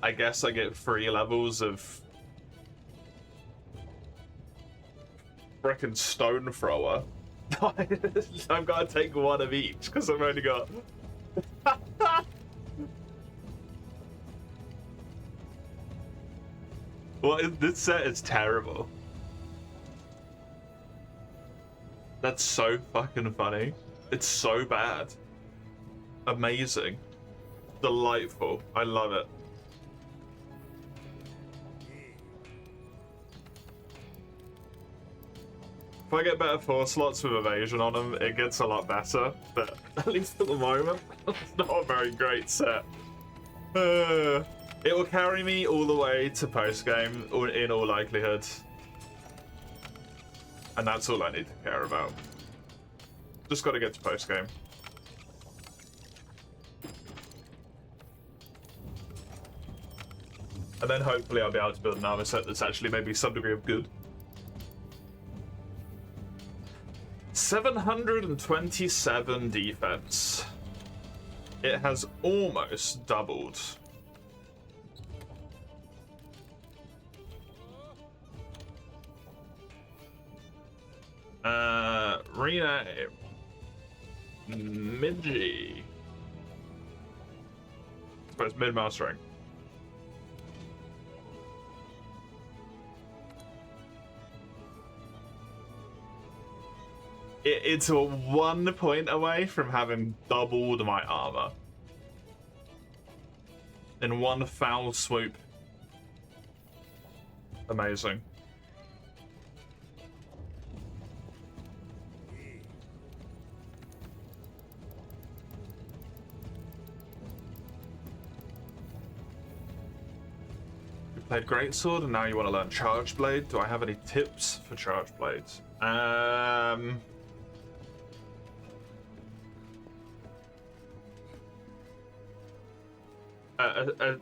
I guess I get 3 levels of frickin' stone thrower. I've got to take one of each because I've only got. This set is terrible. That's so fucking funny. It's so bad. Amazing. Delightful. I love it. If I get better 4 slots with evasion on them, it gets a lot better. But at least at the moment, it's not a very great set. It will carry me all the way to post-game, in all likelihood. And that's all I need to care about. Just gotta get to post-game. And then hopefully I'll be able to build an armor set that's actually maybe some degree of good. 727 defense. It has almost doubled. Rename. Midgy. But it's mid-mastering. It's a 1 point away from having doubled my armor. In one foul swoop. Amazing. You played Greatsword and now you want to learn Charge Blade. Do I have any tips for Charge Blades?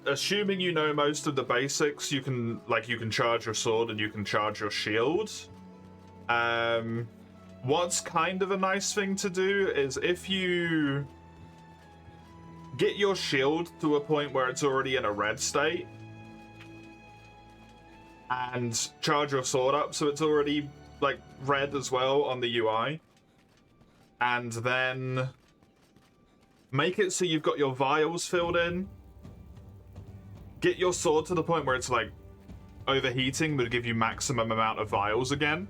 Assuming you know most of the basics, you can charge your sword and you can charge your shield. What's kind of a nice thing to do is if you get your shield to a point where it's already in a red state and charge your sword up so it's already like red as well on the UI, and then make it so you've got your vials filled in. Get your sword to the point where it's like overheating, but give you maximum amount of vials again.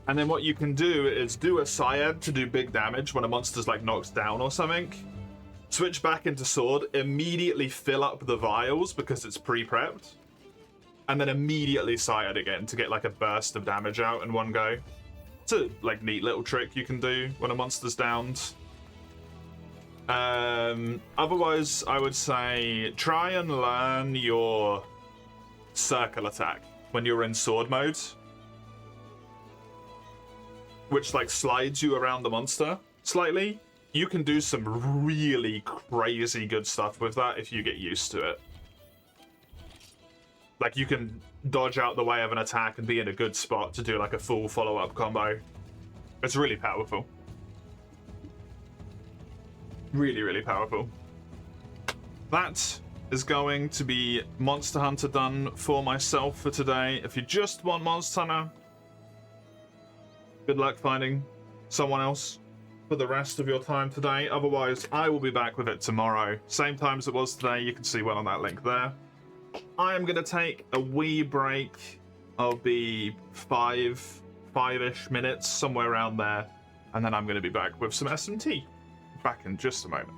And then what you can do is do a Syed to do big damage when a monster's like knocked down or something. Switch back into sword, immediately fill up the vials because it's pre-prepped. And then immediately Syed again to get like a burst of damage out in one go. It's a like neat little trick you can do when a monster's downed. Otherwise, I would say try and learn your circle attack when you're in sword mode, which like slides you around the monster slightly. You can do some really crazy good stuff with that if you get used to it. Like you can dodge out the way of an attack and be in a good spot to do like a full follow-up combo. It's really powerful. Really, really powerful. That is going to be Monster Hunter done for myself for today. If you just want Monster Hunter, good luck finding someone else for the rest of your time today. Otherwise, I will be back with it tomorrow. Same time as it was today. You can see one on that link there. I am going to take a wee break. I'll be five-ish minutes, somewhere around there. And then I'm going to be back with some SMT. Back in just a moment.